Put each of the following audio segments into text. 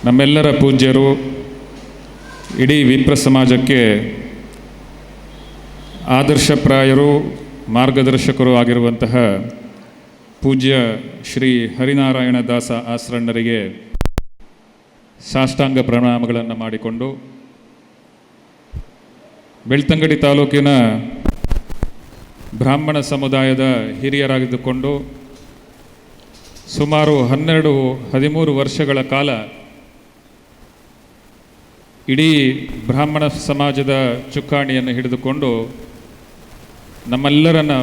ನಮ್ಮೆಲ್ಲರ ಪೂಜ್ಯರು, ಇಡೀ ವಿಪ್ರ ಸಮಾಜಕ್ಕೆ ಆದರ್ಶಪ್ರಾಯರು, ಮಾರ್ಗದರ್ಶಕರು ಆಗಿರುವಂತಹ ಪೂಜ್ಯ ಶ್ರೀ ಹರಿನಾರಾಯಣ ದಾಸ ಆಸ್ರಣ್ಣರಿಗೆ ಸಾಷ್ಟಾಂಗ ಪ್ರಣಾಮಗಳನ್ನು ಮಾಡಿಕೊಂಡು, ಬೆಳ್ತಂಗಡಿ ತಾಲೂಕಿನ ಬ್ರಾಹ್ಮಣ ಸಮುದಾಯದ ಹಿರಿಯರಾಗಿದ್ದುಕೊಂಡು ಸುಮಾರು 12-13 ವರ್ಷಗಳ ಕಾಲ ಇಡೀ ಬ್ರಾಹ್ಮಣ ಸಮಾಜದ ಚುಕ್ಕಾಣಿಯನ್ನು ಹಿಡಿದುಕೊಂಡು ನಮ್ಮೆಲ್ಲರನ್ನ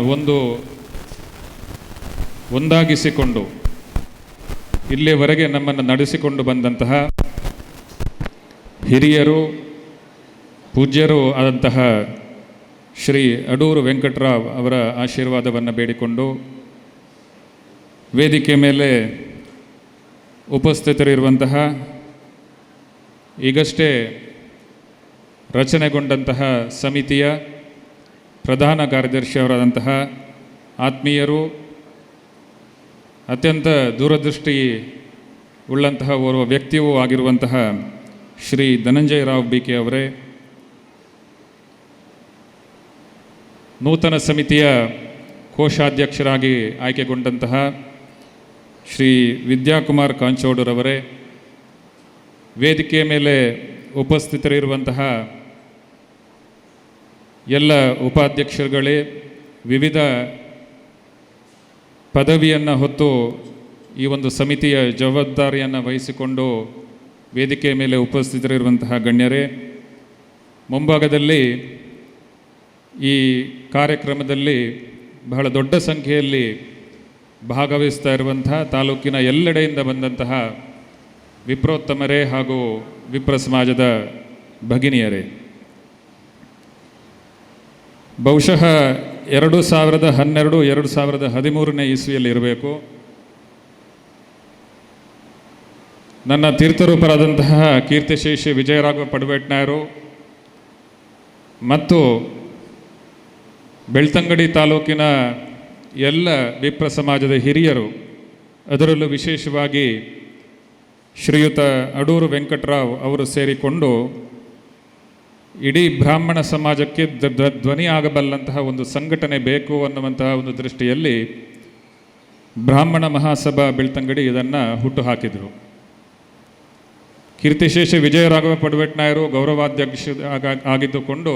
ಒಂದಾಗಿಸಿಕೊಂಡು ಇಲ್ಲಿಯವರೆಗೆ ನಮ್ಮನ್ನು ನಡೆಸಿಕೊಂಡು ಬಂದಂತಹ ಹಿರಿಯರು, ಪೂಜ್ಯರು ಆದಂತಹ ಶ್ರೀ ಅಡೂರು ವೆಂಕಟರಾವ್ ಅವರ ಆಶೀರ್ವಾದವನ್ನು ಬೇಡಿಕೊಂಡು, ವೇದಿಕೆ ಮೇಲೆ ಉಪಸ್ಥಿತರಿರುವಂತಹ ಈಗಷ್ಟೇ ರಚನೆಗೊಂಡಂತಹ ಸಮಿತಿಯ ಪ್ರಧಾನ ಕಾರ್ಯದರ್ಶಿಯವರಾದಂತಹ ಆತ್ಮೀಯರು, ಅತ್ಯಂತ ದೂರದೃಷ್ಟಿ ಉಳ್ಳಂತಹ ಓರ್ವ ವ್ಯಕ್ತಿಯೂ ಆಗಿರುವಂತಹ ಶ್ರೀ ಧನಂಜಯ ರಾವ್ BK ಅವರೇ, ನೂತನ ಸಮಿತಿಯ ಕೋಶಾಧ್ಯಕ್ಷರಾಗಿ ಆಯ್ಕೆಗೊಂಡಂತಹ ಶ್ರೀ ವಿದ್ಯಾಕುಮಾರ್ ಕಾಂಚೋಡರವರೇ, ವೇದಿಕೆಯ ಮೇಲೆ ಉಪಸ್ಥಿತರಿರುವಂತಹ ಎಲ್ಲ ಉಪಾಧ್ಯಕ್ಷರುಗಳೇ, ವಿವಿಧ ಪದವಿಯನ್ನು ಹೊತ್ತು ಈ ಒಂದು ಸಮಿತಿಯ ಜವಾಬ್ದಾರಿಯನ್ನು ವಹಿಸಿಕೊಂಡು ವೇದಿಕೆಯ ಮೇಲೆ ಉಪಸ್ಥಿತರಿರುವಂತಹ ಗಣ್ಯರೇ, ಮುಂಭಾಗದಲ್ಲಿ ಈ ಕಾರ್ಯಕ್ರಮದಲ್ಲಿ ಬಹಳ ದೊಡ್ಡ ಸಂಖ್ಯೆಯಲ್ಲಿ ಭಾಗವಹಿಸ್ತಾ ಇರುವಂತಹ ತಾಲೂಕಿನ ಎಲ್ಲೆಡೆಯಿಂದ ಬಂದಂತಹ ವಿಪ್ರೋತ್ತಮರೇ ಹಾಗೂ ವಿಪ್ರ ಸಮಾಜದ ಭಗಿನಿಯರೇ, ಬಹುಶಃ 2012-2013 ಇಸ್ವಿಯಲ್ಲಿ ಇರಬೇಕು, ನನ್ನ ತೀರ್ಥರೂಪರಾದಂತಹ ಕೀರ್ತಿಶೇಷಿ ವಿಜಯರಾಘವ ಪಡಬೇಟ್ನಾಯರು ಮತ್ತು ಬೆಳ್ತಂಗಡಿ ತಾಲೂಕಿನ ಎಲ್ಲ ವಿಪ್ರ ಸಮಾಜದ ಹಿರಿಯರು, ಅದರಲ್ಲೂ ವಿಶೇಷವಾಗಿ ಶ್ರೀಯುತ ಅಡೂರು ವೆಂಕಟರಾವ್ ಅವರು ಸೇರಿಕೊಂಡು ಇಡೀ ಬ್ರಾಹ್ಮಣ ಸಮಾಜಕ್ಕೆ ಧ್ವನಿ ಆಗಬಲ್ಲಂತಹ ಒಂದು ಸಂಘಟನೆ ಬೇಕು ಅನ್ನುವಂತಹ ಒಂದು ದೃಷ್ಟಿಯಲ್ಲಿ ಬ್ರಾಹ್ಮಣ ಮಹಾಸಭಾ ಬೆಳ್ತಂಗಡಿ ಇದನ್ನು ಹುಟ್ಟುಹಾಕಿದರು. ಕೀರ್ತಿಶೇಷ ವಿಜಯರಾಘವ ಪಡಬೇಟ್ನಾಯರು ಗೌರವಾಧ್ಯಕ್ಷ ಆಗಿದ್ದುಕೊಂಡು,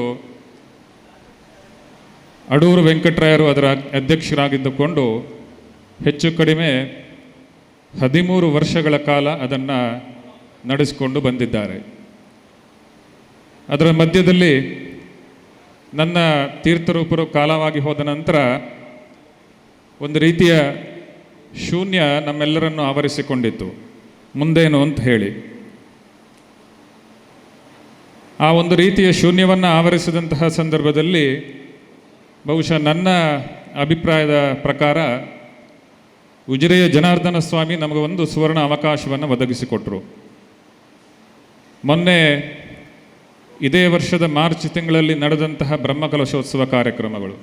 ಅಡೂರು ವೆಂಕಟರಾಯರು ಅದರ ಅಧ್ಯಕ್ಷರಾಗಿದ್ದುಕೊಂಡು ಹೆಚ್ಚು ಕಡಿಮೆ 13 ವರ್ಷಗಳ ಕಾಲ ಅದನ್ನು ನಡೆಸಿಕೊಂಡು ಬಂದಿದ್ದಾರೆ. ಅದರ ಮಧ್ಯದಲ್ಲಿ ನನ್ನ ತೀರ್ಥರೂಪರು ಕಾಲವಾಗಿ ಹೋದ ನಂತರ ಒಂದು ರೀತಿಯ ಶೂನ್ಯ ನಮ್ಮೆಲ್ಲರನ್ನು ಆವರಿಸಿಕೊಂಡಿತ್ತು. ಮುಂದೇನು ಅಂತ ಹೇಳಿ ಆ ಒಂದು ರೀತಿಯ ಶೂನ್ಯವನ್ನು ಆವರಿಸಿದಂತಹ ಸಂದರ್ಭದಲ್ಲಿ ಬಹುಶಃ ನನ್ನ ಅಭಿಪ್ರಾಯದ ಪ್ರಕಾರ ಉಜಿರೆಯ ಜನಾರ್ದನ ಸ್ವಾಮಿ ನಮಗೆ ಒಂದು ಸುವರ್ಣ ಅವಕಾಶವನ್ನು ಒದಗಿಸಿಕೊಟ್ರು. ಮೊನ್ನೆ ಇದೇ ವರ್ಷದ ಮಾರ್ಚ್ ತಿಂಗಳಲ್ಲಿ ನಡೆದಂತಹ ಬ್ರಹ್ಮಕಲಶೋತ್ಸವ ಕಾರ್ಯಕ್ರಮಗಳು,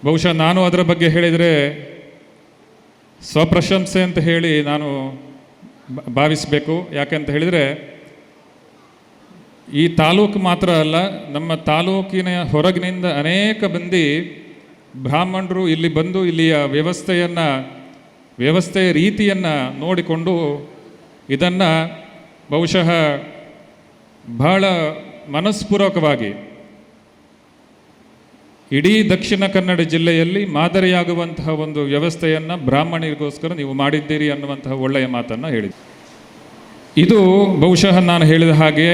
ಬಹುಶಃ ನಾನು ಅದರ ಬಗ್ಗೆ ಹೇಳಿದರೆ ಸ್ವಪ್ರಶಂಸೆ ಅಂತ ಹೇಳಿ ನಾನು ಭಾವಿಸಬೇಕು. ಯಾಕೆಂತ ಹೇಳಿದರೆ ಈ ತಾಲೂಕು ಮಾತ್ರ ಅಲ್ಲ, ನಮ್ಮ ತಾಲೂಕಿನ ಹೊರಗಿನಿಂದ ಅನೇಕ ಮಂದಿ ಬ್ರಾಹ್ಮಣರು ಇಲ್ಲಿ ಬಂದು ಇಲ್ಲಿಯ ವ್ಯವಸ್ಥೆಯ ರೀತಿಯನ್ನು ನೋಡಿಕೊಂಡು ಇದನ್ನು ಬಹುಶಃ ಬಹಳ ಮನಸ್ಪೂರ್ವಕವಾಗಿ ಇಡೀ ದಕ್ಷಿಣ ಕನ್ನಡ ಜಿಲ್ಲೆಯಲ್ಲಿ ಮಾದರಿಯಾಗುವಂತಹ ಒಂದು ವ್ಯವಸ್ಥೆಯನ್ನು ಬ್ರಾಹ್ಮಣರಿಗೋಸ್ಕರ ನೀವು ಮಾಡಿದ್ದೀರಿ ಅನ್ನುವಂತಹ ಒಳ್ಳೆಯ ಮಾತನ್ನು ಹೇಳಿದೆ. ಇದು ಬಹುಶಃ ನಾನು ಹೇಳಿದ ಹಾಗೆ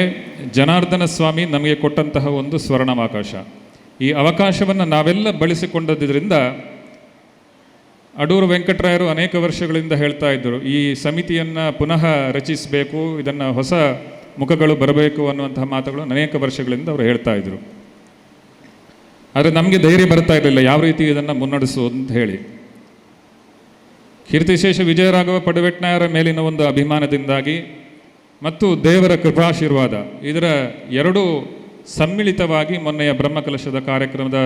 ಜನಾರ್ದನ ಸ್ವಾಮಿ ನಮಗೆ ಕೊಟ್ಟಂತಹ ಒಂದು ಸ್ವರ್ಣಾವಕಾಶ. ಈ ಅವಕಾಶವನ್ನು ನಾವೆಲ್ಲ ಬಳಸಿಕೊಂಡದ್ರಿಂದ ಅಡೂರು ವೆಂಕಟರಾಯರು ಅನೇಕ ವರ್ಷಗಳಿಂದ ಹೇಳ್ತಾ ಇದ್ದರು, ಈ ಸಮಿತಿಯನ್ನು ಪುನಃ ರಚಿಸಬೇಕು, ಇದನ್ನು ಹೊಸ ಮುಖಗಳು ಬರಬೇಕು ಅನ್ನುವಂತಹ ಮಾತುಗಳನ್ನು ಅನೇಕ ವರ್ಷಗಳಿಂದ ಅವರು ಹೇಳ್ತಾ ಇದ್ದರು. ಆದರೆ ನಮಗೆ ಧೈರ್ಯ ಬರ್ತಾ ಇರಲಿಲ್ಲ ಯಾವ ರೀತಿ ಇದನ್ನು ಮುನ್ನಡೆಸೋದು ಅಂತ ಹೇಳಿ. ಕೀರ್ತಿಶೇಷ ವಿಜಯರಾಘವ ಪಡಬೇಟ್ನಾಯರ ಮೇಲಿನ ಒಂದು ಅಭಿಮಾನದಿಂದಾಗಿ ಮತ್ತು ದೇವರ ಕೃಪಾಶೀರ್ವಾದ, ಇದರ ಎರಡೂ ಸಮ್ಮಿಳಿತವಾಗಿ ಮೊನ್ನೆಯ ಬ್ರಹ್ಮಕಲಶದ ಕಾರ್ಯಕ್ರಮದ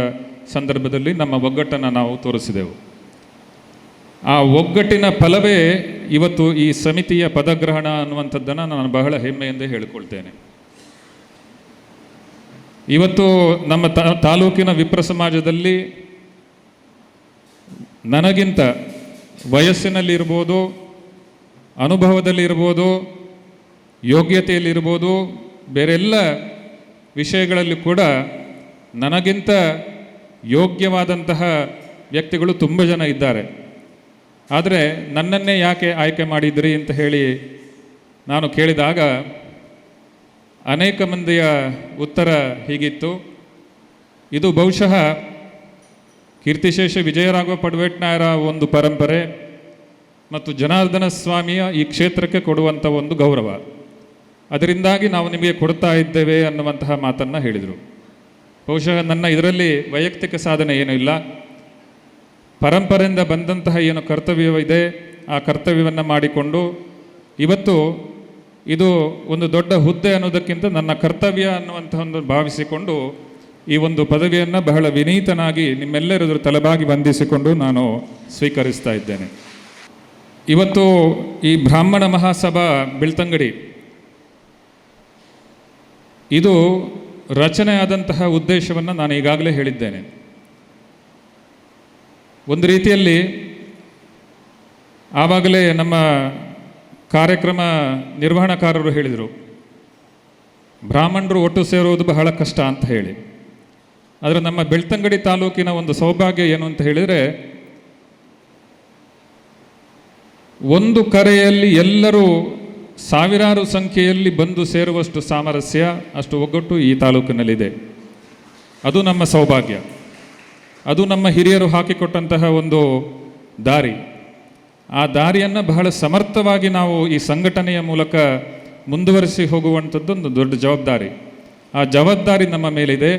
ಸಂದರ್ಭದಲ್ಲಿ ನಮ್ಮ ಒಗ್ಗಟ್ಟನ್ನು ನಾವು ತೋರಿಸಿದೆವು. ಆ ಒಗ್ಗಟ್ಟಿನ ಫಲವೇ ಇವತ್ತು ಈ ಸಮಿತಿಯ ಪದಗ್ರಹಣ ಅನ್ನುವಂಥದ್ದನ್ನು ನಾನು ಬಹಳ ಹೆಮ್ಮೆಯಿಂದ ಹೇಳಿಕೊಳ್ತೇನೆ. ಇವತ್ತು ನಮ್ಮ ತಾಲೂಕಿನ ವಿಪ್ರ ಸಮಾಜದಲ್ಲಿ ನನಗಿಂತ ವಯಸ್ಸಿನಲ್ಲಿರ್ಬೋದು, ಅನುಭವದಲ್ಲಿರ್ಬೋದು, ಯೋಗ್ಯತೆಯಲ್ಲಿರ್ಬೋದು, ಬೇರೆಲ್ಲ ವಿಷಯಗಳಲ್ಲಿ ಕೂಡ ನನಗಿಂತ ಯೋಗ್ಯವಾದಂತಹ ವ್ಯಕ್ತಿಗಳು ತುಂಬ ಜನ ಇದ್ದಾರೆ. ಆದರೆ ನನ್ನನ್ನೇ ಯಾಕೆ ಆಯ್ಕೆ ಮಾಡಿದ್ರಿ ಅಂತ ಹೇಳಿ ನಾನು ಕೇಳಿದಾಗ ಅನೇಕ ಮಂದಿಯ ಉತ್ತರ ಹೀಗಿತ್ತು. ಇದು ಬಹುಶಃ ಕೀರ್ತಿಶೇಷ ವಿಜಯರಾಘವ ಪಡ್ವೇಟ್ನಾಯರ ಒಂದು ಪರಂಪರೆ ಮತ್ತು ಜನಾರ್ದನ ಸ್ವಾಮಿಯ ಈ ಕ್ಷೇತ್ರಕ್ಕೆ ಕೊಡುವಂಥ ಒಂದು ಗೌರವ, ಅದರಿಂದಾಗಿ ನಾವು ನಿಮಗೆ ಕೊಡ್ತಾ ಇದ್ದೇವೆ ಅನ್ನುವಂತಹ ಮಾತನ್ನು ಹೇಳಿದರು. ಬಹುಶಃ ನನ್ನ ಇದರಲ್ಲಿ ವೈಯಕ್ತಿಕ ಸಾಧನೆ ಏನೂ ಇಲ್ಲ. ಪರಂಪರೆಯಿಂದ ಬಂದಂತಹ ಏನು ಕರ್ತವ್ಯವಿದೆ ಆ ಕರ್ತವ್ಯವನ್ನು ಮಾಡಿಕೊಂಡು ಇವತ್ತು ಇದು ಒಂದು ದೊಡ್ಡ ಹುದ್ದೆ ಅನ್ನೋದಕ್ಕಿಂತ ನನ್ನ ಕರ್ತವ್ಯ ಅನ್ನುವಂಥ ಒಂದು ಭಾವಿಸಿಕೊಂಡು ಈ ಒಂದು ಪದವಿಯನ್ನು ಬಹಳ ವಿನೀತನಾಗಿ ನಿಮ್ಮೆಲ್ಲರ ತಲೆಬಾಗಿ ವಂದಿಸಿಕೊಂಡು ನಾನು ಸ್ವೀಕರಿಸ್ತಾ ಇದ್ದೇನೆ. ಇವತ್ತು ಈ ಬ್ರಾಹ್ಮಣ ಮಹಾಸಭಾ ಬೆಳ್ತಂಗಡಿ ಇದು ರಚನೆ ಆದಂತಹ ಉದ್ದೇಶವನ್ನು ನಾನು ಈಗಾಗಲೇ ಹೇಳಿದ್ದೇನೆ. ಒಂದು ರೀತಿಯಲ್ಲಿ ಆವಾಗಲೇ ನಮ್ಮ ಕಾರ್ಯಕ್ರಮ ನಿರ್ವಹಣಾಕಾರರು ಹೇಳಿದರು, ಬ್ರಾಹ್ಮಣರು ಒಟ್ಟು ಸೇರುವುದು ಬಹಳ ಕಷ್ಟ ಅಂತ ಹೇಳಿ. ಆದರೆ ನಮ್ಮ ಬೆಳ್ತಂಗಡಿ ತಾಲೂಕಿನ ಒಂದು ಸೌಭಾಗ್ಯ ಏನು ಅಂತ ಹೇಳಿದರೆ, ಒಂದು ಕರೆಯಲ್ಲಿ ಎಲ್ಲರೂ ಸಾವಿರಾರು ಸಂಖ್ಯೆಯಲ್ಲಿ ಬಂದು ಸೇರುವಷ್ಟು ಸಾಮರಸ್ಯ, ಅಷ್ಟು ಒಗ್ಗಟ್ಟು ಈ ತಾಲೂಕಿನಲ್ಲಿದೆ. ಅದು ನಮ್ಮ ಸೌಭಾಗ್ಯ, ಅದು ನಮ್ಮ ಹಿರಿಯರು ಹಾಕಿಕೊಟ್ಟಂತಹ ಒಂದು ದಾರಿ. ಆ ದಾರಿಯನ್ನು ಬಹಳ ಸಮರ್ಥವಾಗಿ ನಾವು ಈ ಸಂಘಟನೆಯ ಮೂಲಕ ಮುಂದುವರಿಸಿ ಹೋಗುವಂಥದ್ದು ಒಂದು ದೊಡ್ಡ ಜವಾಬ್ದಾರಿ. ಆ ಜವಾಬ್ದಾರಿ ನಮ್ಮ ಮೇಲಿದೆ.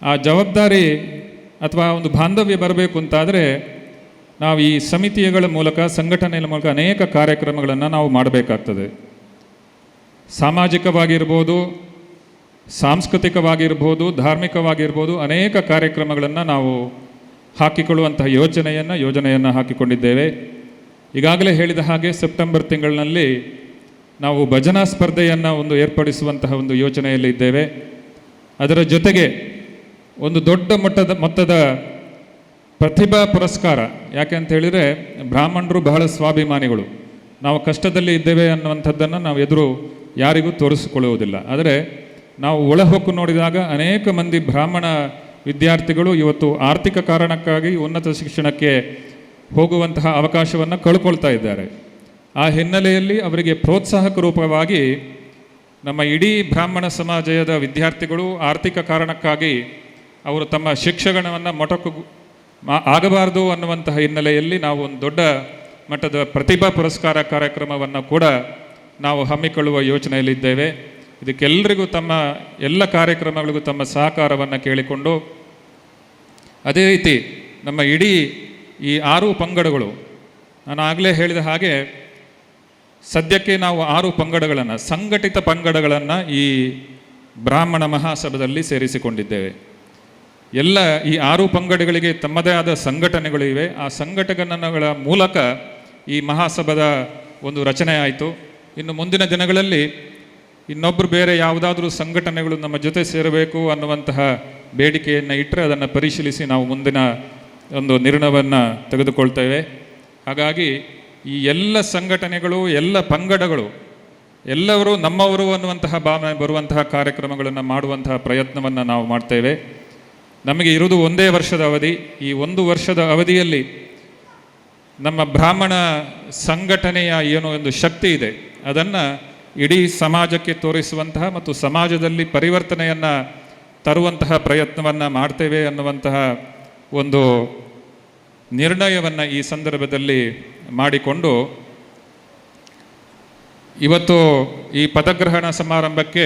ಆ ಜವಾಬ್ದಾರಿ ಅಥವಾ ಒಂದು ಬಾಂಧವ್ಯ ಬರಬೇಕು ಅಂತಾದರೆ ನಾವು ಈ ಸಮಿತಿಗಳ ಮೂಲಕ, ಸಂಘಟನೆಯ ಮೂಲಕ ಅನೇಕ ಕಾರ್ಯಕ್ರಮಗಳನ್ನು ನಾವು ಮಾಡಬೇಕಾಗ್ತದೆ. ಸಾಮಾಜಿಕವಾಗಿರ್ಬೋದು, ಸಾಂಸ್ಕೃತಿಕವಾಗಿರ್ಬೋದು, ಧಾರ್ಮಿಕವಾಗಿರ್ಬೋದು, ಅನೇಕ ಕಾರ್ಯಕ್ರಮಗಳನ್ನು ನಾವು ಹಾಕಿಕೊಳ್ಳುವಂತಹ ಯೋಜನೆಯನ್ನು ಹಾಕಿಕೊಂಡಿದ್ದೇವೆ. ಈಗಾಗಲೇ ಹೇಳಿದ ಹಾಗೆ ಸೆಪ್ಟೆಂಬರ್ ತಿಂಗಳಿನಲ್ಲಿ ನಾವು ಭಜನಾ ಸ್ಪರ್ಧೆಯನ್ನು ಒಂದು ಏರ್ಪಡಿಸುವಂತಹ ಒಂದು ಯೋಚನೆಯಲ್ಲಿ ಇದ್ದೇವೆ. ಅದರ ಜೊತೆಗೆ ಒಂದು ದೊಡ್ಡ ಮೊತ್ತದ ಪ್ರತಿಭಾ ಪುರಸ್ಕಾರ. ಯಾಕೆ ಅಂತ ಹೇಳಿದರೆ ಬ್ರಾಹ್ಮಣರು ಬಹಳ ಸ್ವಾಭಿಮಾನಿಗಳು. ನಾವು ಕಷ್ಟದಲ್ಲಿ ಇದ್ದೇವೆ ಅನ್ನುವಂಥದ್ದನ್ನು ನಾವು ಎದುರು ಯಾರಿಗೂ ತೋರಿಸಿಕೊಳ್ಳುವುದಿಲ್ಲ. ಆದರೆ ನಾವು ಒಳಹೊಕ್ಕು ನೋಡಿದಾಗ ಅನೇಕ ಮಂದಿ ಬ್ರಾಹ್ಮಣ ವಿದ್ಯಾರ್ಥಿಗಳು ಇವತ್ತು ಆರ್ಥಿಕ ಕಾರಣಕ್ಕಾಗಿ ಉನ್ನತ ಶಿಕ್ಷಣಕ್ಕೆ ಹೋಗುವಂತಹ ಅವಕಾಶವನ್ನು ಕಳ್ಕೊಳ್ತಾ ಇದ್ದಾರೆ. ಆ ಹಿನ್ನೆಲೆಯಲ್ಲಿ ಅವರಿಗೆ ಪ್ರೋತ್ಸಾಹಕ ರೂಪವಾಗಿ ನಮ್ಮ ಇಡೀ ಬ್ರಾಹ್ಮಣ ಸಮಾಜದ ವಿದ್ಯಾರ್ಥಿಗಳು ಆರ್ಥಿಕ ಕಾರಣಕ್ಕಾಗಿ ಅವರು ತಮ್ಮ ಶಿಕ್ಷಣವನ್ನು ಮೊಟಕು ಆಗಬಾರದು ಅನ್ನುವಂತಹ ಹಿನ್ನೆಲೆಯಲ್ಲಿ ನಾವು ಒಂದು ದೊಡ್ಡ ಮಟ್ಟದ ಪ್ರತಿಭಾ ಪುರಸ್ಕಾರ ಕಾರ್ಯಕ್ರಮವನ್ನು ಕೂಡ ನಾವು ಹಮ್ಮಿಕೊಳ್ಳುವ ಯೋಚನೆಯಲ್ಲಿದ್ದೇವೆ. ಇದಕ್ಕೆಲ್ಲರಿಗೂ ತಮ್ಮ ಎಲ್ಲ ಕಾರ್ಯಕ್ರಮಗಳಿಗೂ ತಮ್ಮ ಸಹಕಾರವನ್ನು ಕೇಳಿಕೊಂಡು, ಅದೇ ರೀತಿ ನಮ್ಮ ಇಡೀ ಈ 6 ಪಂಗಡಗಳು, ನಾನು ಆಗಲೇ ಹೇಳಿದ ಹಾಗೆ ಸದ್ಯಕ್ಕೆ ನಾವು 6 ಪಂಗಡಗಳನ್ನು, ಸಂಘಟಿತ ಪಂಗಡಗಳನ್ನು ಈ ಬ್ರಾಹ್ಮಣ ಮಹಾಸಭಾದಲ್ಲಿ ಸೇರಿಸಿಕೊಂಡಿದ್ದೇವೆ. ಎಲ್ಲ ಈ 6 ಪಂಗಡಗಳಿಗೆ ತಮ್ಮದೇ ಆದ ಸಂಘಟನೆಗಳಿವೆ. ಆ ಸಂಘಟನೆಗಳ ಮೂಲಕ ಈ ಮಹಾಸಭಾದ ಒಂದು ರಚನೆ ಆಯಿತು. ಇನ್ನು ಮುಂದಿನ ದಿನಗಳಲ್ಲಿ ಇನ್ನೊಬ್ಬರು ಬೇರೆ ಯಾವುದಾದ್ರೂ ಸಂಘಟನೆಗಳು ನಮ್ಮ ಜೊತೆ ಸೇರಬೇಕು ಅನ್ನುವಂತಹ ಬೇಡಿಕೆಯನ್ನು ಇಟ್ಟರೆ ಅದನ್ನು ಪರಿಶೀಲಿಸಿ ನಾವು ಮುಂದಿನ ಒಂದು ನಿರ್ಣಯವನ್ನು ತೆಗೆದುಕೊಳ್ತೇವೆ. ಹಾಗಾಗಿ ಈ ಎಲ್ಲ ಸಂಘಟನೆಗಳು, ಎಲ್ಲ ಪಂಗಡಗಳು ಎಲ್ಲರೂ ನಮ್ಮವರು ಅನ್ನುವಂತಹ ಭಾವನೆ ಬರುವಂತಹ ಕಾರ್ಯಕ್ರಮಗಳನ್ನು ಮಾಡುವಂತಹ ಪ್ರಯತ್ನವನ್ನು ನಾವು ಮಾಡ್ತೇವೆ. ನಮಗೆ ಇರುವುದು 1 ವರ್ಷದ ಅವಧಿ. ಈ 1 ವರ್ಷದ ಅವಧಿಯಲ್ಲಿ ನಮ್ಮ ಬ್ರಾಹ್ಮಣ ಸಂಘಟನೆಯ ಏನೋ ಒಂದು ಶಕ್ತಿ ಇದೆ, ಅದನ್ನು ಇಡೀ ಸಮಾಜಕ್ಕೆ ತೋರಿಸುವಂತಹ ಮತ್ತು ಸಮಾಜದಲ್ಲಿ ಪರಿವರ್ತನೆಯನ್ನು ತರುವಂತಹ ಪ್ರಯತ್ನವನ್ನು ಮಾಡ್ತೇವೆ ಅನ್ನುವಂತಹ ಒಂದು ನಿರ್ಣಯವನ್ನು ಈ ಸಂದರ್ಭದಲ್ಲಿ ಮಾಡಿಕೊಂಡು ಇವತ್ತು ಈ ಪದಗ್ರಹಣ ಸಮಾರಂಭಕ್ಕೆ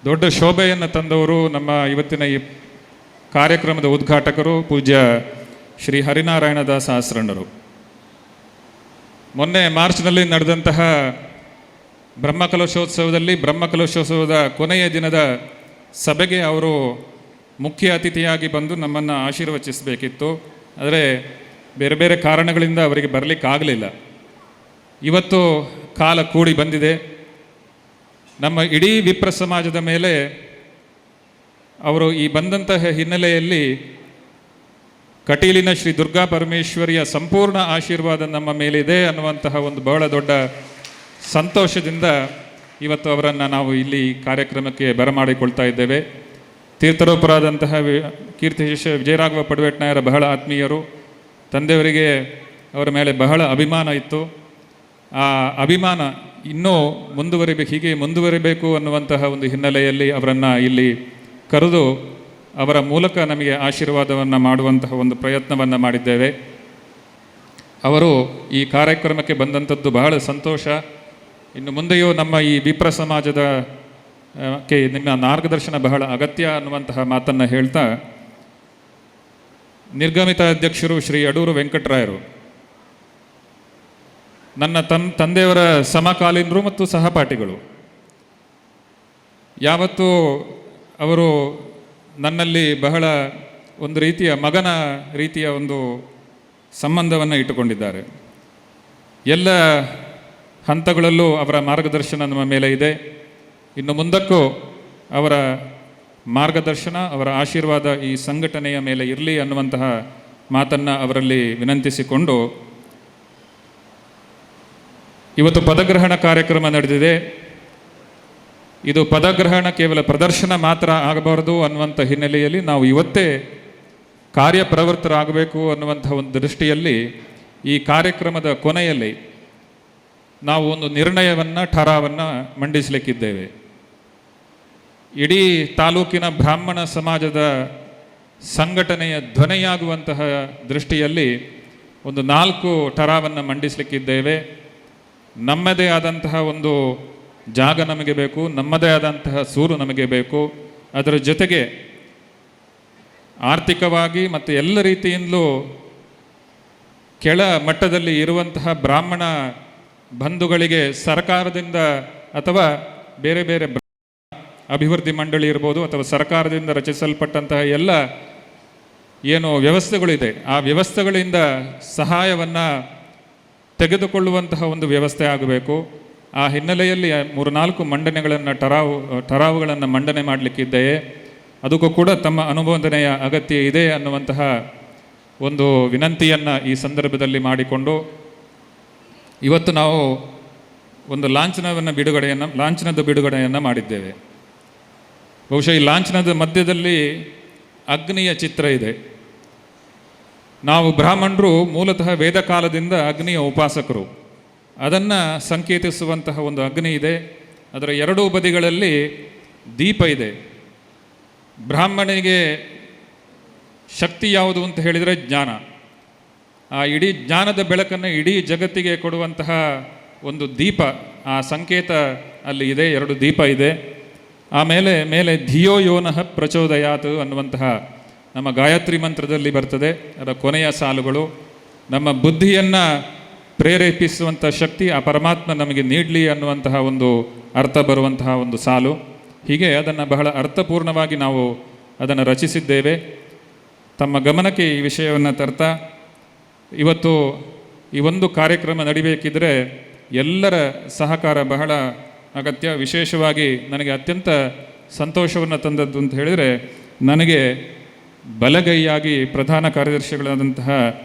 ದೊಡ್ಡ ಶೋಭೆಯನ್ನು ತಂದವರು ನಮ್ಮ ಇವತ್ತಿನ ಈ ಕಾರ್ಯಕ್ರಮದ ಉದ್ಘಾಟಕರು ಪೂಜ್ಯ ಶ್ರೀ ಹರಿನಾರಾಯಣ ದಾಸ ಆಸ್ರಣ್ಣರು. ಮೊನ್ನೆ ಮಾರ್ಚ್ನಲ್ಲಿ ನಡೆದಂತಹ ಬ್ರಹ್ಮಕಲಶೋತ್ಸವದ ಕೊನೆಯ ದಿನದ ಸಭೆಗೆ ಅವರು ಮುಖ್ಯ ಅತಿಥಿಯಾಗಿ ಬಂದು ನಮ್ಮನ್ನು ಆಶೀರ್ವಚಿಸಬೇಕಿತ್ತು. ಆದರೆ ಬೇರೆ ಬೇರೆ ಕಾರಣಗಳಿಂದ ಅವರಿಗೆ ಬರಲಿಕ್ಕಾಗಲಿಲ್ಲ. ಇವತ್ತು ಕಾಲ ಕೂಡಿ ಬಂದಿದೆ. ನಮ್ಮ ಇಡೀ ವಿಪ್ರ ಸಮಾಜದ ಮೇಲೆ ಅವರು ಈ ಬಂದಂತಹ ಹಿನ್ನೆಲೆಯಲ್ಲಿ ಕಟೀಲಿನ ಶ್ರೀ ದುರ್ಗಾ ಪರಮೇಶ್ವರಿಯ ಸಂಪೂರ್ಣ ಆಶೀರ್ವಾದ ನಮ್ಮ ಮೇಲಿದೆ ಅನ್ನುವಂತಹ ಒಂದು ಬಹಳ ದೊಡ್ಡ ಸಂತೋಷದಿಂದ ಇವತ್ತು ಅವರನ್ನು ನಾವು ಇಲ್ಲಿ ಕಾರ್ಯಕ್ರಮಕ್ಕೆ ಬರಮಾಡಿಕೊಳ್ತಾ ಇದ್ದೇವೆ. ತೀರ್ಥರೂಪರಾದಂತಹ ಕೀರ್ತಿಶೇಷ ವಿಜಯರಾಘವ ಪಡುವೆಟ್ನಾಯರ ಬಹಳ ಆತ್ಮೀಯರು. ತಂದೆಯವರಿಗೆ ಅವರ ಮೇಲೆ ಬಹಳ ಅಭಿಮಾನ ಇತ್ತು. ಆ ಅಭಿಮಾನ ಇನ್ನೂ ಹೀಗೆ ಮುಂದುವರಿಬೇಕು ಅನ್ನುವಂತಹ ಒಂದು ಹಿನ್ನೆಲೆಯಲ್ಲಿ ಅವರನ್ನು ಇಲ್ಲಿ ಕರೆದು ಅವರ ಮೂಲಕ ನಮಗೆ ಆಶೀರ್ವಾದವನ್ನು ಮಾಡುವಂತಹ ಒಂದು ಪ್ರಯತ್ನವನ್ನು ಮಾಡಿದ್ದೇವೆ. ಅವರು ಈ ಕಾರ್ಯಕ್ರಮಕ್ಕೆ ಬಂದಂಥದ್ದು ಬಹಳ ಸಂತೋಷ. ಇನ್ನು ಮುಂದೆಯೂ ನಮ್ಮ ಈ ವಿಪ್ರ ಸಮಾಜದ ನಿಮ್ಮ ಮಾರ್ಗದರ್ಶನ ಬಹಳ ಅಗತ್ಯ ಅನ್ನುವಂತಹ ಮಾತನ್ನು ಹೇಳ್ತಾ, ನಿರ್ಗಮಿತ ಅಧ್ಯಕ್ಷರು ಶ್ರೀ ಅಡೂರು ವೆಂಕಟರಾಯರು ನನ್ನ ತಂದೆಯವರ ಸಮಕಾಲೀನರು ಮತ್ತು ಸಹಪಾಠಿಗಳು. ಯಾವತ್ತೂ ಅವರು ನನ್ನಲ್ಲಿ ಬಹಳ ಒಂದು ರೀತಿಯ ಮಗನ ರೀತಿಯ ಒಂದು ಸಂಬಂಧವನ್ನು ಇಟ್ಟುಕೊಂಡಿದ್ದಾರೆ. ಎಲ್ಲ ಹಂತಗಳಲ್ಲೂ ಅವರ ಮಾರ್ಗದರ್ಶನ ನಮ್ಮ ಮೇಲೆ ಇದೆ. ಇನ್ನು ಮುಂದಕ್ಕೂ ಅವರ ಮಾರ್ಗದರ್ಶನ, ಅವರ ಆಶೀರ್ವಾದ ಈ ಸಂಘಟನೆಯ ಮೇಲೆ ಇರಲಿ ಅನ್ನುವಂತಹ ಮಾತನ್ನು ಅವರಲ್ಲಿ ವಿನಂತಿಸಿಕೊಂಡು, ಇವತ್ತು ಪದಗ್ರಹಣ ಕಾರ್ಯಕ್ರಮ ನಡೆದಿದೆ. ಇದು ಪದಗ್ರಹಣ ಕೇವಲ ಪ್ರದರ್ಶನ ಮಾತ್ರ ಆಗಬಾರದು ಅನ್ನುವಂಥ ಹಿನ್ನೆಲೆಯಲ್ಲಿ ನಾವು ಇವತ್ತೇ ಕಾರ್ಯಪ್ರವೃತ್ತರಾಗಬೇಕು ಅನ್ನುವಂಥ ಒಂದು ದೃಷ್ಟಿಯಲ್ಲಿ ಈ ಕಾರ್ಯಕ್ರಮದ ಕೊನೆಯಲ್ಲಿ ನಾವು ಒಂದು ನಿರ್ಣಯವನ್ನು, ಠರಾವನ್ನು ಮಂಡಿಸಲಿಕ್ಕಿದ್ದೇವೆ. ಇಡೀ ತಾಲೂಕಿನ ಬ್ರಾಹ್ಮಣ ಸಮಾಜದ ಸಂಘಟನೆಯ ಧ್ವನಿಯಾಗುವಂತಹ ದೃಷ್ಟಿಯಲ್ಲಿ ಒಂದು 4 ಠರಾವನ್ನು ಮಂಡಿಸಲಿಕ್ಕಿದ್ದೇವೆ. ನಮ್ಮದೇ ಆದಂತಹ ಒಂದು ಜಾಗ ನಮಗೆ ಬೇಕು, ನಮ್ಮದೇ ಆದಂತಹ ಸೂರು ನಮಗೆ ಬೇಕು. ಅದರ ಜೊತೆಗೆ ಆರ್ಥಿಕವಾಗಿ ಮತ್ತು ಎಲ್ಲ ರೀತಿಯಿಂದಲೂ ಕೆಳ ಮಟ್ಟದಲ್ಲಿ ಇರುವಂತಹ ಬ್ರಾಹ್ಮಣ ಬಂಧುಗಳಿಗೆ ಸರ್ಕಾರದಿಂದ ಅಥವಾ ಬೇರೆ ಬೇರೆ ಅಭಿವೃದ್ಧಿ ಮಂಡಳಿ ಇರ್ಬೋದು ಅಥವಾ ಸರ್ಕಾರದಿಂದ ರಚಿಸಲ್ಪಟ್ಟಂತಹ ಎಲ್ಲ ಏನು ವ್ಯವಸ್ಥೆಗಳಿದೆ, ಆ ವ್ಯವಸ್ಥೆಗಳಿಂದ ಸಹಾಯವನ್ನು ತೆಗೆದುಕೊಳ್ಳುವಂತಹ ಒಂದು ವ್ಯವಸ್ಥೆ ಆಗಬೇಕು. ಆ ಹಿನ್ನೆಲೆಯಲ್ಲಿ 3-4 ಮಂಡನೆಗಳನ್ನು ಠರಾವುಗಳನ್ನು ಮಂಡನೆ ಮಾಡಲಿಕ್ಕಿದ್ದೆಯೇ, ಅದಕ್ಕೂ ಕೂಡ ತಮ್ಮ ಅನುಮೋದನೆಯ ಅಗತ್ಯ ಇದೆ ಅನ್ನುವಂತಹ ಒಂದು ವಿನಂತಿಯನ್ನು ಈ ಸಂದರ್ಭದಲ್ಲಿ ಮಾಡಿಕೊಂಡು ಇವತ್ತು ನಾವು ಒಂದು ಲಾಂಛನದ ಬಿಡುಗಡೆಯನ್ನು ಮಾಡಿದ್ದೇವೆ. ಬಹುಶಃ ಈ ಲಾಂಛನದ ಮಧ್ಯದಲ್ಲಿ ಅಗ್ನಿಯ ಚಿತ್ರ ಇದೆ. ನಾವು ಬ್ರಾಹ್ಮಣರು ಮೂಲತಃ ವೇದ ಕಾಲದಿಂದ ಅಗ್ನಿಯ ಉಪಾಸಕರು. ಅದನ್ನು ಸಂಕೇತಿಸುವಂತಹ ಒಂದು ಅಗ್ನಿ ಇದೆ. ಅದರ ಎರಡೂ ಬದಿಗಳಲ್ಲಿ ದೀಪ ಇದೆ. ಬ್ರಾಹ್ಮಣನಿಗೆ ಶಕ್ತಿ ಯಾವುದು ಅಂತ ಹೇಳಿದರೆ ಜ್ಞಾನ. ಆ ಇಡೀ ಜ್ಞಾನದ ಬೆಳಕನ್ನು ಇಡೀ ಜಗತ್ತಿಗೆ ಕೊಡುವಂತಹ ಒಂದು ದೀಪ, ಆ ಸಂಕೇತ ಅಲ್ಲಿ ಇದೆ. 2 ದೀಪ ಇದೆ. ಆಮೇಲೆ ಮೇಲೆ ಧಿಯೋ ಯೋನಃ ಪ್ರಚೋದಯಾತ್ ಅನ್ನುವಂತಹ ನಮ್ಮ ಗಾಯತ್ರಿ ಮಂತ್ರದಲ್ಲಿ ಬರ್ತದೆ. ಅದರ ಕೊನೆಯ ಸಾಲುಗಳು ನಮ್ಮ ಬುದ್ಧಿಯನ್ನು ಪ್ರೇರೇಪಿಸುವಂಥ ಶಕ್ತಿ ಆ ಪರಮಾತ್ಮ ನಮಗೆ ನೀಡಲಿ ಅನ್ನುವಂತಹ ಒಂದು ಅರ್ಥ ಬರುವಂತಹ ಒಂದು ಸಾಲು. ಹೀಗೆ ಅದನ್ನು ಬಹಳ ಅರ್ಥಪೂರ್ಣವಾಗಿ ನಾವು ಅದನ್ನು ರಚಿಸಿದ್ದೇವೆ. ತಮ್ಮ ಗಮನಕ್ಕೆ ಈ ವಿಷಯವನ್ನು ತರ್ತಾ, ಇವತ್ತು ಈ ಒಂದು ಕಾರ್ಯಕ್ರಮ ನಡಿಬೇಕಿದ್ರೆ ಎಲ್ಲರ ಸಹಕಾರ ಬಹಳ ಅಗತ್ಯ. ವಿಶೇಷವಾಗಿ ನನಗೆ ಅತ್ಯಂತ ಸಂತೋಷವನ್ನು ತಂದದ್ದು ಅಂತ ಹೇಳಿದರೆ, ನನಗೆ ಬಲಗೈಯಾಗಿ ಪ್ರಧಾನ ಕಾರ್ಯದರ್ಶಿಗಳಾದಂತಹ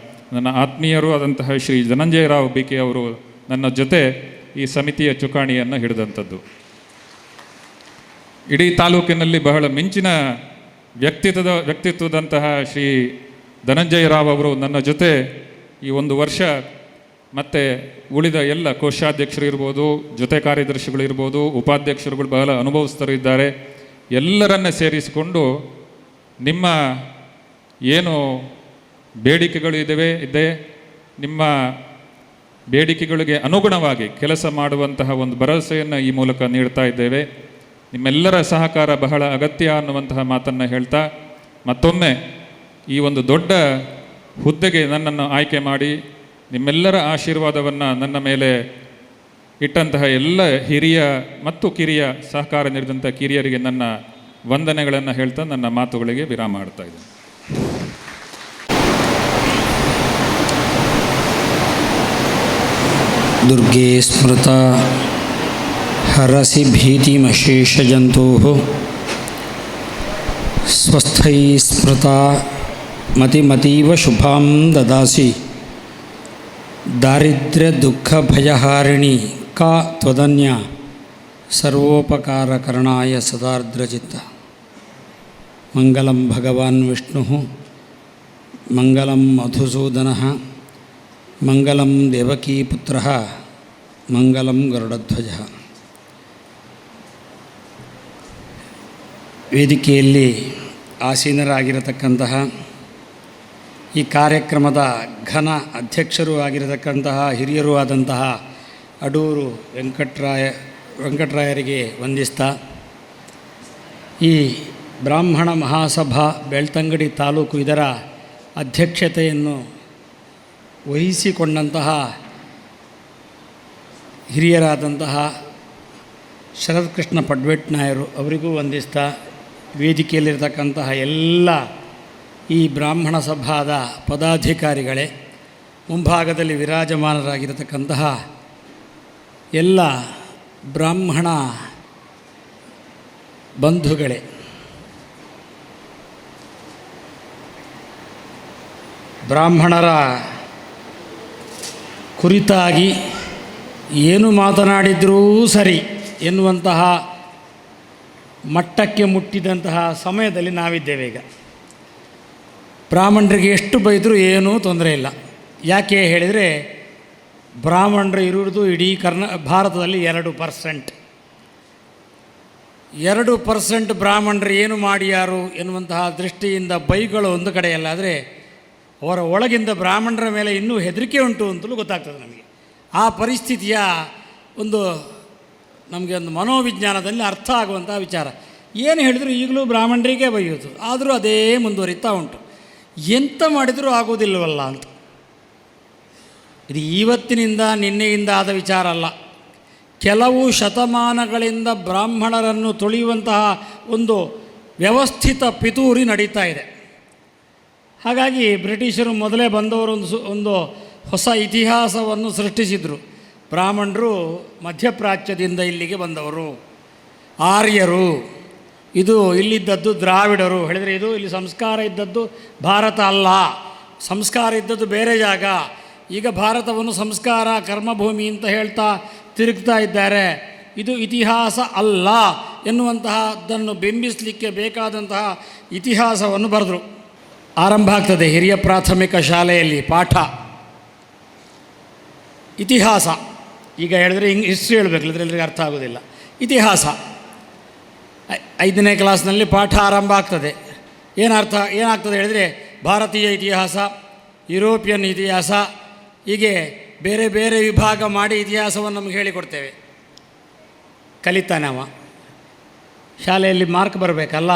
ನನ್ನ ಆತ್ಮೀಯರು ಆದಂತಹ ಶ್ರೀ ಧನಂಜಯರಾವ್ ಬಿಕೆ ಅವರು ನನ್ನ ಜೊತೆ ಈ ಸಮಿತಿಯ ಚುಕ್ಕಾಣಿಯನ್ನು ಹಿಡಿದಂಥದ್ದು. ಇಡೀ ತಾಲೂಕಿನಲ್ಲಿ ಬಹಳ ಮಿಂಚಿನ ವ್ಯಕ್ತಿತ್ವದಂತಹ ಶ್ರೀ ಧನಂಜಯರಾವ್ ಅವರು ನನ್ನ ಜೊತೆ ಈ 1 ವರ್ಷ, ಮತ್ತು ಉಳಿದ ಎಲ್ಲ ಕೋಶಾಧ್ಯಕ್ಷರು ಇರ್ಬೋದು, ಜೊತೆ ಕಾರ್ಯದರ್ಶಿಗಳಿರ್ಬೋದು, ಉಪಾಧ್ಯಕ್ಷರುಗಳು ಬಹಳ ಅನುಭವಿಸ್ತರು ಇದ್ದಾರೆ. ಎಲ್ಲರನ್ನ ಸೇರಿಸಿಕೊಂಡು ನಿಮ್ಮ ಏನು ಬೇಡಿಕೆಗಳು ಇದೆ, ನಿಮ್ಮ ಬೇಡಿಕೆಗಳಿಗೆ ಅನುಗುಣವಾಗಿ ಕೆಲಸ ಮಾಡುವಂತಹ ಒಂದು ಭರವಸೆಯನ್ನು ಈ ಮೂಲಕ ನೀಡ್ತಾ ಇದ್ದೇವೆ. ನಿಮ್ಮೆಲ್ಲರ ಸಹಕಾರ ಬಹಳ ಅಗತ್ಯ ಅನ್ನುವಂತಹ ಮಾತನ್ನು ಹೇಳ್ತಾ, ಮತ್ತೊಮ್ಮೆ ಈ ಒಂದು ದೊಡ್ಡ ಹುದ್ದೆಗೆ ನನ್ನನ್ನು ಆಯ್ಕೆ ಮಾಡಿ ನಿಮ್ಮೆಲ್ಲರ ಆಶೀರ್ವಾದವನ್ನು ನನ್ನ ಮೇಲೆ ಇಟ್ಟಂತಹ ಎಲ್ಲ ಹಿರಿಯ ಮತ್ತು ಕಿರಿಯ ಸಹಕಾರ ನೀಡಿದಂಥ ಕಿರಿಯರಿಗೆ ನನ್ನ ವಂದನೆಗಳನ್ನು ಹೇಳ್ತಾ ನನ್ನ ಮಾತುಗಳಿಗೆ ವಿರಾಮ ಮಾಡ್ತಾ ಇದ್ದೇನೆ. ದುರ್ಗೆ ಸ್ಮೃತ ಹರಸಿ ಭೀತಿಮಶೇಷಜಂತೋಃ ಸ್ವಸ್ಥೈ ಸ್ಮೃತ ಮತಿಮತೀವ ಶುಭಾಂ ದದಾಸಿ ದಾರಿದ್ರ್ಯ ದುಃಖ ಭಯಹಾರಿಣಿ ಕಾ ತ್ವದನ್ಯ ಸರ್ವೋಪಕಾರಕರಣಾಯ ಸದಾರ್ದ್ರಚಿತ್ತ. ಮಂಗಲಂ ಭಗವಾನ್ ವಿಷ್ಣು ಮಂಗಲಂ ಮಧುಸೂದನಃ ಮಂಗಲಂ ದೇವಕೀಪುತ್ರಃ ಮಂಗಲಂ ಗರುಡಧ್ವಜಃ. ವೇದಿಕೆಯಲ್ಲಿ ಆಸೀನರಾಗಿರತಕ್ಕಂತಹ ಈ ಕಾರ್ಯಕ್ರಮದ ಘನ ಅಧ್ಯಕ್ಷರೂ ಆಗಿರತಕ್ಕಂತಹ ಹಿರಿಯರೂ ಆದಂತಹ ಅಡೂರು ವೆಂಕಟರಾಯರಿಗೆ ವಂದಿಸ್ತಾ, ಈ ಬ್ರಾಹ್ಮಣ ಮಹಾಸಭಾ ಬೆಳ್ತಂಗಡಿ ತಾಲೂಕು ಇದರ ಅಧ್ಯಕ್ಷತೆಯನ್ನು ವಹಿಸಿಕೊಂಡಂತಹ ಹಿರಿಯರಾದಂತಹ ಶರತ್ಕೃಷ್ಣ ಪಡ್ವೆಟ್ನಾಯರು ಅವರಿಗೂ ವಂದಿಸ್ತಾ, ವೇದಿಕೆಯಲ್ಲಿರ್ತಕ್ಕಂತಹ ಎಲ್ಲ ಈ ಬ್ರಾಹ್ಮಣ ಸಭಾದ ಪದಾಧಿಕಾರಿಗಳೇ, ಮುಂಭಾಗದಲ್ಲಿ ವಿರಾಜಮಾನರಾಗಿರತಕ್ಕಂತಹ ಎಲ್ಲ ಬ್ರಾಹ್ಮಣ ಬಂಧುಗಳೇ, ಬ್ರಾಹ್ಮಣರ ಕುರಿತಾಗಿ ಏನು ಮಾತನಾಡಿದರೂ ಸರಿ ಎನ್ನುವಂತಹ ಮಟ್ಟಕ್ಕೆ ಮುಟ್ಟಿದಂತಹ ಸಮಯದಲ್ಲಿ ನಾವಿದ್ದೇವೆ. ಈಗ ಬ್ರಾಹ್ಮಣರಿಗೆ ಎಷ್ಟು ಬೈದರೂ ಏನೂ ತೊಂದರೆ ಇಲ್ಲ. ಯಾಕೆ ಹೇಳಿದರೆ, ಬ್ರಾಹ್ಮಣರು ಇರುವುದು ಇಡೀ ಭಾರತದಲ್ಲಿ 2%. 2% ಬ್ರಾಹ್ಮಣರು ಏನು ಮಾಡಿಯಾರು ಎನ್ನುವಂತಹ ದೃಷ್ಟಿಯಿಂದ ಬೈಗಳು ಒಂದು ಕಡೆಯಲ್ಲ, ಆದರೆ ಅವರ ಒಳಗಿಂದ ಬ್ರಾಹ್ಮಣರ ಮೇಲೆ ಇನ್ನೂ ಹೆದರಿಕೆ ಉಂಟು ಅಂತಲೂ ಗೊತ್ತಾಗ್ತದೆ ನಮಗೆ. ಆ ಪರಿಸ್ಥಿತಿಯ ನಮಗೆ ಒಂದು ಮನೋವಿಜ್ಞಾನದಲ್ಲಿ ಅರ್ಥ ಆಗುವಂಥ ವಿಚಾರ. ಏನು ಹೇಳಿದರೂ ಈಗಲೂ ಬ್ರಾಹ್ಮಣರಿಗೆ ಬೈಯೋದು, ಆದರೂ ಅದೇ ಮುಂದುವರಿತಾ ಉಂಟು. ಎಂತ ಮಾಡಿದರೂ ಆಗೋದಿಲ್ಲವಲ್ಲ ಅಂತ. ಇದು ಇವತ್ತಿನಿಂದ ನಿನ್ನೆಯಿಂದ ಆದ ವಿಚಾರ ಅಲ್ಲ. ಕೆಲವು ಶತಮಾನಗಳಿಂದ ಬ್ರಾಹ್ಮಣರನ್ನು ತುಳಿಯುವಂತಹ ಒಂದು ವ್ಯವಸ್ಥಿತ ಪಿತೂರಿ ನಡೀತಾ ಇದೆ. ಹಾಗಾಗಿ ಬ್ರಿಟಿಷರು ಮೊದಲೇ ಬಂದವರು ಒಂದು ಹೊಸ ಇತಿಹಾಸವನ್ನು ಸೃಷ್ಟಿಸಿದರು. ಬ್ರಾಹ್ಮಣರು ಮಧ್ಯಪ್ರಾಚ್ಯದಿಂದ ಇಲ್ಲಿಗೆ ಬಂದವರು, ಆರ್ಯರು, ಇದು ಇಲ್ಲಿದ್ದದ್ದು ದ್ರಾವಿಡರು ಹೇಳಿದರೆ, ಇದು ಇಲ್ಲಿ ಸಂಸ್ಕಾರ ಇದ್ದದ್ದು ಭಾರತ ಅಲ್ಲ, ಸಂಸ್ಕಾರ ಇದ್ದದ್ದು ಬೇರೆ ಜಾಗ. ಈಗ ಭಾರತವನ್ನು ಸಂಸ್ಕಾರ ಕರ್ಮಭೂಮಿ ಅಂತ ಹೇಳ್ತಾ ತಿರುಗ್ತಾ ಇದ್ದಾರೆ. ಇದು ಇತಿಹಾಸ ಅಲ್ಲ ಎನ್ನುವಂತಹದ್ದನ್ನು ಬಿಂಬಿಸಲಿಕ್ಕೆ ಬೇಕಾದಂತಹ ಇತಿಹಾಸವನ್ನು ಬರೆದರು. ಆರಂಭ ಆಗ್ತದೆ ಹಿರಿಯ ಪ್ರಾಥಮಿಕ ಶಾಲೆಯಲ್ಲಿ ಪಾಠ ಇತಿಹಾಸ. ಈಗ ಹೇಳಿದ್ರೆ ಹಿಸ್ಟ್ರಿ ಹೇಳಬೇಕು, ಎಲ್ಲರಿಗೆ ಅರ್ಥ ಆಗೋದಿಲ್ಲ. ಇತಿಹಾಸ 5ನೇ ಕ್ಲಾಸ್ನಲ್ಲಿ ಪಾಠ ಆರಂಭ ಆಗ್ತದೆ. ಏನಾಗ್ತದೆ ಹೇಳಿದರೆ, ಭಾರತೀಯ ಇತಿಹಾಸ, ಯುರೋಪಿಯನ್ ಇತಿಹಾಸ, ಹೀಗೆ ಬೇರೆ ಬೇರೆ ವಿಭಾಗ ಮಾಡಿ ಇತಿಹಾಸವನ್ನು ನಮಗೆ ಹೇಳಿಕೊಡ್ತೇವೆ. ಕಲಿತಾನೆ ಅವ, ಶಾಲೆಯಲ್ಲಿ ಮಾರ್ಕ್ ಬರಬೇಕಲ್ಲ,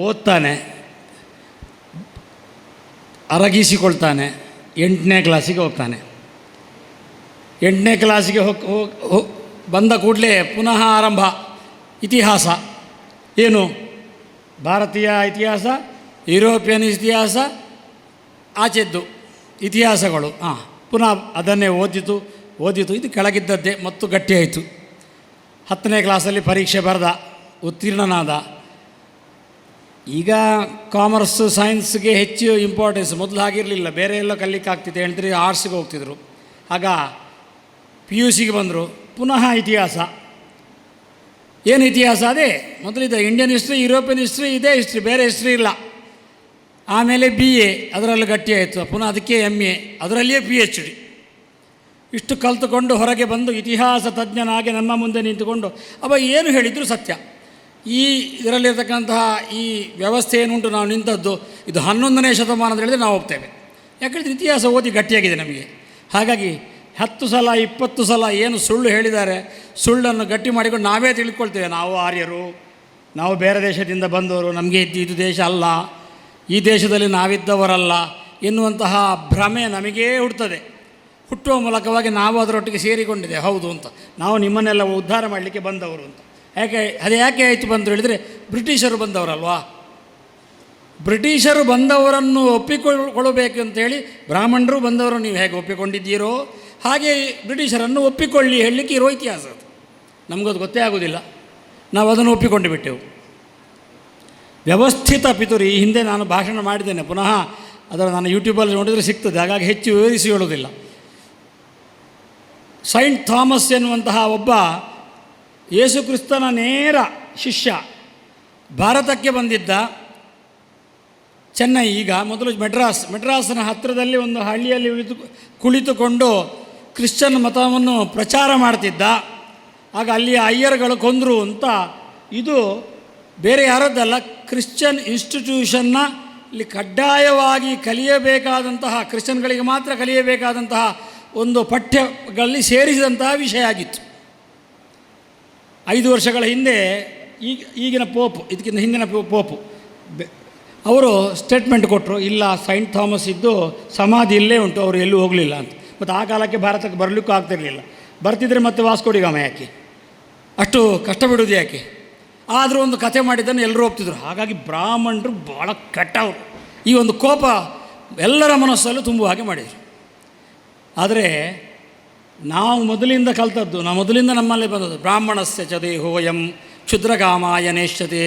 ಓದ್ತಾನೆ, ಅರಗಿಸಿಕೊಳ್ತಾನೆ, 8ನೇ ಕ್ಲಾಸಿಗೆ ಹೋಗ್ತಾನೆ. 8ನೇ ಕ್ಲಾಸಿಗೆ ಬಂದ ಕೂಡಲೇ ಪುನಃ ಆರಂಭ ಇತಿಹಾಸ. ಏನು? ಭಾರತೀಯ ಇತಿಹಾಸ, ಯುರೋಪಿಯನ್ ಇತಿಹಾಸ, ಆಚೆದ್ದು ಇತಿಹಾಸಗಳು. ಪುನಃ ಅದನ್ನೇ ಓದಿತು. ಇದು ಕೆಳಗಿದ್ದದ್ದೇ ಮತ್ತು ಗಟ್ಟಿಯಾಯಿತು. 10ನೇ ಕ್ಲಾಸಲ್ಲಿ ಪರೀಕ್ಷೆ ಬರೆದ, ಉತ್ತೀರ್ಣನಾದ. ಈಗ ಕಾಮರ್ಸು ಸೈನ್ಸ್ಗೆ ಹೆಚ್ಚು ಇಂಪಾರ್ಟೆನ್ಸ್. ಮೊದಲು ಹಾಗಿರಲಿಲ್ಲ, ಬೇರೆ ಎಲ್ಲ ಕಲಿಕ್ಕೆ ಆಗ್ತಿದೆ ಹೇಳ್ತೀರಿ, ಆರ್ಟ್ಸ್ಗೆ ಹೋಗ್ತಿದ್ರು. ಆಗ PUCಗೆ ಬಂದರು, ಪುನಃ ಇತಿಹಾಸ. ಏನು ಇತಿಹಾಸ? ಅದೇ ಮೊದಲಿದೆ ಇಂಡಿಯನ್ ಹಿಸ್ಟ್ರಿ, ಯುರೋಪಿಯನ್ ಹಿಸ್ಟ್ರಿ, ಇದೇ ಹಿಸ್ಟ್ರಿ, ಬೇರೆ ಹಿಸ್ಟ್ರಿ ಇಲ್ಲ. ಆಮೇಲೆ BA, ಅದರಲ್ಲಿ ಗಟ್ಟಿಯಾಯಿತು. ಪುನಃ ಅದಕ್ಕೆ MA, ಅದರಲ್ಲಿಯೇ PhD. ಇಷ್ಟು ಕಲಿತುಕೊಂಡು ಹೊರಗೆ ಬಂದು ಇತಿಹಾಸ ತಜ್ಞನಾಗಿ ನಮ್ಮ ಮುಂದೆ ನಿಂತುಕೊಂಡು ಏನು ಹೇಳಿದರೂ ಸತ್ಯ. ಇದರಲ್ಲಿರ್ತಕ್ಕಂತಹ ಈ ವ್ಯವಸ್ಥೆ ಏನುಂಟು, ನಾವು ನಿಂತದ್ದು ಇದು 11ನೇ ಶತಮಾನ ಅಂತ ಹೇಳಿದರೆ ನಾವು ಹೋಗ್ತೇವೆ. ಯಾಕಂದರೆ ಇತಿಹಾಸ ಓದಿ ಗಟ್ಟಿಯಾಗಿದೆ ನಮಗೆ. ಹಾಗಾಗಿ 10 ಸಲ 20 ಸಲ ಏನು ಸುಳ್ಳು ಹೇಳಿದ್ದಾರೆ, ಸುಳ್ಳನ್ನು ಗಟ್ಟಿ ಮಾಡಿಕೊಂಡು ನಾವೇ ತಿಳ್ಕೊಳ್ತೇವೆ, ನಾವು ಆರ್ಯರು, ನಾವು ಬೇರೆ ದೇಶದಿಂದ ಬಂದವರು, ನಮಗೆ ಇದು ದೇಶ ಅಲ್ಲ, ಈ ದೇಶದಲ್ಲಿ ನಾವಿದ್ದವರಲ್ಲ ಎನ್ನುವಂತಹ ಭ್ರಮೆ ನಮಗೇ ಹುಡ್ತದೆ. ಹುಟ್ಟುವ ಮೂಲಕವಾಗಿ ನಾವು ಅದರೊಟ್ಟಿಗೆ ಸೇರಿಕೊಂಡಿದೆ. ಹೌದು ಅಂತ, ನಾವು ನಿಮ್ಮನ್ನೆಲ್ಲ ಉದ್ಧಾರ ಮಾಡಲಿಕ್ಕೆ ಬಂದವರು ಅಂತ. ಯಾಕೆ ಆಯಿತು ಬಂದು ಹೇಳಿದರೆ, ಬ್ರಿಟಿಷರು ಬಂದವರಲ್ವಾ. ಬ್ರಿಟಿಷರು ಬಂದವರನ್ನು ಒಪ್ಪಿಕೊಳ್ಳಬೇಕಂತೇಳಿ ಬ್ರಾಹ್ಮಣರು ಬಂದವರು ನೀವು ಹೇಗೆ ಒಪ್ಪಿಕೊಂಡಿದ್ದೀರೋ ಹಾಗೆ ಬ್ರಿಟಿಷರನ್ನು ಒಪ್ಪಿಕೊಳ್ಳಿ ಹೇಳಲಿಕ್ಕೆ ಇರೋ ಇತಿಹಾಸ ಅದು. ನಮಗದು ಗೊತ್ತೇ ಆಗೋದಿಲ್ಲ, ನಾವು ಅದನ್ನು ಒಪ್ಪಿಕೊಂಡು ಬಿಟ್ಟೆವು. ವ್ಯವಸ್ಥಿತ ಪಿತೂರಿ, ಈ ಹಿಂದೆ ನಾನು ಭಾಷಣ ಮಾಡಿದ್ದೇನೆ, ಪುನಃ ಅದರ ನಾನು ಯೂಟ್ಯೂಬಲ್ಲಿ ನೋಡಿದರೆ ಸಿಗ್ತದೆ, ಹಾಗಾಗಿ ಹೆಚ್ಚು ವಿವರಿಸಿ ಹೇಳೋದಿಲ್ಲ. ಸೈಂಟ್ ಥಾಮಸ್ ಎನ್ನುವಂತಹ ಒಬ್ಬ ಯೇಸು ಕ್ರಿಸ್ತನ ನೇರ ಶಿಷ್ಯ ಭಾರತಕ್ಕೆ ಬಂದಿದ್ದ. ಚೆನ್ನೈ, ಈಗ ಮೊದಲು ಮೆಡ್ರಾಸ್ನ ಹತ್ತಿರದಲ್ಲಿ ಒಂದು ಹಳ್ಳಿಯಲ್ಲಿ ಕುಳಿತುಕೊಂಡು ಕ್ರಿಶ್ಚನ್ ಮತವನ್ನು ಪ್ರಚಾರ ಮಾಡ್ತಿದ್ದ. ಆಗ ಅಲ್ಲಿಯ ಅಯ್ಯರ್ಗಳು ಕೊಂದರು ಅಂತ. ಇದು ಬೇರೆ ಯಾರದ್ದಲ್ಲ, ಕ್ರಿಶ್ಚಿಯನ್ ಇನ್ಸ್ಟಿಟ್ಯೂಷನ್ನ ಇಲ್ಲಿ ಕಡ್ಡಾಯವಾಗಿ ಕಲಿಯಬೇಕಾದಂತಹ, ಕ್ರಿಶ್ಚಿಯನ್ಗಳಿಗೆ ಮಾತ್ರ ಕಲಿಯಬೇಕಾದಂತಹ ಒಂದು ಪಠ್ಯಗಳಲ್ಲಿ ಸೇರಿಸಿದಂತಹ ವಿಷಯ ಆಗಿತ್ತು. 5 ವರ್ಷಗಳ ಹಿಂದೆ ಈಗಿನ ಪೋಪು, ಇದಕ್ಕಿಂತ ಹಿಂದಿನ ಪೋಪು ಅವರು ಸ್ಟೇಟ್ಮೆಂಟ್ ಕೊಟ್ಟರು, ಇಲ್ಲ ಸೈಂಟ್ ಥಾಮಸ್ ಇದ್ದು ಸಮಾಧಿ ಇಲ್ಲೇ ಉಂಟು, ಅವರು ಎಲ್ಲೂ ಹೋಗಲಿಲ್ಲ ಅಂತ. ಮತ್ತು ಆ ಕಾಲಕ್ಕೆ ಭಾರತಕ್ಕೆ ಬರಲಿಕ್ಕೂ ಆಗ್ತಿರಲಿಲ್ಲ. ಬರ್ತಿದ್ರೆ ಮತ್ತೆ ವಾಸ್ಕೋಡಿಗಾಮ ಯಾಕೆ, ಅಷ್ಟು ಕಷ್ಟ ಬಿಡೋದು ಯಾಕೆ? ಆದರೂ ಒಂದು ಕಥೆ ಮಾಡಿದ್ದನ್ನು ಎಲ್ಲರೂ ಒಪ್ತಿದ್ರು. ಹಾಗಾಗಿ ಬ್ರಾಹ್ಮಣರು ಭಾಳ ಕೆಟ್ಟವರು. ಈ ಒಂದು ಕೋಪ ಎಲ್ಲರ ಮನಸ್ಸಲ್ಲೂ ತುಂಬುವ ಹಾಗೆ ಮಾಡಿದರು. ಆದರೆ ನಾವು ಮೊದಲಿಂದ ಕಲ್ತದ್ದು, ಮೊದಲಿಂದ ನಮ್ಮಲ್ಲಿ ಬಂದದ್ದು, ಬ್ರಾಹ್ಮಣಸ್ಯ ಚ ದೇಹೋಯಂ ಕ್ಷುದ್ರಕಾಮಾಯ ನೇಷ್ಯತೆ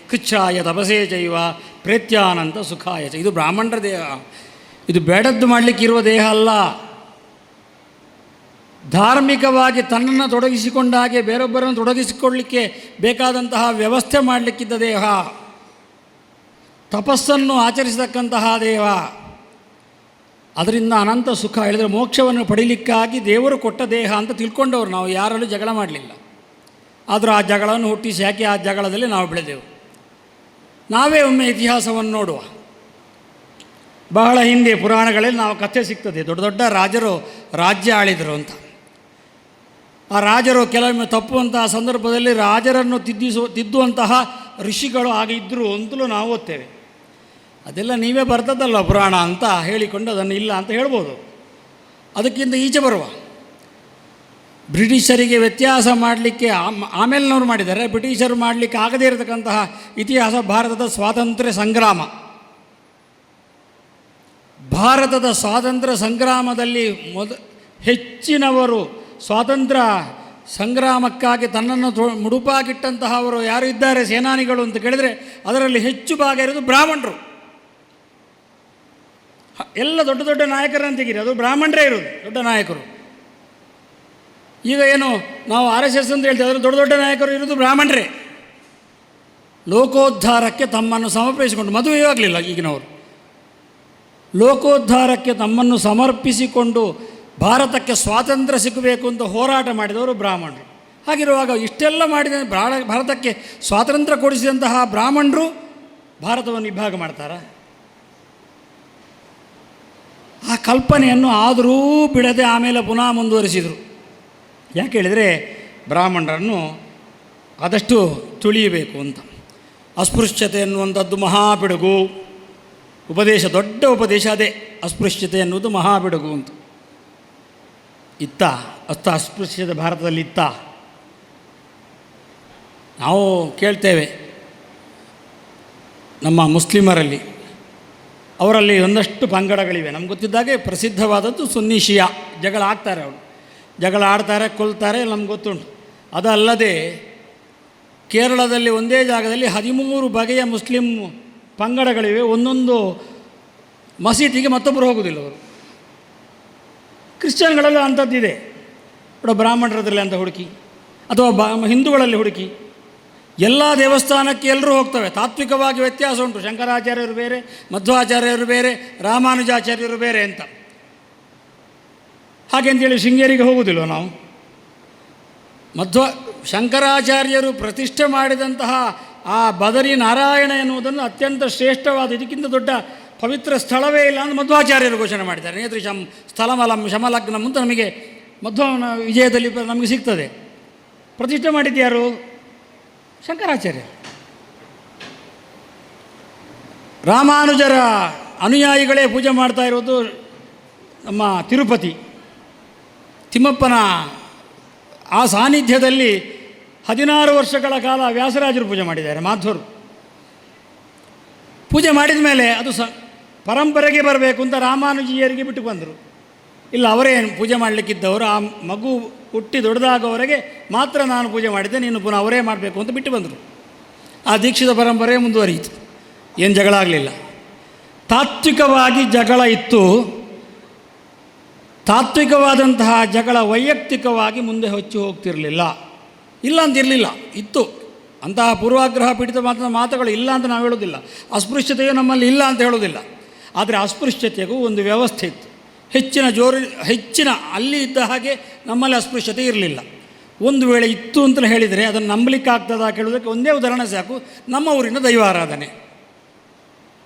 ಕೃಚ್ಛಾಯ ತಪಸೇ ಚೈವ ಪ್ರೇತ್ಯಾನಂತ ಸುಖಾಯ ಚ. ಇದು ಬ್ರಾಹ್ಮಣರ ದೇಹ, ಇದು ಬೇಡದ್ದು ಮಾಡಲಿಕ್ಕಿರುವ ದೇಹ ಅಲ್ಲ. ಧಾರ್ಮಿಕವಾಗಿ ತನ್ನನ್ನು ತೊಡಗಿಸಿಕೊಂಡಾಗೆ ಬೇರೊಬ್ಬರನ್ನು ತೊಡಗಿಸಿಕೊಳ್ಳಲಿಕ್ಕೆ ಬೇಕಾದಂತಹ ವ್ಯವಸ್ಥೆ ಮಾಡಲಿಕ್ಕಿದ್ದ ದೇಹ, ತಪಸ್ಸನ್ನು ಆಚರಿಸತಕ್ಕಂತಹ ದೇಹ. ಅದರಿಂದ ಅನಂತ ಸುಖ, ಹೇಳಿದರೆ ಮೋಕ್ಷವನ್ನು ಪಡೀಲಿಕ್ಕಾಗಿ ದೇವರು ಕೊಟ್ಟ ದೇಹ ಅಂತ ತಿಳ್ಕೊಂಡವರು ನಾವು. ಯಾರಲ್ಲೂ ಜಗಳ ಮಾಡಲಿಲ್ಲ. ಆದರೂ ಆ ಜಗಳವನ್ನು ಹುಟ್ಟಿಸಿ ಯಾಕೆ ಆ ಜಗಳದಲ್ಲಿ ನಾವು ಬೆಳೆದೆವು. ನಾವೇ ಒಮ್ಮೆ ಇತಿಹಾಸವನ್ನು ನೋಡುವ. ಬಹಳ ಹಿಂದೆ ಪುರಾಣಗಳಲ್ಲಿ ನಾವು ಕಥೆ ಸಿಗ್ತದೆ, ದೊಡ್ಡ ದೊಡ್ಡ ರಾಜರು ರಾಜ್ಯ ಆಳಿದರು ಅಂತ. ಆ ರಾಜರು ಕೆಲವೊಮ್ಮೆ ತಪ್ಪುವಂತಹ ಸಂದರ್ಭದಲ್ಲಿ ರಾಜರನ್ನು ತಿದ್ದುವಂತಹ ಋಷಿಗಳು ಆಗಿದ್ದರು ಅಂತಲೂ ನಾವು ಓದ್ತೇವೆ. ಅದೆಲ್ಲ ನೀವೇ ಬರ್ತದಲ್ಲ ಪುರಾಣ ಅಂತ ಹೇಳಿಕೊಂಡು ಅದನ್ನು ಇಲ್ಲ ಅಂತ ಹೇಳ್ಬೋದು. ಅದಕ್ಕಿಂತ ಈಚೆ ಬರುವ ಬ್ರಿಟಿಷರಿಗೆ ವ್ಯತ್ಯಾಸ ಮಾಡಲಿಕ್ಕೆ ಆಮೇಲಿನವರು ಮಾಡಿದ್ದಾರೆ. ಬ್ರಿಟಿಷರು ಮಾಡಲಿಕ್ಕೆ ಆಗದೇ ಇರತಕ್ಕಂತಹ ಇತಿಹಾಸ ಭಾರತದ ಸ್ವಾತಂತ್ರ್ಯ ಸಂಗ್ರಾಮ. ಭಾರತದ ಸ್ವಾತಂತ್ರ್ಯ ಸಂಗ್ರಾಮದಲ್ಲಿ ಹೆಚ್ಚಿನವರು ಸ್ವಾತಂತ್ರ್ಯ ಸಂಗ್ರಾಮಕ್ಕಾಗಿ ತನ್ನನ್ನು ಮುಡುಪಾಗಿಟ್ಟಂತಹವರು ಯಾರು ಇದ್ದಾರೆ ಸೇನಾನಿಗಳು ಅಂತ ಕೇಳಿದರೆ ಅದರಲ್ಲಿ ಹೆಚ್ಚು ಭಾಗ ಇರೋದು ಬ್ರಾಹ್ಮಣರು. ಎಲ್ಲ ದೊಡ್ಡ ದೊಡ್ಡ ನಾಯಕರನ್ನು ತೆಗೀರಿ, ಅದು ಬ್ರಾಹ್ಮಣರೇ ಇರೋದು ದೊಡ್ಡ ನಾಯಕರು. ಈಗ ಏನು ನಾವು RSS ಅಂತ ಹೇಳ್ತೇವೆ, ಅದರಲ್ಲಿ ದೊಡ್ಡ ದೊಡ್ಡ ನಾಯಕರು ಇರೋದು ಬ್ರಾಹ್ಮಣರೇ. ಲೋಕೋದ್ಧಾರಕ್ಕೆ ತಮ್ಮನ್ನು ಸಮರ್ಪಿಸಿಕೊಂಡು, ಮದುವೆಯೂ ಆಗಲಿಲ್ಲ ಈಗಿನವರು, ಲೋಕೋದ್ಧಾರಕ್ಕೆ ತಮ್ಮನ್ನು ಸಮರ್ಪಿಸಿಕೊಂಡು ಭಾರತಕ್ಕೆ ಸ್ವಾತಂತ್ರ್ಯ ಸಿಗಬೇಕು ಅಂತ ಹೋರಾಟ ಮಾಡಿದವರು ಬ್ರಾಹ್ಮಣರು. ಹಾಗಿರುವಾಗ ಇಷ್ಟೆಲ್ಲ ಮಾಡಿದ ಭಾರತಕ್ಕೆ ಸ್ವಾತಂತ್ರ್ಯ ಕೊಡಿಸಿದಂತಹ ಬ್ರಾಹ್ಮಣರು ಭಾರತವನ್ನು ವಿಭಾಗ ಮಾಡ್ತಾರಾ? ಆ ಕಲ್ಪನೆಯನ್ನು ಆದರೂ ಬಿಡದೆ ಆಮೇಲೆ ಪುನಃ ಮುಂದುವರಿಸಿದರು. ಯಾಕೆ ಹೇಳಿದರೆ ಬ್ರಾಹ್ಮಣರನ್ನು ಆದಷ್ಟು ತುಳಿಯಬೇಕು ಅಂತ. ಅಸ್ಪೃಶ್ಯತೆ ಎನ್ನುವಂಥದ್ದು ಮಹಾಪಿಡುಗು ಉಪದೇಶ, ದೊಡ್ಡ ಉಪದೇಶ ಅದೇ. ಅಸ್ಪೃಶ್ಯತೆ ಎನ್ನುವುದು ಮಹಾಪಿಡುಗು ಅಂತ ಅಸ್ಪೃಶ್ಯತೆ ಭಾರತದಲ್ಲಿ ಇತ್ತ? ನಾವು ಕೇಳ್ತೇವೆ ನಮ್ಮ ಮುಸ್ಲಿಮರಲ್ಲಿ, ಅವರಲ್ಲಿ ಒಂದಷ್ಟು ಪಂಗಡಗಳಿವೆ. ನಮ್ಗೆ ಗೊತ್ತಿದ್ದಾಗೆ ಪ್ರಸಿದ್ಧವಾದದ್ದು ಸುನ್ನಿ ಶಿಯಾ. ಜಗಳ ಆಗ್ತಾರೆ, ಅವರು ಜಗಳ ಆಡ್ತಾರೆ, ಕೊಲ್ತಾರೆ, ನಮ್ಗೆ ಗೊತ್ತುಂಟು. ಅದಲ್ಲದೆ ಕೇರಳದಲ್ಲಿ ಒಂದೇ ಜಾಗದಲ್ಲಿ 13 ಬಗೆಯ ಮುಸ್ಲಿಂ ಪಂಗಡಗಳಿವೆ. ಒಂದೊಂದು ಮಸೀದಿಗೆ ಮತ್ತೊಬ್ಬರು ಹೋಗೋದಿಲ್ಲ ಅವರು. ಕ್ರಿಶ್ಚಿಯನ್ಗಳಲ್ಲೂ ಅಂಥದ್ದಿದೆ. ಬ್ರಾಹ್ಮಣರದಲ್ಲಿ ಅಂತ ಹುಡುಕಿ ಅಥವಾ ಹಿಂದೂಗಳಲ್ಲಿ ಹುಡುಕಿ ಎಲ್ಲ ದೇವಸ್ಥಾನಕ್ಕೆ ಎಲ್ಲರೂ ಹೋಗ್ತವೆ. ತಾತ್ವಿಕವಾಗಿ ವ್ಯತ್ಯಾಸ ಉಂಟು. ಶಂಕರಾಚಾರ್ಯರು ಬೇರೆ, ಮಧ್ವಾಚಾರ್ಯರು ಬೇರೆ, ರಾಮಾನುಜಾಚಾರ್ಯರು ಬೇರೆ ಅಂತ. ಹಾಗೆಂತೇಳಿ ಶೃಂಗೇರಿಗೆ ಹೋಗುವುದಿಲ್ಲ ನಾವು. ಶಂಕರಾಚಾರ್ಯರು ಪ್ರತಿಷ್ಠೆ ಮಾಡಿದಂತಹ ಆ ಬದರಿ ನಾರಾಯಣ ಎನ್ನುವುದನ್ನು ಅತ್ಯಂತ ಶ್ರೇಷ್ಠವಾದ, ಇದಕ್ಕಿಂತ ದೊಡ್ಡ ಪವಿತ್ರ ಸ್ಥಳವೇ ಇಲ್ಲ ಅಂತ ಮಧ್ವಾಚಾರ್ಯರು ಘೋಷಣೆ ಮಾಡಿದ್ದಾರೆ. ನೇತ್ರಿಶಂ ಸ್ಥಳಮಲಂ ಶಮಲಗ್ನಂ ಅಂತ ನಮಗೆ ಮಧ್ವನ ವಿಜಯದಲ್ಲಿ ನಮಗೆ ಸಿಗ್ತದೆ. ಪ್ರತಿಷ್ಠೆ ಮಾಡಿದ್ಯಾರು? ಶಂಕರಾಚಾರ್ಯ. ರಾಮಾನುಜರ ಅನುಯಾಯಿಗಳೇ ಪೂಜೆ ಮಾಡ್ತಾ ಇರೋದು ನಮ್ಮ ತಿರುಪತಿ ತಿಮ್ಮಪ್ಪನ ಆ ಸಾನ್ನಿಧ್ಯದಲ್ಲಿ 16 ವರ್ಷಗಳ ಕಾಲ ವ್ಯಾಸರಾಜರು ಪೂಜೆ ಮಾಡಿದ್ದಾರೆ. ಮಾಧ್ವರು ಪೂಜೆ ಮಾಡಿದ ಮೇಲೆ ಅದು ಪರಂಪರೆಗೆ ಬರಬೇಕು ಅಂತ ರಾಮಾನುಜೀಯರಿಗೆ ಬಿಟ್ಟು ಬಂದರು. ಇಲ್ಲ ಅವರೇ ಪೂಜೆ ಮಾಡಲಿಕ್ಕಿದ್ದವರು ಆ ಮಗು ಹುಟ್ಟಿ ದೊಡ್ಡದಾಗೋವರೆಗೆ ಮಾತ್ರ ನಾನು ಪೂಜೆ ಮಾಡಿದ್ದೆ, ನೀನು ಪುನಃ ಅವರೇ ಮಾಡಬೇಕು ಅಂತ ಬಿಟ್ಟು ಬಂದರು. ಆ ದೀಕ್ಷಿತ ಪರಂಪರೆ ಮುಂದುವರಿಯಿತು, ಏನು ಜಗಳ ಆಗಲಿಲ್ಲ. ತಾತ್ವಿಕವಾಗಿ ಜಗಳ ಇತ್ತು. ತಾತ್ವಿಕವಾದಂತಹ ಜಗಳ ವೈಯಕ್ತಿಕವಾಗಿ ಮುಂದೆ ಹೊಚ್ಚಿ ಹೋಗ್ತಿರಲಿಲ್ಲ. ಇಲ್ಲ ಅಂತಿರಲಿಲ್ಲ, ಇತ್ತು. ಅಂತಹ ಪೂರ್ವಾಗ್ರಹ ಪೀಡಿತ ಮಾತುಗಳು ಇಲ್ಲ ಅಂತ ನಾವು ಹೇಳೋದಿಲ್ಲ. ಅಸ್ಪೃಶ್ಯತೆಯು ನಮ್ಮಲ್ಲಿ ಇಲ್ಲ ಅಂತ ಹೇಳೋದಿಲ್ಲ. ಆದರೆ ಅಸ್ಪೃಶ್ಯತೆಗೂ ಒಂದು ವ್ಯವಸ್ಥೆ ಇತ್ತು. ಹೆಚ್ಚಿನ ಅಲ್ಲಿ ಇದ್ದ ಹಾಗೆ ನಮ್ಮಲ್ಲಿ ಅಸ್ಪೃಶ್ಯತೆ ಇರಲಿಲ್ಲ. ಒಂದು ವೇಳೆ ಇತ್ತು ಅಂತಲೇ ಹೇಳಿದರೆ ಅದನ್ನು ನಂಬಲಿಕ್ಕೆ ಆಗ್ತದ ಕೇಳೋದಕ್ಕೆ ಒಂದೇ ಉದಾಹರಣೆ ಸಾಕು. ನಮ್ಮ ಊರಿನ ದೈವಾರಾಧನೆ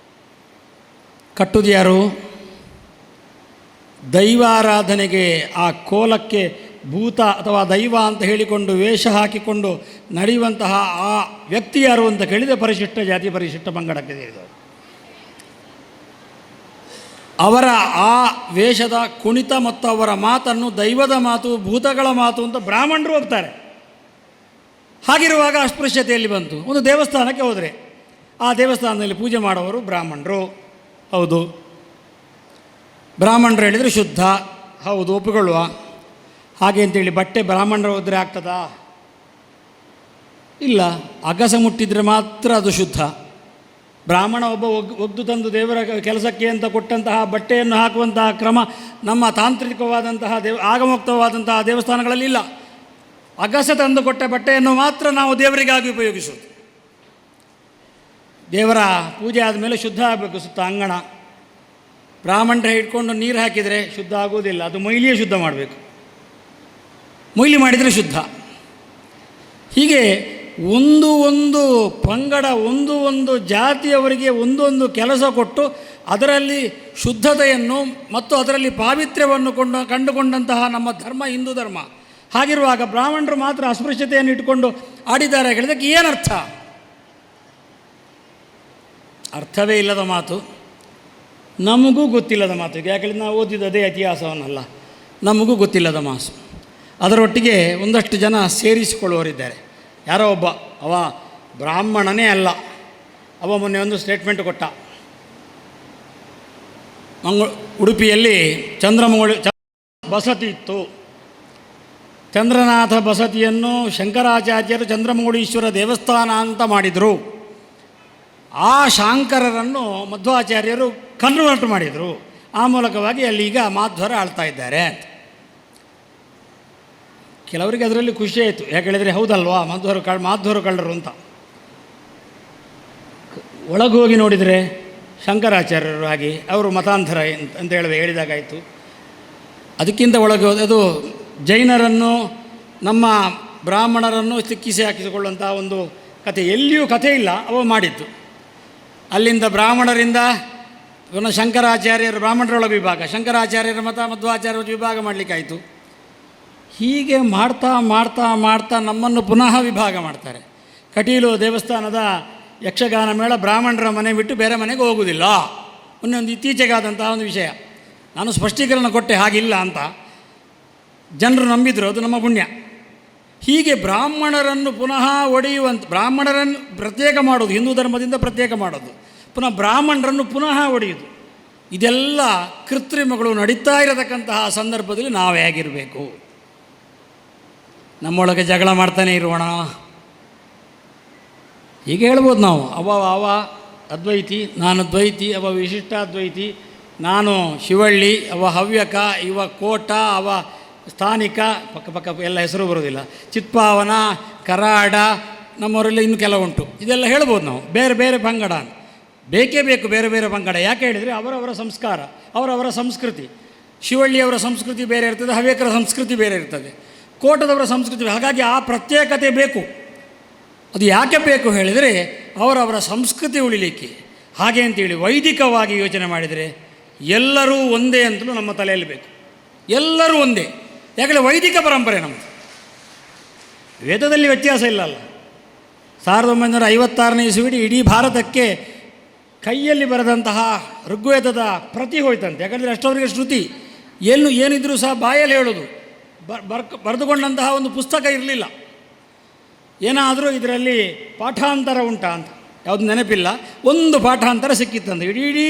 ಕಟ್ಟುವುದು ಯಾರು? ದೈವಾರಾಧನೆಗೆ ಆ ಕೋಲಕ್ಕೆ ಭೂತ ಅಥವಾ ದೈವ ಅಂತ ಹೇಳಿಕೊಂಡು ವೇಷ ಹಾಕಿಕೊಂಡು ನಡೆಯುವಂತಹ ಆ ವ್ಯಕ್ತಿ ಯಾರು ಅಂತ ಕೇಳಿದರೆ ಪರಿಶಿಷ್ಟ ಜಾತಿ ಪರಿಶಿಷ್ಟ ಪಂಗಡಕ್ಕೆ ಸೇರಿದವರು. ಅವರ ಆ ವೇಷದ ಕುಣಿತ ಮತ್ತು ಅವರ ಮಾತನ್ನು ದೈವದ ಮಾತು ಭೂತಗಳ ಮಾತು ಅಂತ ಬ್ರಾಹ್ಮಣರು ಹೋಗ್ತಾರೆ. ಹಾಗಿರುವಾಗ ಅಸ್ಪೃಶ್ಯತೆಯಲ್ಲಿ ಬಂತು. ಒಂದು ದೇವಸ್ಥಾನಕ್ಕೆ ಹೋದರೆ ಆ ದೇವಸ್ಥಾನದಲ್ಲಿ ಪೂಜೆ ಮಾಡುವವರು ಬ್ರಾಹ್ಮಣರು, ಹೌದು. ಬ್ರಾಹ್ಮಣರು ಹೇಳಿದರೆ ಶುದ್ಧ, ಹೌದು, ಒಪ್ಪಿಕೊಳ್ಳುವ. ಹಾಗೆ ಅಂತೇಳಿ ಬಟ್ಟೆ ಬ್ರಾಹ್ಮಣರು ಹೋದರೆ ಆಗ್ತದಾ? ಇಲ್ಲ. ಅಗಸ ಮುಟ್ಟಿದರೆ ಮಾತ್ರ ಅದು ಶುದ್ಧ. ಬ್ರಾಹ್ಮಣ ಒಬ್ಬ ಒಗ್ದು ತಂದು ದೇವರ ಕೆಲಸಕ್ಕೆ ಅಂತ ಕೊಟ್ಟಂತಹ ಬಟ್ಟೆಯನ್ನು ಹಾಕುವಂತಹ ಕ್ರಮ ನಮ್ಮ ತಾಂತ್ರಿಕವಾದಂತಹ ಆಗಮುಕ್ತವಾದಂತಹ ದೇವಸ್ಥಾನಗಳಲ್ಲಿ ಇಲ್ಲ. ಅಗಸ ತಂದು ಕೊಟ್ಟ ಬಟ್ಟೆಯನ್ನು ಮಾತ್ರ ನಾವು ದೇವರಿಗಾಗಿ ಉಪಯೋಗಿಸೋದು. ದೇವರ ಪೂಜೆ ಆದಮೇಲೆ ಶುದ್ಧ ಆಗಬೇಕು ಸುತ್ತ ಅಂಗಣ. ಬ್ರಾಹ್ಮಣರ ಹಿಡ್ಕೊಂಡು ನೀರು ಹಾಕಿದರೆ ಶುದ್ಧ ಆಗೋದಿಲ್ಲ, ಅದು ಮೊಯ್ಲಿಯೇ ಶುದ್ಧ ಮಾಡಬೇಕು. ಮೊಯ್ಲಿ ಮಾಡಿದರೆ ಶುದ್ಧ. ಹೀಗೆ ಒಂದು ಪಂಗಡ ಒಂದು ಜಾತಿಯವರಿಗೆ ಒಂದೊಂದು ಕೆಲಸ ಕೊಟ್ಟು ಅದರಲ್ಲಿ ಶುದ್ಧತೆಯನ್ನು ಮತ್ತು ಅದರಲ್ಲಿ ಪಾವಿತ್ರ್ಯವನ್ನು ಕಂಡುಕೊಂಡಂತಹ ನಮ್ಮ ಧರ್ಮ ಹಿಂದೂ ಧರ್ಮ. ಹಾಗಿರುವಾಗ ಬ್ರಾಹ್ಮಣರು ಮಾತ್ರ ಅಸ್ಪೃಶ್ಯತೆಯನ್ನು ಇಟ್ಟುಕೊಂಡು ಆಡಿದ್ದಾರೆ ಹೇಳಿದಕ್ಕೆ ಏನರ್ಥ? ಅರ್ಥವೇ ಇಲ್ಲದ ಮಾತು, ನಮಗೂ ಗೊತ್ತಿಲ್ಲದ ಮಾತು. ಯಾಕೆಂದರೆ ನಾವು ಓದಿದ್ದದೇ ಇತಿಹಾಸವನ್ನಲ್ಲ, ನಮಗೂ ಗೊತ್ತಿಲ್ಲದ ಮಾಸು. ಅದರೊಟ್ಟಿಗೆ ಒಂದಷ್ಟು ಜನ ಸೇರಿಸಿಕೊಳ್ಳುವವರಿದ್ದಾರೆ. ಯಾರೋ ಒಬ್ಬ ಅವ ಬ್ರಾಹ್ಮಣನೇ ಅಲ್ಲ, ಅವ ಮೊನ್ನೆ ಒಂದು ಸ್ಟೇಟ್ಮೆಂಟ್ ಕೊಟ್ಟ. ಉಡುಪಿಯಲ್ಲಿ ಚಂದ್ರಮೌಳಿ ಬಸತಿ ಇತ್ತು. ಚಂದ್ರನಾಥ ಬಸತಿಯನ್ನು ಶಂಕರಾಚಾರ್ಯರು ಚಂದ್ರಮೌಳೀಶ್ವರ ದೇವಸ್ಥಾನ ಅಂತ ಮಾಡಿದರು. ಆ ಶಾಂಕರರನ್ನು ಮಧ್ವಾಚಾರ್ಯರು ಕನ್ವರ್ಟ್ ಮಾಡಿದರು. ಆ ಮೂಲಕವಾಗಿ ಅಲ್ಲಿ ಈಗ ಮಾಧ್ವರ ಆಳ್ತಾ ಇದ್ದಾರೆ. ಕೆಲವರಿಗೆ ಅದರಲ್ಲಿ ಖುಷಿ ಆಯಿತು. ಯಾಕೆ ಹೇಳಿದರೆ ಹೌದಲ್ವಾ, ಮಾಧ್ವರು ಕಳ್ಳರು ಅಂತ. ಒಳಗೆ ಹೋಗಿ ನೋಡಿದರೆ ಶಂಕರಾಚಾರ್ಯರು ಆಗಿ ಅವರು ಮತಾಂತರ ಅಂತ ಹೇಳಿದಾಗಾಯಿತು. ಅದಕ್ಕಿಂತ ಒಳಗೆ ಹೋದ ಅದು ಜೈನರನ್ನು ನಮ್ಮ ಬ್ರಾಹ್ಮಣರನ್ನು ಸಿಕ್ಕಿಸಿ ಹಾಕಿಸಿಕೊಳ್ಳುವಂಥ ಒಂದು ಕಥೆ. ಎಲ್ಲಿಯೂ ಕಥೆ ಇಲ್ಲ, ಅವ ಮಾಡಿದ್ದು. ಅಲ್ಲಿಂದ ಬ್ರಾಹ್ಮಣರಿಂದ ಪುನಃ ಶಂಕರಾಚಾರ್ಯರು ಬ್ರಾಹ್ಮಣರೊಳ ವಿಭಾಗ, ಶಂಕರಾಚಾರ್ಯರ ಮತ ಮಧ್ವಾಚಾರ್ಯರ ವಿಭಾಗ ಮಾಡಲಿಕ್ಕಾಯಿತು. ಹೀಗೆ ಮಾಡ್ತಾ ಮಾಡ್ತಾ ಮಾಡ್ತಾ ನಮ್ಮನ್ನು ಪುನಃ ವಿಭಾಗ ಮಾಡ್ತಾರೆ. ಕಟೀಲು ದೇವಸ್ಥಾನದ ಯಕ್ಷಗಾನ ಮೇಳ ಬ್ರಾಹ್ಮಣರ ಮನೆ ಬಿಟ್ಟು ಬೇರೆ ಮನೆಗೆ ಹೋಗುವುದಿಲ್ಲ. ಮೊನ್ನೆ ಇತ್ತೀಚೆಗಾದಂತಹ ಒಂದು ವಿಷಯ. ನಾನು ಸ್ಪಷ್ಟೀಕರಣ ಕೊಟ್ಟೆ, ಹಾಗಿಲ್ಲ ಅಂತ. ಜನರು ನಂಬಿದ್ರು, ಅದು ನಮ್ಮ ಪುಣ್ಯ. ಹೀಗೆ ಬ್ರಾಹ್ಮಣರನ್ನು ಪುನಃ ಒಡೆಯುವಂಥ, ಬ್ರಾಹ್ಮಣರನ್ನು ಪ್ರತ್ಯೇಕ ಮಾಡೋದು, ಹಿಂದೂ ಧರ್ಮದಿಂದ ಪ್ರತ್ಯೇಕ ಮಾಡೋದು, ಪುನಃ ಬ್ರಾಹ್ಮಣರನ್ನು ಪುನಃ ಒಡೆಯುವುದು, ಇದೆಲ್ಲ ಕೃತ್ರಿಮಗಳು ನಡೀತಾ ಇರತಕ್ಕಂತಹ ಸಂದರ್ಭದಲ್ಲಿ ನಾವು ಹೇಗಿರಬೇಕು? ನಮ್ಮೊಳಗೆ ಜಗಳ ಮಾಡ್ತಾನೆ ಇರೋಣ. ಹೀಗೆ ಹೇಳ್ಬೋದು ನಾವು. ಅವ ಅದ್ವೈತಿ, ನಾನು ದ್ವೈತಿ, ಅವ ವಿಶಿಷ್ಟಾದ್ವೈತಿ, ನಾನು ಶಿವಳ್ಳಿ, ಅವ ಹವ್ಯಕ, ಇವ ಕೋಟ, ಅವ ಸ್ಥಾನಿಕ, ಪಕ್ಕ ಎಲ್ಲ ಹೆಸರು ಬರೋದಿಲ್ಲ, ಚಿತ್ಪಾವನ, ಕರಾಡ, ನಮ್ಮವರೆಲ್ಲ ಇನ್ನು ಕೆಲವುಂಟು. ಇದೆಲ್ಲ ಹೇಳ್ಬೋದು ನಾವು. ಬೇರೆ ಬೇರೆ ಪಂಗಡ ಬೇಕೇ ಬೇಕು, ಬೇರೆ ಬೇರೆ ಪಂಗಡ. ಯಾಕೆ ಹೇಳಿದರೆ ಅವರವರ ಸಂಸ್ಕಾರ, ಅವರವರ ಸಂಸ್ಕೃತಿ. ಶಿವಳ್ಳಿಯವರ ಸಂಸ್ಕೃತಿ ಬೇರೆ ಇರ್ತದೆ, ಹವ್ಯಕರ ಸಂಸ್ಕೃತಿ ಬೇರೆ ಇರ್ತದೆ, ಕೋಟದವರ ಸಂಸ್ಕೃತಿ. ಹಾಗಾಗಿ ಆ ಪ್ರತ್ಯೇಕತೆ ಬೇಕು. ಅದು ಯಾಕೆ ಬೇಕು ಹೇಳಿದರೆ ಅವರವರ ಸಂಸ್ಕೃತಿ ಉಳಿಲಿಕ್ಕೆ. ಹಾಗೆ ಅಂತೇಳಿ ವೈದಿಕವಾಗಿ ಯೋಚನೆ ಮಾಡಿದರೆ ಎಲ್ಲರೂ ಒಂದೇ ಅಂತಲೂ ನಮ್ಮ ತಲೆಯಲ್ಲಿ ಬೇಕು. ಎಲ್ಲರೂ ಒಂದೇ. ಯಾಕಂದರೆ ವೈದಿಕ ಪರಂಪರೆ ನಮ್ಮದು. ವೇದದಲ್ಲಿ ವ್ಯತ್ಯಾಸ ಇಲ್ಲಲ್ಲ. 1956ನೇ ಇಸವಿಡಿ ಇಡೀ ಭಾರತಕ್ಕೆ ಕೈಯಲ್ಲಿ ಬರೆದಂತಹ ಋಗ್ವೇದದ ಪ್ರತಿ ಹೋಯ್ತಂತೆ. ಯಾಕಂದರೆ ಅಷ್ಟವರಿಗೆ ಶ್ರುತಿ ಏನಿದ್ರೂ ಸಹ ಬಾಯಲ್ಲಿ ಹೇಳೋದು, ಬರೆದುಕೊಂಡಂತಹ ಒಂದು ಪುಸ್ತಕ ಇರಲಿಲ್ಲ. ಏನಾದರೂ ಇದರಲ್ಲಿ ಪಾಠಾಂತರ ಉಂಟಾ ಅಂತ ಯಾವುದು ನೆನಪಿಲ್ಲ. ಒಂದು ಪಾಠಾಂತರ ಸಿಕ್ಕಿತ್ತಂತೆ. ಇಡೀ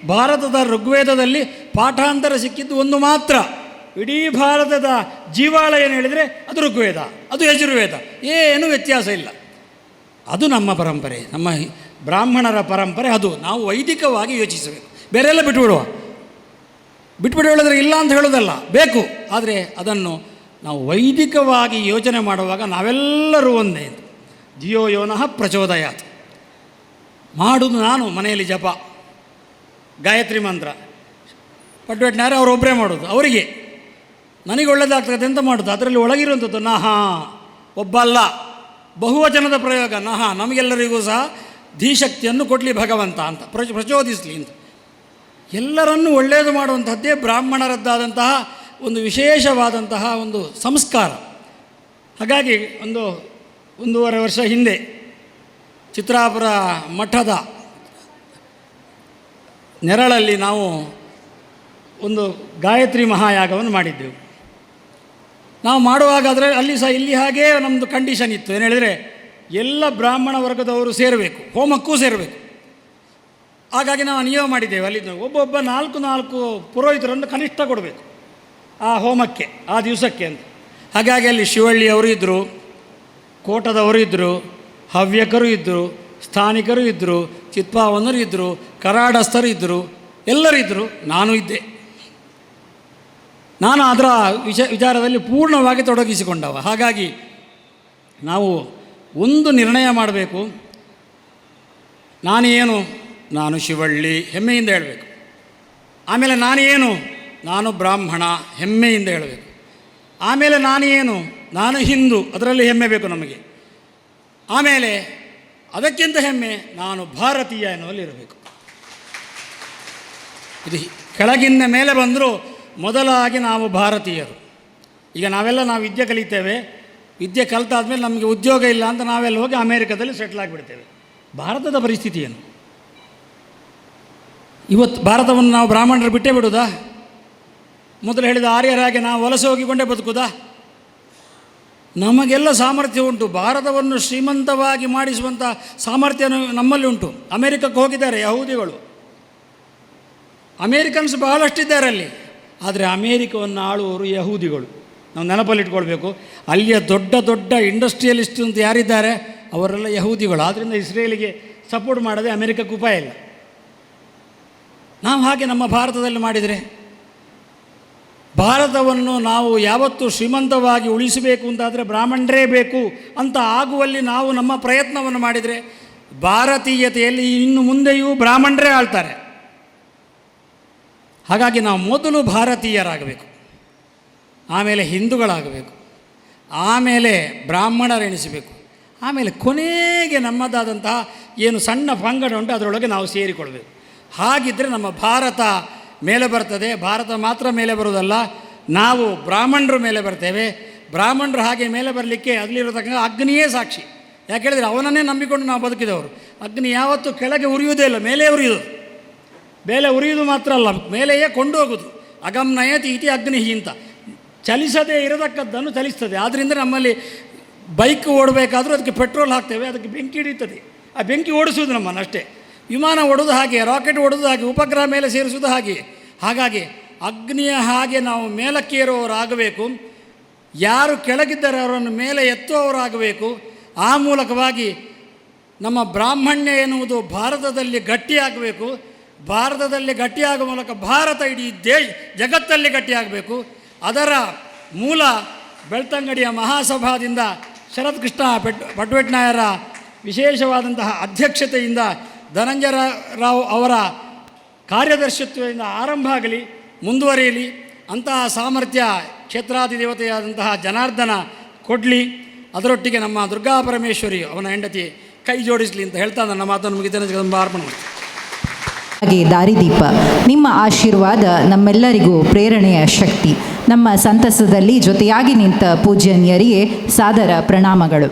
ಭಾರತದ ಋಗ್ವೇದದಲ್ಲಿ ಪಾಠಾಂತರ ಸಿಕ್ಕಿದ್ದು ಒಂದು ಮಾತ್ರ, ಇಡೀ ಭಾರತದ ಜೀವಾಳ ಏನು ಹೇಳಿದರೆ ಅದು ಋಗ್ವೇದ, ಅದು ಯಜುರ್ವೇದ, ಏನೂ ವ್ಯತ್ಯಾಸ ಇಲ್ಲ. ಅದು ನಮ್ಮ ಪರಂಪರೆ, ನಮ್ಮ ಬ್ರಾಹ್ಮಣರ ಪರಂಪರೆ. ಅದು ನಾವು ವೈದಿಕವಾಗಿ ಯೋಚಿಸಬೇಕು. ಬೇರೆಲ್ಲ ಬಿಟ್ಬಿಡುವ ಇಲ್ಲ ಅಂತ ಹೇಳೋದಲ್ಲ, ಬೇಕು. ಆದರೆ ಅದನ್ನು ನಾವು ವೈದಿಕವಾಗಿ ಯೋಚನೆ ಮಾಡುವಾಗ ನಾವೆಲ್ಲರೂ ಒಂದೇ. ಧಿಯೋ ಯೋನಃ ಪ್ರಚೋದಯಾತ್. ಮಾಡುವುದು ನಾನು ಮನೆಯಲ್ಲಿ ಜಪ, ಗಾಯತ್ರಿ ಮಂತ್ರ, ಪಟ್ವೆಟ್ನಾರೆ ಅವರೊಬ್ಬರೇ ಮಾಡೋದು, ಅವರಿಗೆ ನನಗೆ ಒಳ್ಳೆಯದಾಗ್ತದೆ ಅಂತ ಮಾಡೋದು. ಅದರಲ್ಲಿ ಒಳಗಿರುವಂಥದ್ದು ನಹ, ಒಬ್ಬ ಅಲ್ಲ, ಬಹುವಚನದ ಪ್ರಯೋಗ. ನಹ ನಮಗೆಲ್ಲರಿಗೂ ಸಹ ಧೀಶಕ್ತಿಯನ್ನು ಕೊಡಲಿ ಭಗವಂತ ಅಂತ, ಪ್ರಚೋದಿಸಲಿ ಅಂತ. ಎಲ್ಲರನ್ನೂ ಒಳ್ಳೆಯದು ಮಾಡುವಂಥದ್ದೇ ಬ್ರಾಹ್ಮಣರದ್ದಾದಂತಹ ಒಂದು ವಿಶೇಷವಾದಂತಹ ಒಂದು ಸಂಸ್ಕಾರ. ಹಾಗಾಗಿ 1.5 ವರ್ಷ ಹಿಂದೆ ಚಿತ್ರಾಪುರ ಮಠದ ನೆರಳಲ್ಲಿ ನಾವು ಒಂದು ಗಾಯತ್ರಿ ಮಹಾಯಾಗವನ್ನು ಮಾಡಿದ್ದೆವು. ನಾವು ಮಾಡುವಾಗ ಅಲ್ಲಿ ಸಹ ಇಲ್ಲಿ ಹಾಗೇ ನಮ್ಮದು ಕಂಡೀಷನ್ ಇತ್ತು. ಏನು ಹೇಳಿದರೆ, ಎಲ್ಲ ಬ್ರಾಹ್ಮಣ ವರ್ಗದವರು ಸೇರಬೇಕು, ಹೋಮಕ್ಕೂ ಸೇರಬೇಕು. ಹಾಗಾಗಿ ನಾವು ನಿಯಮ ಮಾಡಿದ್ದೇವೆ. ಅಲ್ಲಿ ಒಬ್ಬೊಬ್ಬ 4 ಪುರೋಹಿತರನ್ನು ಕನಿಷ್ಠ ಕೊಡಬೇಕು ಆ ಹೋಮಕ್ಕೆ, ಆ ದಿವಸಕ್ಕೆ ಅಂತ. ಹಾಗಾಗಿ ಅಲ್ಲಿ ಶಿವಳ್ಳಿಯವರು ಇದ್ದರು, ಕೋಟದವರು ಇದ್ದರು, ಹವ್ಯಕರು ಇದ್ದರು, ಸ್ಥಾನಿಕರು ಇದ್ದರು, ಚಿತ್ಪಾವನರು ಇದ್ದರು, ಕರಾಡಸ್ಥರು ಇದ್ದರು, ಎಲ್ಲರಿದ್ದರು. ನಾನು ಇದ್ದೆ. ನಾನು ಅದರ ವಿಚಾರದಲ್ಲಿ ಪೂರ್ಣವಾಗಿ ತೊಡಗಿಸಿಕೊಂಡವ. ಹಾಗಾಗಿ ನಾವು ಒಂದು ನಿರ್ಣಯ ಮಾಡಬೇಕು. ನಾನು ಶಿವಳ್ಳಿ, ಹೆಮ್ಮೆಯಿಂದ ಹೇಳಬೇಕು. ಆಮೇಲೆ ನಾನು ಬ್ರಾಹ್ಮಣ, ಹೆಮ್ಮೆಯಿಂದ ಹೇಳಬೇಕು. ಆಮೇಲೆ ನಾನು ಹಿಂದೂ, ಅದರಲ್ಲಿ ಹೆಮ್ಮೆ ಬೇಕು ನಮಗೆ. ಆಮೇಲೆ ಅದಕ್ಕಿಂತ ಹೆಮ್ಮೆ, ನಾನು ಭಾರತೀಯ ಎನ್ನುವಲ್ಲಿರಬೇಕು. ಇದು ಕೆಳಗಿಂದ ಮೇಲೆ ಬಂದರೂ ಮೊದಲಾಗಿ ನಾವು ಭಾರತೀಯರು. ಈಗ ನಾವು ವಿದ್ಯೆ ಕಲಿತೇವೆ. ವಿದ್ಯೆ ಕಲಿತಾದ್ಮೇಲೆ ನಮಗೆ ಉದ್ಯೋಗ ಇಲ್ಲ ಅಂತ ನಾವೆಲ್ಲ ಹೋಗಿ ಅಮೇರಿಕಾದಲ್ಲಿ ಸೆಟ್ಲ್ ಆಗಿಬಿಡ್ತೇವೆ. ಭಾರತದ ಪರಿಸ್ಥಿತಿ ಏನು? ಇವತ್ತು ಭಾರತವನ್ನು ನಾವು ಬ್ರಾಹ್ಮಣರು ಬಿಟ್ಟೇ ಬಿಡುವುದಾ? ಮೊದಲು ಹೇಳಿದ ಆರ್ಯರಾಗೆ ನಾವು ವಲಸೆ ಹೋಗಿಕೊಂಡೇ ಬದುಕುವುದಾ? ನಮಗೆಲ್ಲ ಸಾಮರ್ಥ್ಯ ಉಂಟು. ಭಾರತವನ್ನು ಶ್ರೀಮಂತವಾಗಿ ಮಾಡಿಸುವಂಥ ಸಾಮರ್ಥ್ಯ ನಮ್ಮಲ್ಲಿ ಉಂಟು. ಅಮೇರಿಕಕ್ಕೆ ಹೋಗಿದ್ದಾರೆ ಯಹೂದಿಗಳು, ಅಮೇರಿಕನ್ಸ್ ಬಹಳಷ್ಟಿದ್ದಾರೆ ಅಲ್ಲಿ. ಆದರೆ ಅಮೇರಿಕವನ್ನು ಆಳುವವರು ಯಹೂದಿಗಳು. ನಾವು ನೆನಪಲ್ಲಿಟ್ಕೊಳ್ಬೇಕು. ಅಲ್ಲಿಯ ದೊಡ್ಡ ದೊಡ್ಡ ಇಂಡಸ್ಟ್ರಿಯಲಿಸ್ಟ್ ಅಂತ ಯಾರಿದ್ದಾರೆ ಅವರೆಲ್ಲ ಯಹೂದಿಗಳು. ಆದ್ದರಿಂದ ಇಸ್ರೇಲಿಗೆ ಸಪೋರ್ಟ್ ಮಾಡದೆ ಅಮೇರಿಕಕ್ಕೆ ಉಪಾಯ ಇಲ್ಲ. ನಾವು ಹಾಗೆ ನಮ್ಮ ಭಾರತದಲ್ಲಿ ಮಾಡಿದರೆ, ಭಾರತವನ್ನು ನಾವು ಯಾವತ್ತೂ ಶ್ರೀಮಂತವಾಗಿ ಉಳಿಸಬೇಕು ಅಂತಾದರೆ ಬ್ರಾಹ್ಮಣರೇ ಬೇಕು ಅಂತ ಆಗುವಲ್ಲಿ ನಾವು ನಮ್ಮ ಪ್ರಯತ್ನವನ್ನು ಮಾಡಿದರೆ, ಭಾರತೀಯತೆಯಲ್ಲಿ ಇನ್ನು ಮುಂದೆಯೂ ಬ್ರಾಹ್ಮಣರೇ ಆಳ್ತಾರೆ. ಹಾಗಾಗಿ ನಾವು ಮೊದಲು ಭಾರತೀಯರಾಗಬೇಕು, ಆಮೇಲೆ ಹಿಂದೂಗಳಾಗಬೇಕು, ಆಮೇಲೆ ಬ್ರಾಹ್ಮಣರೆಣಿಸಬೇಕು, ಆಮೇಲೆ ಕೊನೆಗೆ ನಮ್ಮದಾದಂತಹ ಏನು ಸಣ್ಣ ಪಂಗಡ ಉಂಟು ಅದರೊಳಗೆ ನಾವು ಸೇರಿಕೊಳ್ಬೇಕು. ಹಾಗಿದ್ದರೆ ನಮ್ಮ ಭಾರತ ಮೇಲೆ ಬರ್ತದೆ. ಭಾರತ ಮಾತ್ರ ಮೇಲೆ ಬರುವುದಲ್ಲ, ನಾವು ಬ್ರಾಹ್ಮಣರ ಮೇಲೆ ಬರ್ತೇವೆ. ಬ್ರಾಹ್ಮಣರು ಹಾಗೆ ಮೇಲೆ ಬರಲಿಕ್ಕೆ ಅಲ್ಲಿರತಕ್ಕಂಥ ಅಗ್ನಿಯೇ ಸಾಕ್ಷಿ. ಯಾಕೆ ಹೇಳಿದರೆ ಅವನನ್ನೇ ನಂಬಿಕೊಂಡು ನಾವು ಬದುಕಿದವರು. ಅಗ್ನಿ ಯಾವತ್ತೂ ಕೆಳಗೆ ಉರಿಯುವುದೇ ಇಲ್ಲ, ಮೇಲೆ ಉರಿಯುವುದು. ಮೇಲೆ ಉರಿಯುವುದು ಮಾತ್ರ ಅಲ್ಲ, ಮೇಲೆಯೇ ಕೊಂಡು ಹೋಗುವುದು. ಅಗಮ್ನಯತಿ ಇತಿ ಅಗ್ನಿ ಅಂತ ಚಲಿಸದೇ ಇರತಕ್ಕದ್ದನ್ನು ಚಲಿಸ್ತದೆ. ಆದ್ದರಿಂದ ನಮ್ಮಲ್ಲಿ ಬೈಕ್ ಓಡಬೇಕಾದ್ರೂ ಅದಕ್ಕೆ ಪೆಟ್ರೋಲ್ ಹಾಕ್ತೇವೆ, ಅದಕ್ಕೆ ಬೆಂಕಿ ಹಿಡಿಯುತ್ತದೆ. ಆ ಬೆಂಕಿ ಓಡಿಸುವುದು ನಮ್ಮನ್ನು ಅಷ್ಟೇ. ವಿಮಾನ ಓಡೋದು ಹಾಗೆ, ರಾಕೆಟ್ ಓಡೋದು ಹಾಗೆ, ಉಪಗ್ರಹ ಮೇಲೆ ಸೇರಿಸುವುದು ಹಾಗೆ. ಹಾಗಾಗಿ ಅಗ್ನಿಯ ಹಾಗೆ ನಾವು ಮೇಲಕ್ಕೇರುವವರಾಗಬೇಕು. ಯಾರು ಕೆಳಗಿದ್ದಾರೆ ಅವರನ್ನು ಮೇಲೆ ಎತ್ತುವವರಾಗಬೇಕು. ಆ ಮೂಲಕವಾಗಿ ನಮ್ಮ ಬ್ರಾಹ್ಮಣ್ಯ ಎನ್ನುವುದು ಭಾರತದಲ್ಲಿ ಗಟ್ಟಿಯಾಗಬೇಕು. ಭಾರತದಲ್ಲಿ ಗಟ್ಟಿಯಾಗುವ ಮೂಲಕ ಭಾರತ ಇಡೀ ಜಗತ್ತಲ್ಲಿ ಗಟ್ಟಿಯಾಗಬೇಕು. ಅದರ ಮೂಲ ಬೆಳ್ತಂಗಡಿಯ ಮಹಾಸಭಾದಿಂದ ಶರತ್ ಕೃಷ್ಣ ಪಟ್ವೆಟ್ನಾಯರ ವಿಶೇಷವಾದಂತಹ ಅಧ್ಯಕ್ಷತೆಯಿಂದ ಧನಂಜಯ ರಾವ್ ಅವರ ಕಾರ್ಯದರ್ಶಿತ್ವದಿಂದ ಆರಂಭ ಆಗಲಿ, ಮುಂದುವರಿಯಲಿ. ಅಂತಹ ಸಾಮರ್ಥ್ಯ ಕ್ಷೇತ್ರಾಧಿದೇವತೆಯಾದಂತಹ ಜನಾರ್ದನ ಕೊಡಲಿ. ಅದರೊಟ್ಟಿಗೆ ನಮ್ಮ ದುರ್ಗಾ ಪರಮೇಶ್ವರಿ ಅವನ ಹೆಂಡತಿ ಕೈ ಜೋಡಿಸಲಿ ಅಂತ ಹೇಳ್ತಾ ನನ್ನ ಮಾತನ್ನು ಮುಗಿತೇನೆ. ಅರ್ಪಣೆ. ಹಾಗೆ ದಾರಿದೀಪ, ನಿಮ್ಮ ಆಶೀರ್ವಾದ ನಮ್ಮೆಲ್ಲರಿಗೂ ಪ್ರೇರಣೆಯ ಶಕ್ತಿ. ನಮ್ಮ ಸಂತಸದಲ್ಲಿ ಜೊತೆಯಾಗಿ ನಿಂತ ಪೂಜ್ಯನ್ಯರಿಗೆ ಸಾದರ ಪ್ರಣಾಮಗಳು.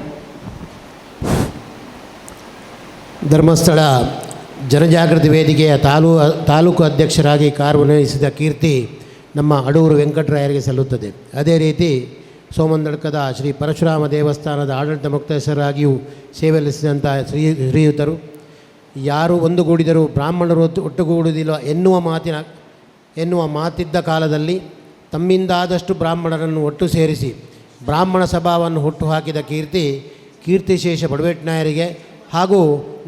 ಧರ್ಮಸ್ಥಳ ಜನಜಾಗೃತಿ ವೇದಿಕೆಯ ತಾಲೂಕು ಅಧ್ಯಕ್ಷರಾಗಿ ಕಾರ್ಯನಿರ್ವಹಿಸಿದ ಕೀರ್ತಿ ನಮ್ಮ ಅಡೂರು ವೆಂಕಟರಾಯರಿಗೆ ಸಲ್ಲುತ್ತದೆ. ಅದೇ ರೀತಿ ಸೋಮಂದಡ್ಕದ ಶ್ರೀ ಪರಶುರಾಮ ದೇವಸ್ಥಾನದ ಆಡಳಿತ ಮುಕ್ತೇಶ್ವರಾಗಿಯೂ ಸೇವೆಸಲ್ಲಿಸಿದಂಥ ಶ್ರೀಯುತರು, ಯಾರು ಒಂದುಗೂಡಿದರೂ ಬ್ರಾಹ್ಮಣರು ಒಟ್ಟುಗೂಡುವುದಿಲ್ಲ ಎನ್ನುವ ಮಾತಿದ್ದ ಕಾಲದಲ್ಲಿ ತಮ್ಮಿಂದಾದಷ್ಟು ಬ್ರಾಹ್ಮಣರನ್ನು ಒಟ್ಟು ಸೇರಿಸಿ ಬ್ರಾಹ್ಮಣ ಸಭಾವನ್ನು ಹುಟ್ಟುಹಾಕಿದ ಕೀರ್ತಿಶೇಷ ಬಡವೇಟ್ನಾಯರಿಗೆ ಹಾಗೂ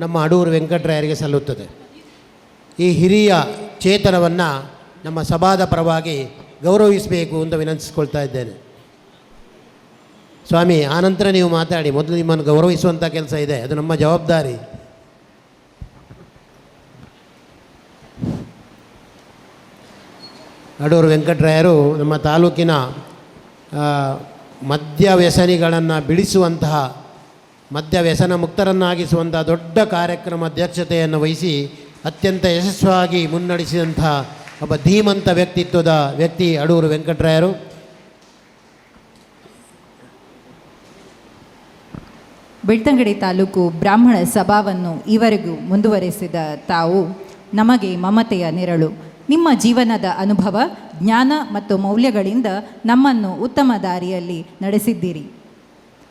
ನಮ್ಮ ಅಡೂರು ವೆಂಕಟರಾಯರಿಗೆ ಸಲ್ಲುತ್ತದೆ. ಈ ಹಿರಿಯ ಚೇತನವನ್ನು ನಮ್ಮ ಸಭಾದ ಪರವಾಗಿ ಗೌರವಿಸಬೇಕು ಅಂತ ವಿನಂತಿಸ್ಕೊಳ್ತಾ ಇದ್ದೇನೆ. ಸ್ವಾಮಿ, ಆನಂತರ ನೀವು ಮಾತಾಡಿ. ಮೊದಲು ನಿಮ್ಮನ್ನು ಗೌರವಿಸುವಂಥ ಕೆಲಸ ಇದೆ, ಅದು ನಮ್ಮ ಜವಾಬ್ದಾರಿ. ಅಡೂರು ವೆಂಕಟರಾಯರು ನಮ್ಮ ತಾಲೂಕಿನ ಮದ್ಯ ವ್ಯಸನಿಗಳನ್ನು ಬಿಡಿಸುವಂತಹ, ಮದ್ಯ ವ್ಯಸನ ಮುಕ್ತರನ್ನಾಗಿಸುವಂಥ ದೊಡ್ಡ ಕಾರ್ಯಕ್ರಮ ಅಧ್ಯಕ್ಷತೆಯನ್ನು ವಹಿಸಿ ಅತ್ಯಂತ ಯಶಸ್ವಿಯಾಗಿ ಮುನ್ನಡೆಸಿದಂತಹ ಒಬ್ಬ ಧೀಮಂತ ವ್ಯಕ್ತಿತ್ವದ ವ್ಯಕ್ತಿ ಅಡೂರು ವೆಂಕಟರಾಯರು. ಬೆಳ್ತಂಗಡಿ ತಾಲೂಕು ಬ್ರಾಹ್ಮಣ ಸಭಾವನ್ನು ಈವರೆಗೂ ಮುಂದುವರೆಸಿದ ತಾವು ನಮಗೆ ಮಮತೆಯ ನೆರಳು. ನಿಮ್ಮ ಜೀವನದ ಅನುಭವ, ಜ್ಞಾನ ಮತ್ತು ಮೌಲ್ಯಗಳಿಂದ ನಮ್ಮನ್ನು ಉತ್ತಮ ದಾರಿಯಲ್ಲಿ ನಡೆಸಿದ್ದೀರಿ.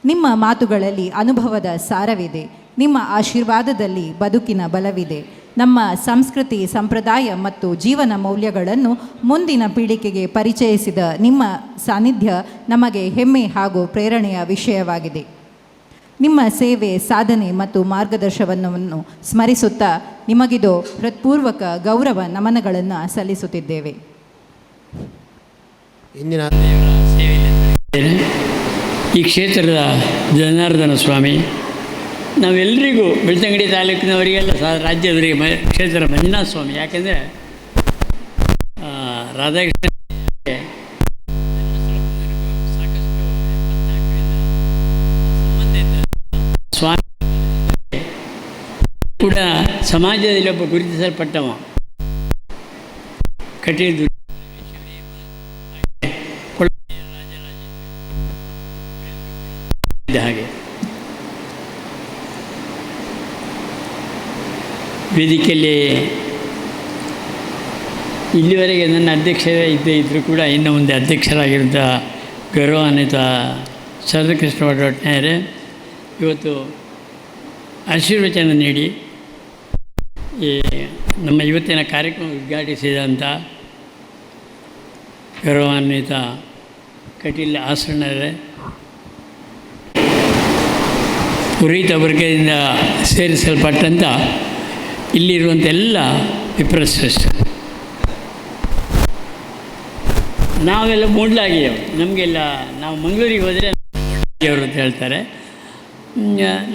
ನಿಮ್ಮ ಮಾತುಗಳಲ್ಲಿ ಅನುಭವದ ಸಾರವಿದೆ. ನಿಮ್ಮ ಆಶೀರ್ವಾದದಲ್ಲಿ ಬದುಕಿನ ಬಲವಿದೆ. ನಮ್ಮ ಸಂಸ್ಕೃತಿ, ಸಂಪ್ರದಾಯ ಮತ್ತು ಜೀವನ ಮೌಲ್ಯಗಳನ್ನು ಮುಂದಿನ ಪೀಳಿಗೆಗೆ ಪರಿಚಯಿಸಿದ ನಿಮ್ಮ ಸಾನ್ನಿಧ್ಯ ನಮಗೆ ಹೆಮ್ಮೆ ಹಾಗೂ ಪ್ರೇರಣೆಯ ವಿಷಯವಾಗಿದೆ. ನಿಮ್ಮ ಸೇವೆ, ಸಾಧನೆ ಮತ್ತು ಮಾರ್ಗದರ್ಶನವನ್ನು ಸ್ಮರಿಸುತ್ತಾ ನಿಮಗಿದು ಹೃತ್ಪೂರ್ವಕ ಗೌರವ ನಮನಗಳನ್ನು ಸಲ್ಲಿಸುತ್ತಿದ್ದೇವೆ. ಇಂದಿನ ಈ ಕ್ಷೇತ್ರದ ಜನಾರ್ದನ ಸ್ವಾಮಿ ನಾವೆಲ್ಲರಿಗೂ ಬೆಳ್ತಂಗಡಿ ತಾಲೂಕಿನವರಿಗೆಲ್ಲ ರಾಜ್ಯದವರಿಗೆ ಕ್ಷೇತ್ರ ಮಂಜುನಾಥ ಸ್ವಾಮಿ. ಯಾಕೆಂದರೆ ರಾಧಾಕೃಷ್ಣ ಸ್ವಾಮಿ ಕೂಡ ಸಮಾಜದಲ್ಲಿ ಒಬ್ಬ ಗುರುತಿಸಲ್ಪಟ್ಟವ. ಕಟೀಲು ಹಾಗೆ ವೇದಿಕೆಯಲ್ಲಿ ಇಲ್ಲಿವರೆಗೆ ನನ್ನ ಅಧ್ಯಕ್ಷರೇ ಇದ್ದರೂ ಕೂಡ ಇನ್ನು ಮುಂದೆ ಅಧ್ಯಕ್ಷರಾಗಿರುವಂಥ ಗೌರವಾನ್ವಿತ ಶರದಕೃಷ್ಣ ಬಡವೇಟ್ನಾಯರೇ ಇವತ್ತು ಆಶೀರ್ವಚನ ನೀಡಿ ಈ ನಮ್ಮ ಇವತ್ತಿನ ಕಾರ್ಯಕ್ರಮ ಉದ್ಘಾಟಿಸಿದಂಥ ಗೌರವಾನ್ವಿತ ಕಟೀಲ್ ಆಸರಣರೇ, ಪುರೋಹಿತ ವರ್ಗದಿಂದ ಸೇರಿಸಲ್ಪಟ್ಟಂಥ ಇಲ್ಲಿರುವಂಥ ಎಲ್ಲ ವಿಪ್ರಶ್ರೇಷ್ಠರು, ನಾವೆಲ್ಲ ಮೂಡ್ಲಾಗಿಯವರು. ನಮಗೆಲ್ಲ ನಾವು ಮಂಗಳೂರಿಗೆ ಹೋದರೆ ಅವರು ಅಂತ ಹೇಳ್ತಾರೆ,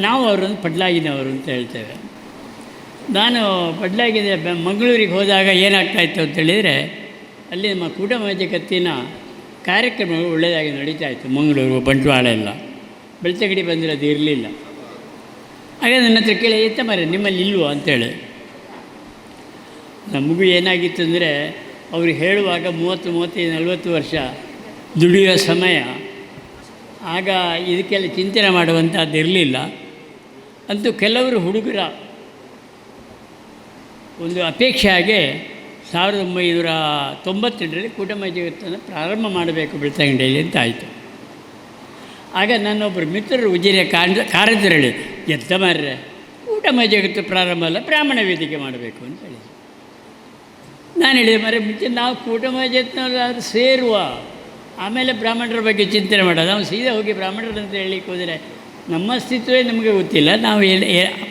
ನಾವು ಅವರನ್ನು ಪಡ್ಲಾಗಿನವರು ಅಂತ ಹೇಳ್ತೇವೆ. ನಾನು ಪಡ್ಲಾಗಿನ ಮಂಗಳೂರಿಗೆ ಹೋದಾಗ ಏನಾಗ್ತಾಯಿತ್ತು ಅಂತೇಳಿದರೆ ಅಲ್ಲಿ ನಮ್ಮ ಕೂಟಮಾಜಕತ್ತಿನ ಕಾರ್ಯಕ್ರಮಗಳು ಒಳ್ಳೆಯದಾಗಿ ನಡೀತಾಯಿತ್ತು. ಮಂಗಳೂರು, ಬಂಟ್ವಾಳ ಎಲ್ಲ ಬೆಳ್ತಂಗಡಿ ಬಂದಿರೋದು ಇರಲಿಲ್ಲ. ಹಾಗೆ ನನ್ನ ಹತ್ರ ಕೇಳಿ, ಎಂತ ಮರೆ ನಿಮ್ಮಲ್ಲಿ ಇಲ್ವೋ ಅಂತೇಳಿ. ನಮಗೂ ಏನಾಗಿತ್ತು ಅಂದರೆ ಅವರು ಹೇಳುವಾಗ 30-40 ವರ್ಷ ದುಡಿಯೋ ಸಮಯ, ಆಗ ಇದಕ್ಕೆಲ್ಲ ಚಿಂತನೆ ಮಾಡುವಂಥದ್ದು ಇರಲಿಲ್ಲ. ಅಂತೂ ಕೆಲವರು ಹುಡುಗರ ಒಂದು ಅಪೇಕ್ಷೆ ಹಾಗೆ 1998ರಲ್ಲಿ ಕೂಟಮಾಜಕತ್ತನ್ನು ಪ್ರಾರಂಭ ಮಾಡಬೇಕು ಬೆಳ್ತಂಗಡಿಯಲ್ಲಿ ಅಂತ ಆಯಿತು. ಆಗ ನನ್ನೊಬ್ಬರು ಮಿತ್ರರು ಉಜಿರೆಯ ಕಾರ್ಯದರಲ್ಲಿ, ಎತ್ತ ಮಾರ್ರೆ ಕೂಟಮಾಜಕತ್ತು ಪ್ರಾರಂಭ ಅಲ್ಲ, ಬ್ರಾಹ್ಮಣ ವೇದಿಕೆ ಮಾಡಬೇಕು ಅಂತ ಹೇಳಿದೆ. ನಾನು ಹೇಳಿದೆ, ಮರೆ ಮುಂಚೆ ನಾವು ಕೂಟಮಾಜಕತ್ನವ್ರು ಸೇರುವ, ಆಮೇಲೆ ಬ್ರಾಹ್ಮಣರ ಬಗ್ಗೆ ಚಿಂತನೆ ಮಾಡೋದು. ನಾವು ಸೀದಾ ಹೋಗಿ ಬ್ರಾಹ್ಮಣರಂತ ಹೇಳಲಿಕ್ಕೆ ಹೋದರೆ ನಮ್ಮ ಅಸ್ತಿತ್ವವೇ ನಮಗೆ ಗೊತ್ತಿಲ್ಲ, ನಾವು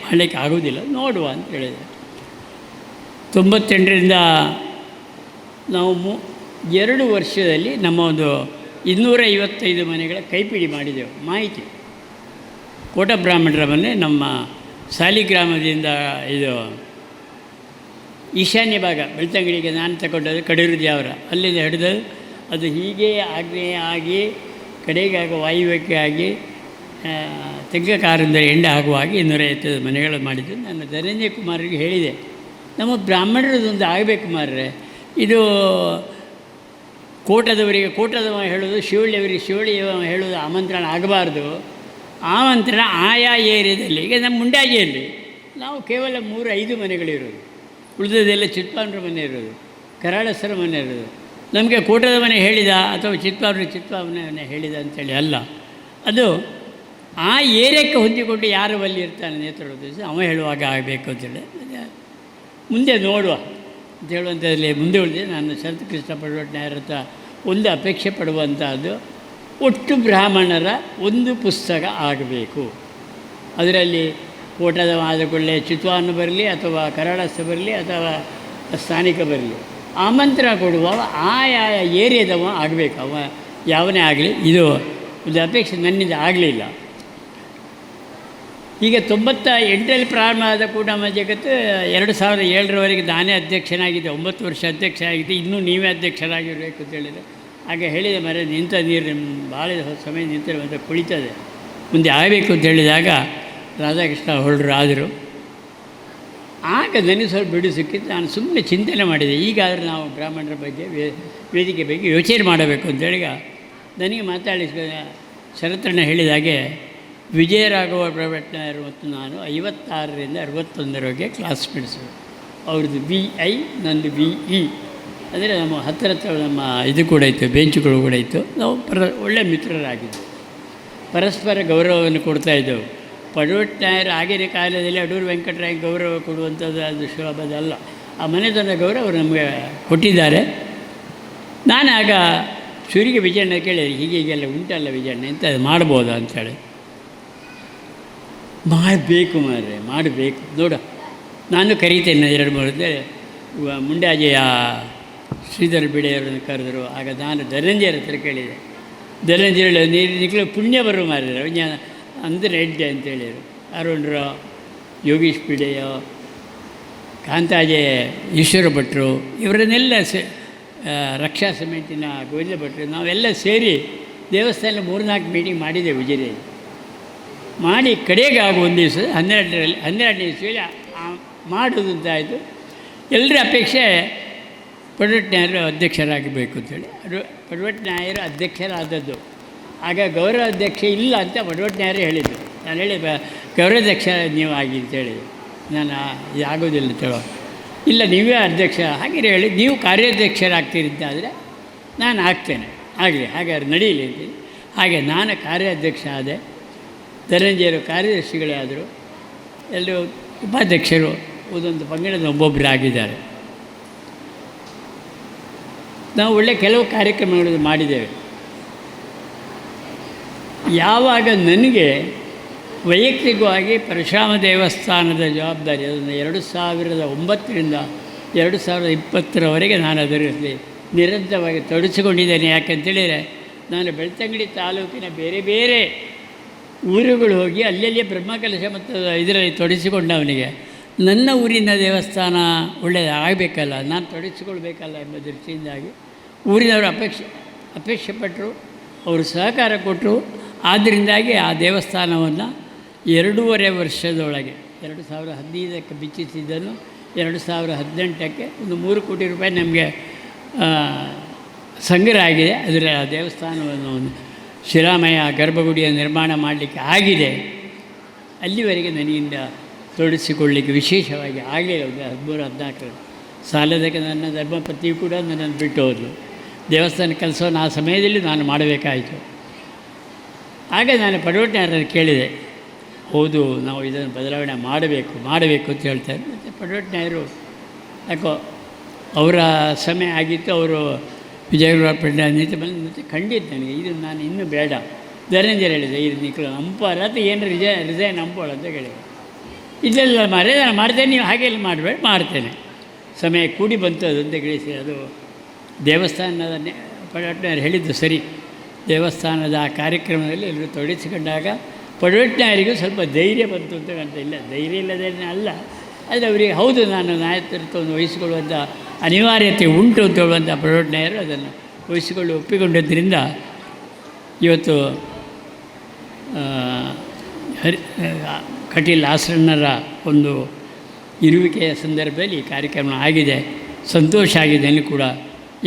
ಮಾಡಲಿಕ್ಕೆ ಆಗೋದಿಲ್ಲ, ನೋಡುವ ಅಂತ ಹೇಳಿದೆ. 98ರಿಂದ ನಾವು 2 ವರ್ಷದಲ್ಲಿ ನಮ್ಮ ಒಂದು 255 ಮನೆಗಳ ಕೈಪಿಡಿ ಮಾಡಿದೆವು. ಮಾಹಿತಿ ಕೋಟ ಬ್ರಾಹ್ಮಣರ ಮನೆ ನಮ್ಮ ಸಾಲಿಗ್ರಾಮದಿಂದ ಇದು ಈಶಾನ್ಯ ಭಾಗ ಬೆಳ್ತಂಗಡಿಗೆ ನಾನು ತಗೊಂಡದ್ದು ಕಡೂರು ಅವರ ಅಲ್ಲಿಂದ ಹಿಡಿದು ಅದು ಹೀಗೆ ಆಗ್ನೇಯ ಆಗಿ ಕಡೆಗೆ ಆಗ ವಾಯುವ್ಯಕ್ಕೆ ಆಗಿ ತೆಂಗಕಾರಿಂದ ಎಂಡೆ ಆಗುವ ಹಾಗೆ 250 ಮನೆಗಳು ಮಾಡಿದ್ದು. ನಾನು ಧನಂಜಯ ಕುಮಾರಿಗೆ ಹೇಳಿದೆ, ನಮ್ಮ ಬ್ರಾಹ್ಮಣರದೊಂದು ಆಗಬೇಕು ಮಾರ್ರೆ, ಇದು ಕೋಟದವರಿಗೆ ಕೋಟದವ ಹೇಳೋದು, ಶಿವಳ್ಳಿಯವರಿಗೆ ಶಿವಳ್ಳಿ ಹೇಳೋದು ಆಮಂತ್ರಣ ಆಗಬಾರ್ದು. ಆಮಂತ್ರಣ ಆಯಾ ಏರಿಯಾದಲ್ಲಿ, ಈಗ ನಮ್ಮ ಮುಂಡಾಗಿಯಲ್ಲಿ ನಾವು ಕೇವಲ 3-5 ಮನೆಗಳಿರೋದು, ಉಳಿದದೆಲ್ಲ ಚಿತ್ಪಾಂಡ್ರ ಮನೆ ಇರೋದು, ಕರಾಳಸರ ಮನೆ ಇರೋದು. ನಮಗೆ ಕೋಟದ ಮನೆ ಹೇಳಿದ ಅಥವಾ ಚಿತ್ಪಾವನೆ ಹೇಳಿದ ಅಂತೇಳಿ ಅಲ್ಲ, ಅದು ಆ ಏರಿಯಾಕ್ಕೆ ಹೊಂದಿಕೊಂಡು ಯಾರು ಅಲ್ಲಿ ಇರ್ತಾನೆ ನೇತೃತ್ವ ಅವ ಹೇಳುವಾಗ ಆಗಬೇಕು ಅಂತೇಳಿ ಮುಂದೆ ನೋಡುವ ಅಂತ ಹೇಳುವಂಥದ್ರಲ್ಲಿ ಮುಂದೆ ಉಳಿದೆ. ನಾನು ಶರದಕೃಷ್ಣ ಬಡವೇಟ್ನಾಯರ ಹತ್ರ ಒಂದು ಅಪೇಕ್ಷೆ ಪಡುವಂಥದ್ದು, ಒಟ್ಟು ಬ್ರಾಹ್ಮಣರ ಒಂದು ಪುಸ್ತಕ ಆಗಬೇಕು. ಅದರಲ್ಲಿ ಕೋಟದ ಆದಕೊಳ್ಳೆ ಚಿತ್ವಾನ್ನ ಬರಲಿ ಅಥವಾ ಕರಾಳಸ್ಥ ಬರಲಿ ಅಥವಾ ಸ್ಥಾನಿಕ ಬರಲಿ, ಆಮಂತ್ರಣ ಕೊಡುವ ಆಯಾ ಏರಿಯಾದವ ಆಗಬೇಕು. ಅವ ಯಾವನೇ ಆಗಲಿ, ಇದು ಒಂದು ಅಪೇಕ್ಷೆ ನನ್ನಿಂದ ಆಗಲಿಲ್ಲ. ಈಗ 98ರಲ್ಲಿ ಪ್ರಾರಂಭ ಆದ ಕೂಟಮ ಜಗತ್ತು 2007ರವರೆಗೆ ನಾನೇ ಅಧ್ಯಕ್ಷನಾಗಿದ್ದೆ. 9 ವರ್ಷ ಅಧ್ಯಕ್ಷ ಆಗಿದ್ದೆ. ಇನ್ನೂ ನೀವೇ ಅಧ್ಯಕ್ಷರಾಗಿರಬೇಕು ಅಂತ ಹೇಳಿದರೆ, ಹಾಗೆ ಹೇಳಿದೆ, ಮರ ನಿಂತ ನೀರು ಭಾಳ ಸಮಯ ನಿಂತರೆ ಅಂತ ಕುಳಿತದೆ, ಮುಂದೆ ಆಗಬೇಕು ಅಂತ ಹೇಳಿದಾಗ ರಾಧಾಕೃಷ್ಣ ಹೊರಡರು ಆದರು. ಆಗ ನನಗೆ ಸ್ವಲ್ಪ ಬಿಡು ಸಿಕ್ಕಿದ್ದು. ನಾನು ಸುಮ್ಮನೆ ಚಿಂತನೆ ಮಾಡಿದೆ, ಈಗಾದರೂ ನಾವು ಬ್ರಾಹ್ಮಣರ ಬಗ್ಗೆ ವೇದಿಕೆ ಬಗ್ಗೆ ಯೋಚನೆ ಮಾಡಬೇಕು ಅಂತೇಳಿ ನನಗೆ ಮಾತಾಡಿ ಶರತ್ರಣ್ಣ ಹೇಳಿದಾಗೆ ವಿಜಯರಾಘವ ಭಟ್ನಾಯರು ಮತ್ತು ನಾನು 56ರಿಂದ 61ರವರೆಗೆ ಕ್ಲಾಸ್ಮೇಟ್ಸು. ಅವ್ರದ್ದು BI, ನಂದು BE. ಅಂದರೆ ನಮ್ಮ ಹತ್ತಿರ ನಮ್ಮ ಇದು ಕೂಡ ಇತ್ತು, ಬೆಂಚುಗಳು ಕೂಡ ಇತ್ತು. ನಾವು ಒಳ್ಳೆಯ ಮಿತ್ರರಾಗಿದ್ದೆವು, ಪರಸ್ಪರ ಗೌರವವನ್ನು ಕೊಡ್ತಾಯಿದ್ದೆವು. ಪಡವಟ್ನಾಯರು ಆಗಿನ ಕಾಲದಲ್ಲಿ ಅಡೂರು ವೆಂಕಟರಾಯ ಗೌರವ ಕೊಡುವಂಥದ್ದು ಅದು ಸುಲಭದಲ್ಲ. ಆ ಮನೆತನ ಗೌರವ ಅವರು ನಮಗೆ ಕೊಟ್ಟಿದ್ದಾರೆ. ನಾನು ಆಗ ಶೂರಿಗೆ ವಿಜಯಣ್ಣ ಕೇಳಿದೆ, ಹೀಗೆಲ್ಲ ಉಂಟಲ್ಲ ವಿಜಯಣ್ಣ, ಎಂತ ಮಾಡ್ಬೋದಾ ಅಂಥೇಳಿ. ಮಾಡಬೇಕು ಮಾರ್ರೆ, ಮಾಡಬೇಕು ನೋಡ, ನಾನು ಕರೀತೇನೆ 2-3 ಮುಂಡಾಜೆಯ ಶ್ರೀಧರ್ ಬಿಡೆಯವರನ್ನು ಕರೆದರು. ಆಗ ನಾನು ಧನಂಜಯರ ಹತ್ರ ಕೇಳಿದೆ. ಧನಂಜಯ ನೀರು ನಿಖಲು ಪುಣ್ಯ ಬರೋ ಮಾರ್ರೆ ಅಂದರೆ ಎಡ್ಡೆ ಅಂತೇಳಿದರು. ಅರುಣ್ರು, ಯೋಗೀಶ್ ಪಿಡೆಯೋ, ಕಾಂತಾಜೆ ಈಶ್ವರ ಭಟ್ರು, ಇವರನ್ನೆಲ್ಲ ರಕ್ಷಾ ಸಮಿತಿನ ಗೋವಿಂದ ಭಟ್ರು, ನಾವೆಲ್ಲ ಸೇರಿ ದೇವಸ್ಥಾನ 3-4 ಮೀಟಿಂಗ್ ಮಾಡಿದ್ದೇವೆ ವಿಜಯದಲ್ಲಿ. ಮಾಡಿ ಕಡೆಗೆ ಆಗ ಒಂದು ದಿವಸ 12ನೇ ಇಸ್ವಿಯಲ್ಲಿ ಮಾಡೋದು ಅಂತಾಯಿತು. ಎಲ್ಲರ ಅಪೇಕ್ಷೆ ಪಡವಟ್ನಾಯರು ಅಧ್ಯಕ್ಷರಾಗಬೇಕು ಅಂತೇಳಿ. ಪಡವಟ್ನಾಯರು ಅಧ್ಯಕ್ಷರಾದದ್ದು. ಆಗ ಗೌರವ ಅಧ್ಯಕ್ಷ ಇಲ್ಲ ಅಂತ ಪಡವಟ್ನಾಯರು ಹೇಳಿದ್ದು. ನಾನು ಹೇಳಿ ಗೌರವಾಧ್ಯಕ್ಷ ನೀವು ಆಗಿ ಅಂತೇಳಿ. ನಾನು ಇದಾಗೋದಿಲ್ಲ ಅಂತೇಳೋ, ಇಲ್ಲ ನೀವೇ ಅಧ್ಯಕ್ಷ ಹಾಗೆ ಹೇಳಿ, ನೀವು ಕಾರ್ಯಾಧ್ಯಕ್ಷರಾಗ್ತೀರಿ ಅಂತಾದರೆ ನಾನು ಆಗ್ತೇನೆ, ಆಗಲಿ ಹಾಗಾದ್ರೆ ನಡೀಲಿ ಅಂತೀನಿ. ಹಾಗೆ ನಾನು ಕಾರ್ಯಾಧ್ಯಕ್ಷ ಆದೆ. ಧನಂಜಯರು ಕಾರ್ಯದರ್ಶಿಗಳೇ ಆದರು. ಎಲ್ಲರೂ ಉಪಾಧ್ಯಕ್ಷರು ಒಂದೊಂದು ಪಂಗಡದ ಒಬ್ಬೊಬ್ಬರು ಆಗಿದ್ದಾರೆ. ನಾವು ಒಳ್ಳೆ ಕೆಲವು ಕಾರ್ಯಕ್ರಮಗಳನ್ನು ಮಾಡಿದ್ದೇವೆ. ಯಾವಾಗ ನನಗೆ ವೈಯಕ್ತಿಕವಾಗಿ ಪರಶುರಾಮ ದೇವಸ್ಥಾನದ ಜವಾಬ್ದಾರಿ, ಅದನ್ನು 2009ರಿಂದ 2020ರವರೆಗೆ ನಾನು ಅದರಲ್ಲಿ ನಿರಂತರವಾಗಿ ತೊಡಗಿಸಿಕೊಂಡಿದ್ದೇನೆ. ಯಾಕೆಂತೇಳಿದರೆ, ನಾನು ಬೆಳ್ತಂಗಡಿ ತಾಲೂಕಿನ ಬೇರೆ ಬೇರೆ ಊರುಗಳು ಹೋಗಿ ಅಲ್ಲಲ್ಲಿ ಬ್ರಹ್ಮಕಲಶ ಮತ್ತು ಇದರಲ್ಲಿ ತೊಡಗಿಸಿಕೊಂಡವನಿಗೆ ನನ್ನ ಊರಿನ ದೇವಸ್ಥಾನ ಒಳ್ಳೆಯದಾಗಬೇಕಲ್ಲ, ನಾನು ತೊಡಗಿಸಿಕೊಳ್ಬೇಕಲ್ಲ ಎಂಬ ದೃಷ್ಟಿಯಿಂದಾಗಿ ಊರಿನವರು ಅಪೇಕ್ಷೆ ಪಟ್ಟರು, ಅವರು ಸಹಕಾರ ಕೊಟ್ಟರು. ಆದ್ದರಿಂದಾಗಿ ಆ ದೇವಸ್ಥಾನವನ್ನು 2.5 ವರ್ಷದೊಳಗೆ 2015ಕ್ಕೆ ಬಿಚ್ಚಿಸಿದ್ದನ್ನು 2018ಕ್ಕೆ ಒಂದು 3 ಕೋಟಿ ರೂಪಾಯಿ ನಮಗೆ ಸಂಗ್ರಹ ಆಗಿದೆ. ಅದರ ಆ ದೇವಸ್ಥಾನವನ್ನು ಒಂದು ಶಿಲಾಮಯ ಗರ್ಭಗುಡಿಯ ನಿರ್ಮಾಣ ಮಾಡಲಿಕ್ಕೆ ಆಗಿದೆ. ಅಲ್ಲಿವರೆಗೆ ನನಗಿಂದ ತೊಡಗಿಸಿಕೊಳ್ಳಲಿಕ್ಕೆ ವಿಶೇಷವಾಗಿ ಆಗಲಿಲ್ಲ. 13-14 ಸಾಲದಕ್ಕೆ ನನ್ನ ಧರ್ಮಪತಿಯು ಕೂಡ ನನ್ನನ್ನು ಬಿಟ್ಟು ಹೋದಳು. ದೇವಸ್ಥಾನ ಕೆಲಸವನ್ನು ಆ ಸಮಯದಲ್ಲಿ ನಾನು ಮಾಡಬೇಕಾಯಿತು. ಆಗ ನಾನು ಪಡವಟ್ನಾಯರನ್ನು ಕೇಳಿದೆ, ಹೌದು ನಾವು ಇದನ್ನು ಬದಲಾವಣೆ ಮಾಡಬೇಕು ಅಂತ ಹೇಳ್ತಾರೆ. ಮತ್ತು ಪಡವಟ್ನಾಯರು ಯಾಕೋ ಅವರ ಸಮಯ ಆಗಿತ್ತು, ಅವರು ವಿಜಯಗುರು ಪಂಡಿತ ಬಂದು ಮತ್ತು ಖಂಡಿತ ನನಗೆ ಇದು ನಾನು ಇನ್ನೂ ಬೇಡ. ಧನಂಜಯ ಹೇಳಿದೆ, ಇದು ನಿಖಲು ನಂಪಾರ ಅಥವಾ ಏನು ರಿಸೈನ್ ನಂಬೋಳ ಅಂತ ಹೇಳಿದೆ. ಇದೆಲ್ಲ ನಾನು ಮಾಡ್ತೇನೆ, ನೀವು ಹಾಗೆಲ್ಲ ಮಾಡಬೇಡ, ಮಾಡ್ತೇನೆ. ಸಮಯ ಕೂಡಿ ಬಂತು ಅದಂತ ಗಳಿಸಿ. ಅದು ದೇವಸ್ಥಾನದ ಪಡವಟ್ನಾಯರು ಹೇಳಿದ್ದು ಸರಿ. ದೇವಸ್ಥಾನದ ಆ ಕಾರ್ಯಕ್ರಮದಲ್ಲಿ ಎಲ್ಲರೂ ತೊಡಗಿಸಿಕೊಂಡಾಗ ಪಡವಟ್ನಾಯರಿಗೂ ಸ್ವಲ್ಪ ಧೈರ್ಯ ಬಂತು ಅಂತ ಕಾಣ್ತಾ. ಇಲ್ಲ ಧೈರ್ಯ ಇಲ್ಲದೇನೆ ಅಲ್ಲ, ಆದರೆ ಅವರಿಗೆ ಹೌದು ನಾನು ನಾಯಕತ್ವವನ್ನು ವಹಿಸಿಕೊಳ್ಳುವಂಥ ಅನಿವಾರ್ಯತೆ ಉಂಟು ಅಂತ ಹೇಳುವಂಥ ಪಡವಟ್ನಾಯರು ಅದನ್ನು ವಹಿಸಿಕೊಂಡು ಒಪ್ಪಿಕೊಂಡಿದ್ದರಿಂದ ಇವತ್ತು ಕಟೀಲ್ ಆಸರಣ್ಣರ ಒಂದು ಇರುವಿಕೆಯ ಸಂದರ್ಭದಲ್ಲಿ ಈ ಕಾರ್ಯಕ್ರಮ ಆಗಿದೆ. ಸಂತೋಷ ಆಗಿದೆ. ನನಗೂ ಕೂಡ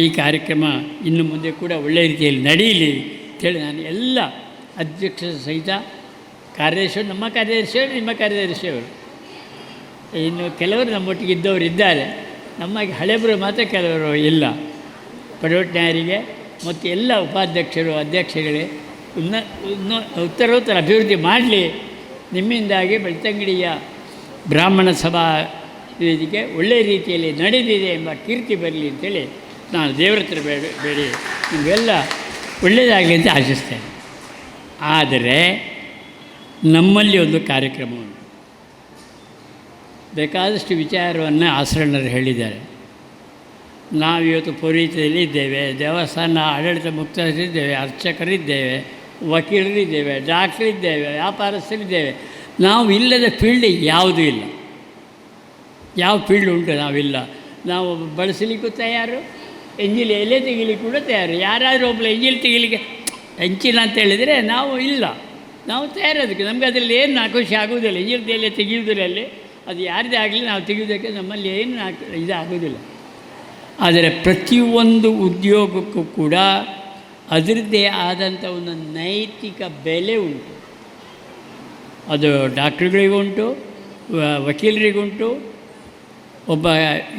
ಈ ಕಾರ್ಯಕ್ರಮ ಇನ್ನು ಮುಂದೆ ಕೂಡ ಒಳ್ಳೆಯ ರೀತಿಯಲ್ಲಿ ನಡೆಯಲಿ ಅಂತೇಳಿ ನಾನು ಎಲ್ಲ ಅಧ್ಯಕ್ಷರ ಸಹಿತ ಕಾರ್ಯದರ್ಶಿಯವರು, ನಮ್ಮ ಕಾರ್ಯದರ್ಶಿಯವರು, ನಿಮ್ಮ ಕಾರ್ಯದರ್ಶಿಯವರು, ಇನ್ನು ಕೆಲವರು ನಮ್ಮೊಟ್ಟಿಗೆ ಇದ್ದವರು ಇದ್ದಾರೆ. ನಮಗೆ ಹಳೆಬರು ಮಾತ್ರ ಕೆಲವರು ಇಲ್ಲ. ಪಡವಟ್ನಾಯರಿಗೆ ಮತ್ತು ಎಲ್ಲ ಉಪಾಧ್ಯಕ್ಷರು ಅಧ್ಯಕ್ಷಗಳೇ ಉತ್ತರೋತ್ತರ ಅಭಿವೃದ್ಧಿ ಮಾಡಲಿ. ನಿಮ್ಮಿಂದಾಗಿ ಬೆಳ್ತಂಗಡಿಯ ಬ್ರಾಹ್ಮಣ ಸಭಾ ವೇದಿಕೆ ಒಳ್ಳೆಯ ರೀತಿಯಲ್ಲಿ ನಡೆದಿದೆ ಎಂಬ ಕೀರ್ತಿ ಬರಲಿ ಅಂತೇಳಿ ನಾನು ದೇವರ ಹತ್ರ ಬೇಡಿ ನಿಮಗೆಲ್ಲ ಒಳ್ಳೆಯದಾಗಲಿ ಅಂತ ಆಶಿಸ್ತೇನೆ. ಆದರೆ ನಮ್ಮಲ್ಲಿ ಒಂದು ಕಾರ್ಯಕ್ರಮ ಉಂಟು. ಬೇಕಾದಷ್ಟು ವಿಚಾರವನ್ನು ಆಸರಣರು ಹೇಳಿದ್ದಾರೆ. ನಾವಿವತ್ತು ಪುರೋಹಿತರಲ್ಲಿ ಇದ್ದೇವೆ, ದೇವಸ್ಥಾನ ಆಡಳಿತ ಮುಕ್ತರಿದ್ದೇವೆ, ಅರ್ಚಕರಿದ್ದೇವೆ, ವಕೀಲರಿದ್ದೇವೆ, ಡಾಕ್ಟ್ರಿದ್ದೇವೆ, ವ್ಯಾಪಾರಸ್ಥರಿದ್ದೇವೆ. ನಾವು ಇಲ್ಲದ ಫೀಲ್ಡ್ ಯಾವುದೂ ಇಲ್ಲ. ಯಾವ ಫೀಲ್ಡ್ ಉಂಟು ನಾವಿಲ್ಲ. ನಾವು ಬಳಸಲಿಕ್ಕೂ ತಯಾರು, ಎಂಜಿಲ್ ಎಲೆ ತೆಗಿಲಿಕ್ಕೆ ಕೂಡ ತಯಾರು. ಯಾರಾದರೂ ಒಬ್ಬಳು ಎಂಜಿಲ್ ತೆಗಿಲಿಕ್ಕೆ ಹೆಂಚಿನ ಅಂತ ಹೇಳಿದರೆ ನಾವು ಇಲ್ಲ, ನಾವು ತಯಾರದಕ್ಕೆ. ನಮಗೆ ಅದರಲ್ಲಿ ಏನು ಖುಷಿ ಆಗುವುದಿಲ್ಲ. ಎಂಜಿಲ್ ಎಲೆ ತೆಗೆಯುವುದರಲ್ಲಿ ಅದು ಯಾರದೇ ಆಗಲಿ ನಾವು ತೆಗೆಯೋದಕ್ಕೆ ನಮ್ಮಲ್ಲಿ ಏನು ಇದಾಗೋದಿಲ್ಲ. ಆದರೆ ಪ್ರತಿಯೊಂದು ಉದ್ಯೋಗಕ್ಕೂ ಕೂಡ ಅದರದ್ದೇ ಆದಂಥ ಒಂದು ನೈತಿಕ ಬೆಲೆ ಉಂಟು. ಅದು ಡಾಕ್ಟ್ರುಗಳಿಗುಂಟು, ವಕೀಲರಿಗುಂಟು, ಒಬ್ಬ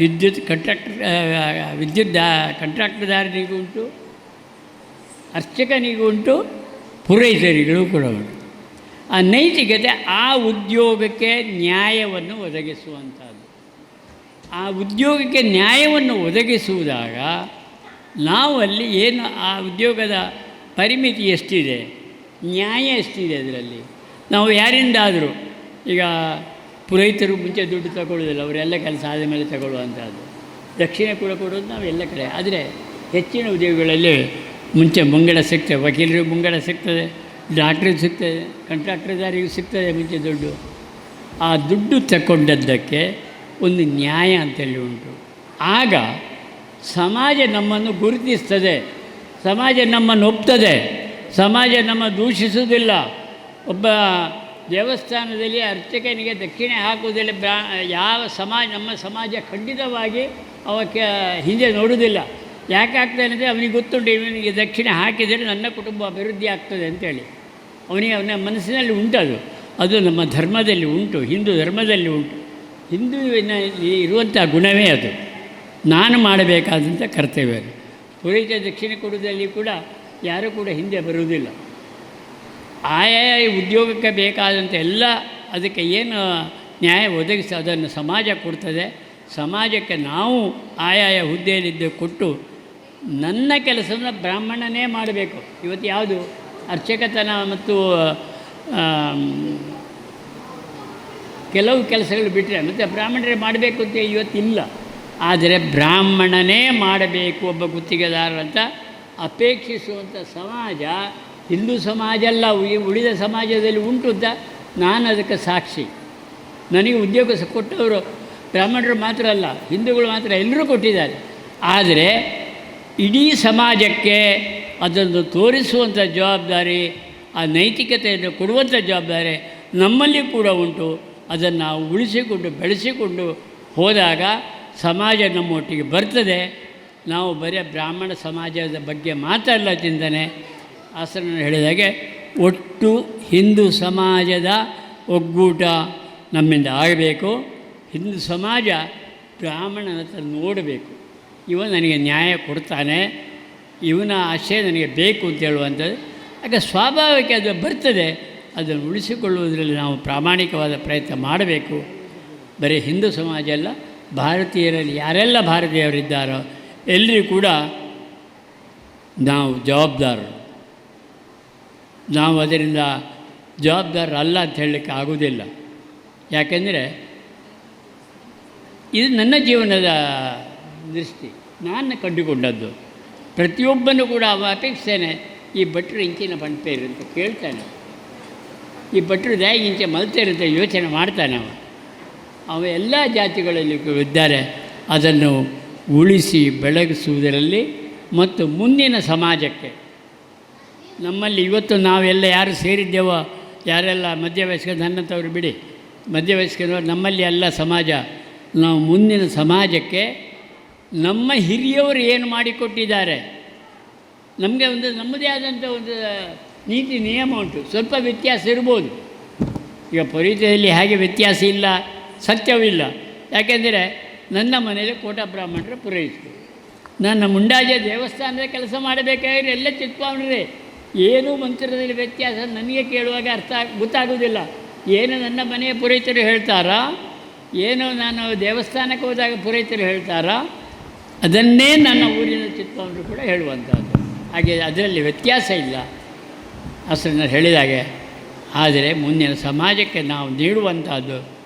ವಿದ್ಯುತ್ ಕಂಟ್ರಾಕ್ಟರ್ದಾರನಿಗುಂಟು, ಅರ್ಚಕನಿಗುಂಟು, ಪೂರೈಸರಿಗಳು ಕೂಡ ಉಂಟು. ಆ ನೈತಿಕತೆ ಆ ಉದ್ಯೋಗಕ್ಕೆ ನ್ಯಾಯವನ್ನು ಒದಗಿಸುವಂಥದ್ದು. ಆ ಉದ್ಯೋಗಕ್ಕೆ ನ್ಯಾಯವನ್ನು ಒದಗಿಸುವುದಾಗ ನಾವು ಅಲ್ಲಿ ಏನು ಆ ಉದ್ಯೋಗದ ಪರಿಮಿತಿ ಎಷ್ಟಿದೆ, ನ್ಯಾಯ ಎಷ್ಟಿದೆ ಅದರಲ್ಲಿ. ನಾವು ಯಾರಿಂದಾದರೂ ಈಗ ಪುರೋಹಿತರು ಮುಂಚೆ ದುಡ್ಡು ತಗೊಳ್ಳೋದಿಲ್ಲ, ಅವರೆಲ್ಲ ಕೆಲಸ ಆದ ಮೇಲೆ ತಗೊಳ್ಳುವಂಥದ್ದು. ದಕ್ಷಿಣ ಕೂಡ ಕೊಡೋದು ನಾವೆಲ್ಲ ಕಡೆ. ಆದರೆ ಹೆಚ್ಚಿನ ಉದ್ಯೋಗಗಳಲ್ಲಿ ಮುಂಚೆ ಮುಂಗಡ ಸಿಗ್ತದೆ, ವಕೀಲರಿಗೂ ಮುಂಗಡ ಸಿಗ್ತದೆ, ಡಾಕ್ಟ್ರಿಗೆ ಸಿಗ್ತದೆ, ಕಂಟ್ರಾಕ್ಟರ್ದಾರಿಗೂ ಸಿಗ್ತದೆ ಮುಂಚೆ ದುಡ್ಡು. ಆ ದುಡ್ಡು ತಗೊಂಡದ್ದಕ್ಕೆ ಒಂದು ನ್ಯಾಯ ಅಂತೇಳಿ ಉಂಟು. ಆಗ ಸಮಾಜ ನಮ್ಮನ್ನು ಗುರುತಿಸ್ತದೆ, ಸಮಾಜ ನಮ್ಮನ್ನು ಒಪ್ತದೆ, ಸಮಾಜ ನಮ್ಮ ದೂಷಿಸುವುದಿಲ್ಲ. ಒಬ್ಬ ದೇವಸ್ಥಾನದಲ್ಲಿ ಅರ್ಚಕನಿಗೆ ದಕ್ಷಿಣೆ ಹಾಕುವುದಿಲ್ಲ ಯಾವ ನಮ್ಮ ಸಮಾಜ ಖಂಡಿತವಾಗಿ ಅವಕ್ಕೆ ಹಿಂದೆ ನೋಡುವುದಿಲ್ಲ. ಯಾಕೆ ಆಗ್ತಾನೆ ಅಂದರೆ ಅವನಿಗೆ ಗೊತ್ತುಂಟು, ಇವನಿಗೆ ದಕ್ಷಿಣೆ ಹಾಕಿದರೆ ನನ್ನ ಕುಟುಂಬ ಅಭಿವೃದ್ಧಿ ಆಗ್ತದೆ ಅಂತೇಳಿ ಅವನ ಮನಸ್ಸಿನಲ್ಲಿ ಉಂಟದು. ಅದು ನಮ್ಮ ಧರ್ಮದಲ್ಲಿ ಉಂಟು, ಹಿಂದೂ ಧರ್ಮದಲ್ಲಿ ಉಂಟು. ಹಿಂದುವಿನಲ್ಲಿ ಇರುವಂಥ ಗುಣವೇ ಅದು. ನಾನು ಮಾಡಬೇಕಾದಂಥ ಕರ್ತವ್ಯ. ಪುರೋಹಿತ ದಕ್ಷಿಣೆ ಕೊಡುವುದರಲ್ಲಿ ಕೂಡ ಯಾರೂ ಕೂಡ ಹಿಂದೆ ಬರುವುದಿಲ್ಲ. ಆಯಾಯ ಉದ್ಯೋಗಕ್ಕೆ ಬೇಕಾದಂಥ ಎಲ್ಲ ಅದಕ್ಕೆ ಏನು ನ್ಯಾಯ ಒದಗಿಸಿ ಅದನ್ನು ಸಮಾಜ ಕೊಡ್ತದೆ. ಸಮಾಜಕ್ಕೆ ನಾವು ಆಯಾಯ ಹುದ್ದೆಯಲ್ಲಿದ್ದು ಕೊಟ್ಟು ನನ್ನ ಕೆಲಸವನ್ನು ಬ್ರಾಹ್ಮಣನೇ ಮಾಡಬೇಕು. ಇವತ್ತು ಯಾವುದು ಅರ್ಚಕತನ ಮತ್ತು ಕೆಲವು ಕೆಲಸಗಳು ಬಿಟ್ಟರೆ ಮತ್ತು ಬ್ರಾಹ್ಮಣರೇ ಮಾಡಬೇಕು ಅಂತ ಇವತ್ತಿಲ್ಲ. ಆದರೆ ಬ್ರಾಹ್ಮಣನೇ ಮಾಡಬೇಕು ಒಬ್ಬ ಗುತ್ತಿಗೆದಾರ ಅಂತ ಅಪೇಕ್ಷಿಸುವಂಥ ಸಮಾಜ ಹಿಂದೂ ಸಮಾಜ ಅಲ್ಲ, ಉಳಿದ ಸಮಾಜದಲ್ಲಿ ಉಂಟು ಅಂತ ನಾನು ಅದಕ್ಕೆ ಸಾಕ್ಷಿ. ನನಗೆ ಉದ್ಯೋಗ ಕೊಟ್ಟವರು ಬ್ರಾಹ್ಮಣರು ಮಾತ್ರ ಅಲ್ಲ, ಹಿಂದೂಗಳು ಮಾತ್ರ, ಎಲ್ಲರೂ ಕೊಟ್ಟಿದ್ದಾರೆ. ಆದರೆ ಇಡೀ ಸಮಾಜಕ್ಕೆ ಅದನ್ನು ತೋರಿಸುವಂಥ ಜವಾಬ್ದಾರಿ, ಆ ನೈತಿಕತೆಯನ್ನು ಕೊಡುವಂಥ ಜವಾಬ್ದಾರಿ ನಮ್ಮಲ್ಲಿ ಕೂಡ ಉಂಟು. ಅದನ್ನು ನಾವು ಉಳಿಸಿಕೊಂಡು ಬೆಳೆಸಿಕೊಂಡು ಹೋದಾಗ ಸಮಾಜ ನಮ್ಮೊಟ್ಟಿಗೆ ಬರ್ತದೆ. ನಾವು ಬರೀ ಬ್ರಾಹ್ಮಣ ಸಮಾಜದ ಬಗ್ಗೆ ಮಾತಾಡಲ್ಲ ಚಿಂತನೆ. ಆಸನ ಹೇಳಿದಾಗೆ ಒಟ್ಟು ಹಿಂದೂ ಸಮಾಜದ ಒಗ್ಗೂಟ ನಮ್ಮಿಂದ ಆಗಬೇಕು. ಹಿಂದೂ ಸಮಾಜ ಬ್ರಾಹ್ಮಣನ ಹತ್ರ ನೋಡಬೇಕು, ಇವ ನನಗೆ ನ್ಯಾಯ ಕೊಡ್ತಾನೆ, ಇವನ ಆಶಯ ನನಗೆ ಬೇಕು ಅಂತ ಹೇಳುವಂಥದ್ದು. ಆಗ ಸ್ವಾಭಾವಿಕ ಅದು ಬರ್ತದೆ. ಅದನ್ನು ಉಳಿಸಿಕೊಳ್ಳುವುದರಲ್ಲಿ ನಾವು ಪ್ರಾಮಾಣಿಕವಾದ ಪ್ರಯತ್ನ ಮಾಡಬೇಕು. ಬರೀ ಹಿಂದೂ ಸಮಾಜ ಅಲ್ಲ, ಭಾರತೀಯರಲ್ಲಿ ಯಾರೆಲ್ಲ ಭಾರತೀಯರಿದ್ದಾರೋ ಎಲ್ಲರೂ ಕೂಡ ನಾವು ಜವಾಬ್ದಾರರು. ನಾವು ಅದರಿಂದ ಜವಾಬ್ದಾರರಲ್ಲ ಅಂತ ಹೇಳಲಿಕ್ಕೆ ಆಗೋದಿಲ್ಲ. ಯಾಕೆಂದರೆ ಇದು ನನ್ನ ಜೀವನದ ದೃಷ್ಟಿ, ನಾನು ಕಂಡುಕೊಂಡದ್ದು. ಪ್ರತಿಯೊಬ್ಬನೂ ಕೂಡ ಅವ ಅಪೇಕ್ಷೆನೆ, ಈ ಭಟ್ರು ಇಂಚಿನ ಬಂಟೇರು ಅಂತ ಕೇಳ್ತಾನೆ, ಈ ಭಟ್ರು ದಾಯಿಗೆ ಇಂಚೆ ಮಲ್ತೇರಂತ ಯೋಚನೆ ಮಾಡ್ತಾನೆ. ಅವ ಎಲ್ಲ ಜಾತಿಗಳಲ್ಲಿ ಇದ್ದಾರೆ. ಅದನ್ನು ಉಳಿಸಿ ಬೆಳಗಿಸುವುದರಲ್ಲಿ ಮತ್ತು ಮುಂದಿನ ಸಮಾಜಕ್ಕೆ ನಮ್ಮಲ್ಲಿ ಇವತ್ತು ನಾವೆಲ್ಲ ಯಾರು ಸೇರಿದ್ದೇವೋ, ಯಾರೆಲ್ಲ ಮಧ್ಯವಯಸ್ಕ, ನನ್ನಂಥವ್ರು ಬಿಡಿ, ಮಧ್ಯವಯಸ್ಕರವರು ನಮ್ಮಲ್ಲಿ ಎಲ್ಲ ಸಮಾಜ, ನಾವು ಮುಂದಿನ ಸಮಾಜಕ್ಕೆ ನಮ್ಮ ಹಿರಿಯವರು ಏನು ಮಾಡಿಕೊಟ್ಟಿದ್ದಾರೆ, ನಮಗೆ ಒಂದು ನಮ್ಮದೇ ಆದಂಥ ಒಂದು ನೀತಿ ನಿಯಮ ಉಂಟು. ಸ್ವಲ್ಪ ವ್ಯತ್ಯಾಸ ಇರ್ಬೋದು. ಈಗ ಪುರೋಹಿತದಲ್ಲಿ ಹಾಗೆ ವ್ಯತ್ಯಾಸ ಇಲ್ಲ, ಸತ್ಯವಿಲ್ಲ. ಯಾಕೆಂದರೆ ನನ್ನ ಮನೆಯಲ್ಲಿ ಕೋಟ ಬ್ರಾಹ್ಮಣರು ಪುರೋಹಿತರು, ನನ್ನ ಮುಂಡಾಜ ದೇವಸ್ಥಾನದ ಕೆಲಸ ಮಾಡಬೇಕಾದ್ರೆ ಎಲ್ಲ ಚಿತ್ಪಾವಣರೇ. ಏನೂ ಮಂತ್ರದಲ್ಲಿ ವ್ಯತ್ಯಾಸ ನನಗೆ ಕೇಳುವಾಗ ಗೊತ್ತಾಗೋದಿಲ್ಲ. ಏನು ನನ್ನ ಮನೆಯ ಪುರೋಹಿತರು ಹೇಳ್ತಾರಾ, ಏನು ನಾನು ದೇವಸ್ಥಾನಕ್ಕೆ ಹೋದಾಗ ಪುರೋಹಿತರು ಹೇಳ್ತಾರಾ, ಅದನ್ನೇ ನನ್ನ ಊರಿನ ಚಿತ್ಪಾವಣರು ಕೂಡ ಹೇಳುವಂಥದ್ದು. ಹಾಗೆ ಅದರಲ್ಲಿ ವ್ಯತ್ಯಾಸ ಇಲ್ಲ ಅಸರನ್ನು ಹೇಳಿದಾಗೆ. ಆದರೆ ಮುಂದಿನ ಸಮಾಜಕ್ಕೆ ನಾವು ನೀಡುವಂಥದ್ದು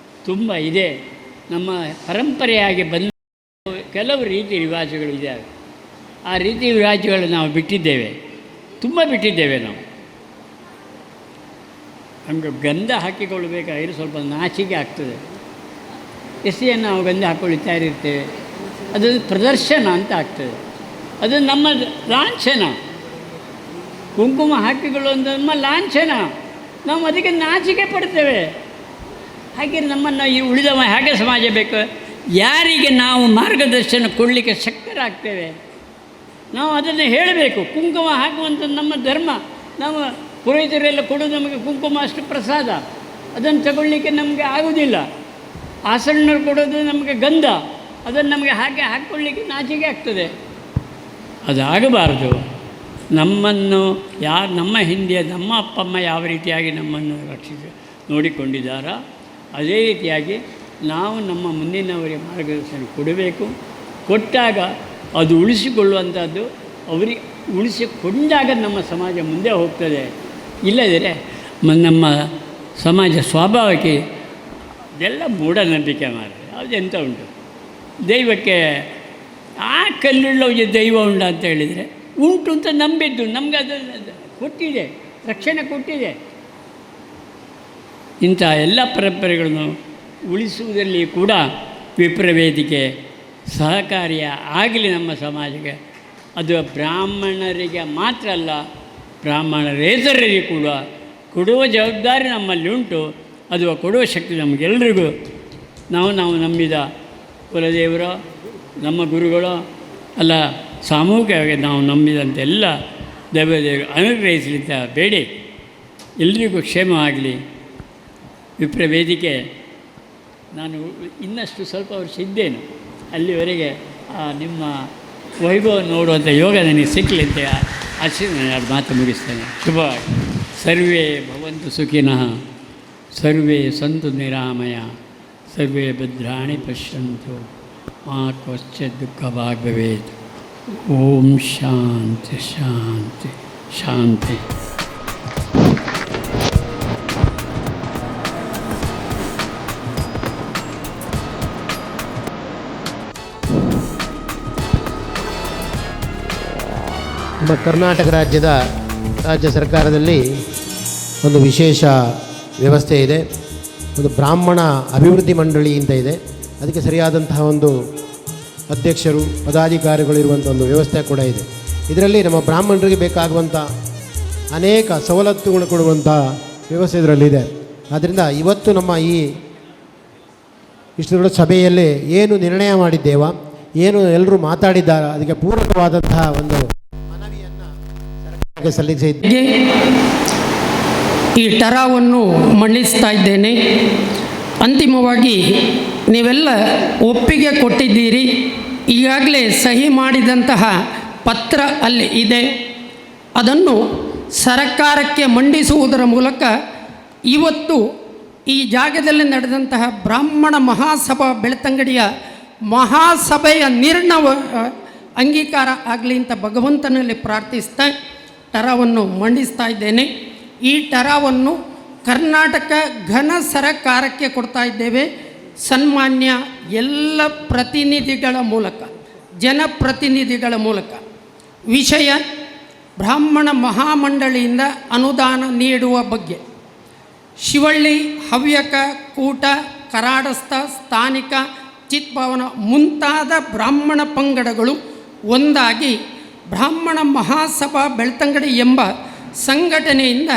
ತುಂಬ ಇದೆ. ನಮ್ಮ ಪರಂಪರೆಯಾಗಿ ಬಂದ ಕೆಲವು ರೀತಿ ರಿವಾಜುಗಳು ಇದ್ದಾವೆ. ಆ ರೀತಿ ರಿವಾಜುಗಳು ನಾವು ಬಿಟ್ಟಿದ್ದೇವೆ, ತುಂಬ ಬಿಟ್ಟಿದ್ದೇವೆ ನಾವು. ಹಂಗೆ ಗಂಧ ಹಾಕಿಕೊಳ್ಳಬೇಕಾದ್ರೆ ಸ್ವಲ್ಪ ನಾಚಿಕೆ ಆಗ್ತದೆ. ಎಸೆಯನ್ನು ನಾವು ಗಂಧ ಹಾಕ್ಕೊಳ್ತಾ ಇರ್ತೇವೆ, ಅದು ಪ್ರದರ್ಶನ ಅಂತ ಆಗ್ತದೆ. ಅದು ನಮ್ಮ ಲಾಂಛನ. ಕುಂಕುಮ ಹಾಕಿಕೊಳ್ಳುವಂಥ ನಮ್ಮ ಲಾಂಛನ. ನಾವು ಅದಕ್ಕೆ ನಾಚಿಕೆ ಪಡ್ತೇವೆ. ಹಾಗೆ ನಮ್ಮನ್ನು ಈ ಉಳಿದವ ಹೇಗೆ ಸಮಾಜ ಬೇಕು? ಯಾರಿಗೆ ನಾವು ಮಾರ್ಗದರ್ಶನ ಕೊಡಲಿಕ್ಕೆ ಶಕ್ತರಾಗ್ತೇವೆ ನಾವು ಅದನ್ನು ಹೇಳಬೇಕು. ಕುಂಕುಮ ಹಾಕುವಂಥದ್ದು ನಮ್ಮ ಧರ್ಮ. ನಾವು ಪುರೋಹಿತರೆಲ್ಲ ಕೊಡೋದು ನಮಗೆ ಕುಂಕುಮ ಅಷ್ಟು ಪ್ರಸಾದ, ಅದನ್ನು ತಗೊಳ್ಳಿಕ್ಕೆ ನಮಗೆ ಆಗೋದಿಲ್ಲ. ಆಸಣ್ಣರು ಕೊಡೋದು ನಮಗೆ ಗಂಧ, ಅದನ್ನು ನಮಗೆ ಹಾಗೆ ಹಾಕ್ಕೊಳ್ಳಿಕ್ಕೆ ನಾಚಿಕೆ ಆಗ್ತದೆ. ಅದಾಗಬಾರ್ದು. ನಮ್ಮನ್ನು ನಮ್ಮ ಹಿಂದೆ ನಮ್ಮ ಅಪ್ಪ ಅಮ್ಮ ಯಾವ ರೀತಿಯಾಗಿ ನಮ್ಮನ್ನು ನೋಡಿಕೊಂಡಿದ್ದಾರೋ ಅದೇ ರೀತಿಯಾಗಿ ನಾವು ನಮ್ಮ ಮುಂದಿನವರಿಗೆ ಮಾರ್ಗದರ್ಶನ ಕೊಡಬೇಕು. ಕೊಟ್ಟಾಗ ಅದು ಉಳಿಸಿಕೊಳ್ಳುವಂಥದ್ದು ಅವರಿಗೆ ಉಳಿಸಿಕೊಂಡಾಗ ನಮ್ಮ ಸಮಾಜ ಮುಂದೆ ಹೋಗ್ತದೆ. ಇಲ್ಲದಿದ್ದರೆ ನಮ್ಮ ಸಮಾಜ ಸ್ವಾಭಾವಿಕ ಇದೆಲ್ಲ ಮೂಢನಂಬಿಕೆ ಮಾರ್ರೆ. ಅದೆಂತ ಉಂಟು? ದೈವಕ್ಕೆ ಆ ಕಲ್ಲುಳ್ಳವರಿಗೆ ದೈವ ಉಂಡ ಅಂತ ಹೇಳಿದರೆ ಉಂಟು ಅಂತ ನಂಬಿದ್ದು, ನಮಗೆ ಅದು ಕೊಟ್ಟಿದೆ, ರಕ್ಷಣೆ ಕೊಟ್ಟಿದೆ. ಇಂಥ ಎಲ್ಲ ಪರಂಪರೆಗಳನ್ನು ಉಳಿಸುವುದರಲ್ಲಿ ಕೂಡ ವಿಪ್ರವೇದಿಕೆ ಸಹಕಾರಿಯ ಆಗಲಿ ನಮ್ಮ ಸಮಾಜಕ್ಕೆ. ಅದು ಬ್ರಾಹ್ಮಣರಿಗೆ ಮಾತ್ರ ಅಲ್ಲ, ಬ್ರಾಹ್ಮಣರೇತರರಿಗೆ ಕೂಡ ಕೊಡುವ ಜವಾಬ್ದಾರಿ ನಮ್ಮಲ್ಲಿ ಉಂಟು. ಅದು ಕೊಡುವ ಶಕ್ತಿ ನಮಗೆಲ್ಲರಿಗೂ ನಾವು ನಂಬಿದ ಕುಲದೇವರೋ ನಮ್ಮ ಗುರುಗಳೋ ಅಲ್ಲ, ಸಾಮೂಹಿಕವಾಗಿ ನಾವು ನಂಬಿದಂತೆಲ್ಲ ದೇವದೇವರು ಅನುಗ್ರಹಿಸಲಿಂತ ಬೇಡಿ ಎಲ್ಲರಿಗೂ ಕ್ಷೇಮವಾಗಲಿ. ವಿಪ್ರವೇದಿಕೆ ನಾನು ಇನ್ನಷ್ಟು ಸ್ವಲ್ಪ ವರ್ಷ ಇದ್ದೇನೆ, ಅಲ್ಲಿವರೆಗೆ ನಿಮ್ಮ ವೈಭವ ನೋಡುವಂಥ ಯೋಗ ನನಗೆ ಸಿಕ್ಕಲಿ ಅಂತ ಆಶೀರ್ವಾದ ಮಾತು ಮುಗಿಸ್ತೇನೆ. ಶುಭವಾಗಿ. ಸರ್ವೇ ಭವಂತು ಸುಖಿನಃ, ಸರ್ವೇ ಸಂತು ನಿರಾಮಯ, ಸರ್ವೇ ಭದ್ರಾಣಿ ಪಶ್ಯಂತು, ಮಾ ಕ್ವಚಿತ್ ದುಃಖಭಾಗ್ ಭವೇತ್. ಓಂ ಶಾಂತಿ ಶಾಂತಿ ಶಾಂತಿ. ನಮ್ಮ ಕರ್ನಾಟಕ ರಾಜ್ಯ ಸರ್ಕಾರದಲ್ಲಿ ಒಂದು ವಿಶೇಷ ವ್ಯವಸ್ಥೆ ಇದೆ. ಒಂದು ಬ್ರಾಹ್ಮಣ ಅಭಿವೃದ್ಧಿ ಮಂಡಳಿ ಅಂತ ಇದೆ. ಅದಕ್ಕೆ ಸರಿಯಾದಂತಹ ಒಂದು ಅಧ್ಯಕ್ಷರು ಪದಾಧಿಕಾರಿಗಳು ಇರುವಂಥ ಒಂದು ವ್ಯವಸ್ಥೆ ಕೂಡ ಇದೆ. ಇದರಲ್ಲಿ ನಮ್ಮ ಬ್ರಾಹ್ಮಣರಿಗೆ ಬೇಕಾಗುವಂಥ ಅನೇಕ ಸವಲತ್ತುಗಳು ಕೊಡುವಂಥ ವ್ಯವಸ್ಥೆ ಇದರಲ್ಲಿದೆ. ಆದ್ದರಿಂದ ಇವತ್ತು ನಮ್ಮ ಇಷ್ಟು ದೊಡ್ಡ ಸಭೆಯಲ್ಲಿ ಏನು ನಿರ್ಣಯ ಮಾಡಿದ್ದೇವ, ಏನು ಎಲ್ಲರೂ ಮಾತಾಡಿದ್ದಾರೆ, ಅದಕ್ಕೆ ಪೂರಕವಾದಂತಹ ಒಂದು ಮನವಿಯನ್ನು ಸರ್ಕಾರಕ್ಕೆ ಸಲ್ಲಿಸಿದ್ದೇವೆ. ಈ ಟರಾವನ್ನು ಮಂಡಿಸ್ತಾ ಇದ್ದೇನೆ. ಅಂತಿಮವಾಗಿ ನೀವೆಲ್ಲ ಒಪ್ಪಿಗೆ ಕೊಟ್ಟಿದ್ದೀರಿ. ಈಗಾಗಲೇ ಸಹಿ ಮಾಡಿದಂತಹ ಪತ್ರ ಅಲ್ಲಿ ಇದೆ. ಅದನ್ನು ಸರ್ಕಾರಕ್ಕೆ ಮಂಡಿಸುವುದರ ಮೂಲಕ ಇವತ್ತು ಈ ಜಾಗದಲ್ಲಿ ನಡೆದಂತಹ ಬ್ರಾಹ್ಮಣ ಮಹಾಸಭಾ ಬೆಳ್ತಂಗಡಿಯ ಮಹಾಸಭೆಯ ನಿರ್ಣಯ ಅಂಗೀಕಾರ ಆಗಲಿ ಅಂತ ಭಗವಂತನಲ್ಲಿ ಪ್ರಾರ್ಥಿಸ್ತಾ ಟರಾವನ್ನು ಮಂಡಿಸ್ತಾ ಇದ್ದೇನೆ. ಈ ಟರಾವನ್ನು ಕರ್ನಾಟಕ ಘನ ಸರಕಾರಕ್ಕೆ ಕೊಡ್ತಾ ಇದ್ದೇವೆ. ಸನ್ಮಾನ್ಯ ಎಲ್ಲ ಪ್ರತಿನಿಧಿಗಳ ಮೂಲಕ, ಜನಪ್ರತಿನಿಧಿಗಳ ಮೂಲಕ. ವಿಷಯ ಬ್ರಾಹ್ಮಣ ಮಹಾಮಂಡಳಿಯಿಂದ ಅನುದಾನ ನೀಡುವ ಬಗ್ಗೆ. ಶಿವಳ್ಳಿ, ಹವ್ಯಕ, ಕೂಟ, ಕರಾಡಸ್ಥ, ಸ್ಥಾನಿಕ, ಚಿತ್ಭವನ ಮುಂತಾದ ಬ್ರಾಹ್ಮಣ ಪಂಗಡಗಳು ಒಂದಾಗಿ ಬ್ರಾಹ್ಮಣ ಮಹಾಸಭಾ ಬೆಳ್ತಂಗಡಿ ಎಂಬ ಸಂಘಟನೆಯಿಂದ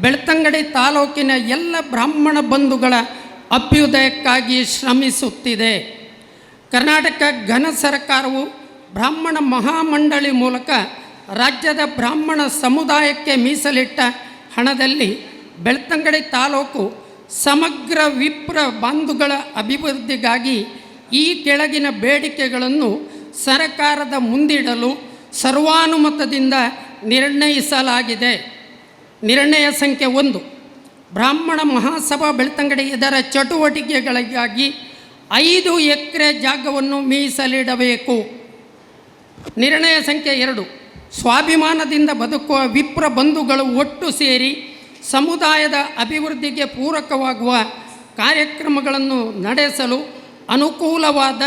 ಬೆಳ್ತಂಗಡಿ ತಾಲೂಕಿನ ಎಲ್ಲ ಬ್ರಾಹ್ಮಣ ಬಂಧುಗಳ ಅಭ್ಯುದಯಕ್ಕಾಗಿ ಶ್ರಮಿಸುತ್ತಿದೆ. ಕರ್ನಾಟಕ ಘನ ಸರ್ಕಾರವು ಬ್ರಾಹ್ಮಣ ಮಹಾಮಂಡಳಿ ಮೂಲಕ ರಾಜ್ಯದ ಬ್ರಾಹ್ಮಣ ಸಮುದಾಯಕ್ಕೆ ಮೀಸಲಿಟ್ಟ ಹಣದಲ್ಲಿ ಬೆಳ್ತಂಗಡಿ ತಾಲೂಕು ಸಮಗ್ರ ವಿಪ್ರ ಬಂಧುಗಳ ಅಭಿವೃದ್ಧಿಗಾಗಿ ಈ ಕೆಳಗಿನ ಬೇಡಿಕೆಗಳನ್ನು ಸರ್ಕಾರದ ಮುಂದಿಡಲು ಸರ್ವಾನುಮತದಿಂದ ನಿರ್ಣಯಿಸಲಾಗಿದೆ. ನಿರ್ಣಯ ಸಂಖ್ಯೆ 1, ಬ್ರಾಹ್ಮಣ ಮಹಾಸಭಾ ಬೆಳ್ತಂಗಡಿ ಇದರ ಚಟುವಟಿಕೆಗಳಿಗಾಗಿ 5 ಎಕರೆ ಜಾಗವನ್ನು ಮೀಸಲಿಡಬೇಕು. ನಿರ್ಣಯ ಸಂಖ್ಯೆ 2, ಸ್ವಾಭಿಮಾನದಿಂದ ಬದುಕುವ ವಿಪ್ರ ಬಂಧುಗಳು ಒಟ್ಟು ಸೇರಿ ಸಮುದಾಯದ ಅಭಿವೃದ್ಧಿಗೆ ಪೂರಕವಾಗುವ ಕಾರ್ಯಕ್ರಮಗಳನ್ನು ನಡೆಸಲು ಅನುಕೂಲವಾದ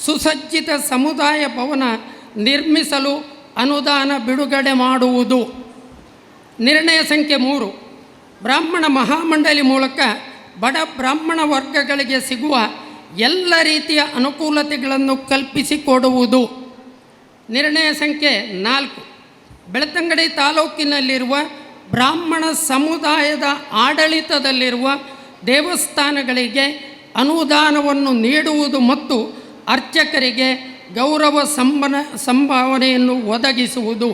ಸುಸಜ್ಜಿತ ಸಮುದಾಯ ಭವನ ನಿರ್ಮಿಸಲು ಅನುದಾನ ಬಿಡುಗಡೆ ಮಾಡುವುದು. ನಿರ್ಣಯ ಸಂಖ್ಯೆ 3, ಬ್ರಾಹ್ಮಣ ಮಹಾಮಂಡಳಿ ಮೂಲಕ ಬಡ ಬ್ರಾಹ್ಮಣ ವರ್ಗಗಳಿಗೆ ಸಿಗುವ ಎಲ್ಲ ರೀತಿಯ ಅನುಕೂಲತೆಗಳನ್ನು ಕಲ್ಪಿಸಿಕೊಡುವುದು. ನಿರ್ಣಯ ಸಂಖ್ಯೆ 4, ಬೆಳ್ತಂಗಡಿ ತಾಲೂಕಿನಲ್ಲಿರುವ ಬ್ರಾಹ್ಮಣ ಸಮುದಾಯದ ಆಡಳಿತದಲ್ಲಿರುವ ದೇವಸ್ಥಾನಗಳಿಗೆ ಅನುದಾನವನ್ನು ನೀಡುವುದು ಮತ್ತು ಅರ್ಚಕರಿಗೆ ಗೌರವ ಸಂಭಾವನೆಯನ್ನು ಒದಗಿಸುವುದು.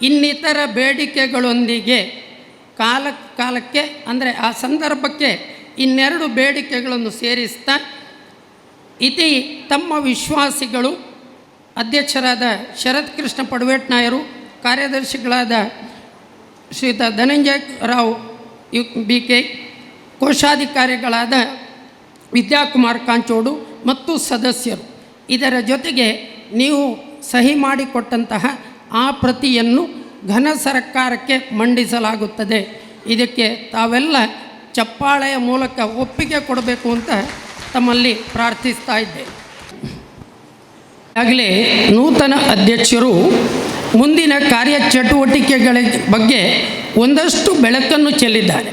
ಇನ್ನಿತರ ಬೇಡಿಕೆಗಳೊಂದಿಗೆ ಕಾಲಕ್ಕೆ ಅಂದರೆ ಆ ಸಂದರ್ಭಕ್ಕೆ ಇನ್ನೆರಡು ಬೇಡಿಕೆಗಳನ್ನು ಸೇರಿಸ್ತಾ ಇತಿ ತಮ್ಮ ವಿಶ್ವಾಸಿಗಳು ಅಧ್ಯಕ್ಷರಾದ ಶರತ್ ಕೃಷ್ಣ ಪಡ್ವೇಟ್ನಾಯರು, ಕಾರ್ಯದರ್ಶಿಗಳಾದ ಶ್ರೀಯುತ ಧನಂಜಯ ರಾವ್ BK, ಕೋಶಾಧಿಕಾರಿಗಳಾದ ವಿದ್ಯಾಕುಮಾರ್ ಕಾಂಚೋಡು ಮತ್ತು ಸದಸ್ಯರು. ಇದರ ಜೊತೆಗೆ ನೀವು ಸಹಿ ಮಾಡಿಕೊಟ್ಟಂತಹ ಆ ಪ್ರತಿಯನ್ನು ಘನ ಸರ್ಕಾರಕ್ಕೆ ಮಂಡಿಸಲಾಗುತ್ತದೆ. ಇದಕ್ಕೆ ತಾವೆಲ್ಲ ಚಪ್ಪಾಳೆಯ ಮೂಲಕ ಒಪ್ಪಿಗೆ ಕೊಡಬೇಕು ಅಂತ ತಮ್ಮಲ್ಲಿ ಪ್ರಾರ್ಥಿಸ್ತಾ ಇದ್ದೆ. ಈಗಾಗಲೇ ನೂತನ ಅಧ್ಯಕ್ಷರು ಮುಂದಿನ ಕಾರ್ಯಚಟುವಟಿಕೆಗಳ ಬಗ್ಗೆ ಒಂದಷ್ಟು ಬೆಳಕನ್ನು ಚೆಲ್ಲಿದ್ದಾರೆ.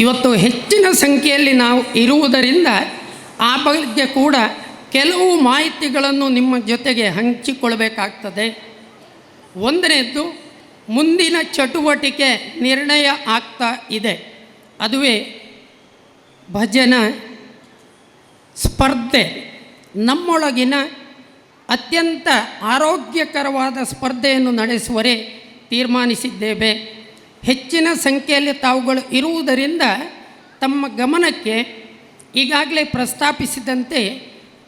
ಇವತ್ತು ಹೆಚ್ಚಿನ ಸಂಖ್ಯೆಯಲ್ಲಿ ನಾವು ಇರುವುದರಿಂದ ಆ ಬಗ್ಗೆ ಕೂಡ ಕೆಲವು ಮಾಹಿತಿಗಳನ್ನು ನಿಮ್ಮ ಜೊತೆಗೆ ಹಂಚಿಕೊಳ್ಳಬೇಕಾಗ್ತದೆ. ಒಂದನೇದ್ದು, ಮುಂದಿನ ಚಟುವಟಿಕೆ ನಿರ್ಣಯ ಆಗ್ತಾ ಇದೆ. ಅದುವೇ ಭಜನ ಸ್ಪರ್ಧೆ. ನಮ್ಮೊಳಗಿನ ಅತ್ಯಂತ ಆರೋಗ್ಯಕರವಾದ ಸ್ಪರ್ಧೆಯನ್ನು ನಡೆಸುವರೇ ತೀರ್ಮಾನಿಸಿದ್ದೇವೆ. ಹೆಚ್ಚಿನ ಸಂಖ್ಯೆಯಲ್ಲಿ ತಾವುಗಳು ಇರುವುದರಿಂದ ತಮ್ಮ ಗಮನಕ್ಕೆ ಈಗಾಗಲೇ ಪ್ರಸ್ತಾಪಿಸಿದಂತೆ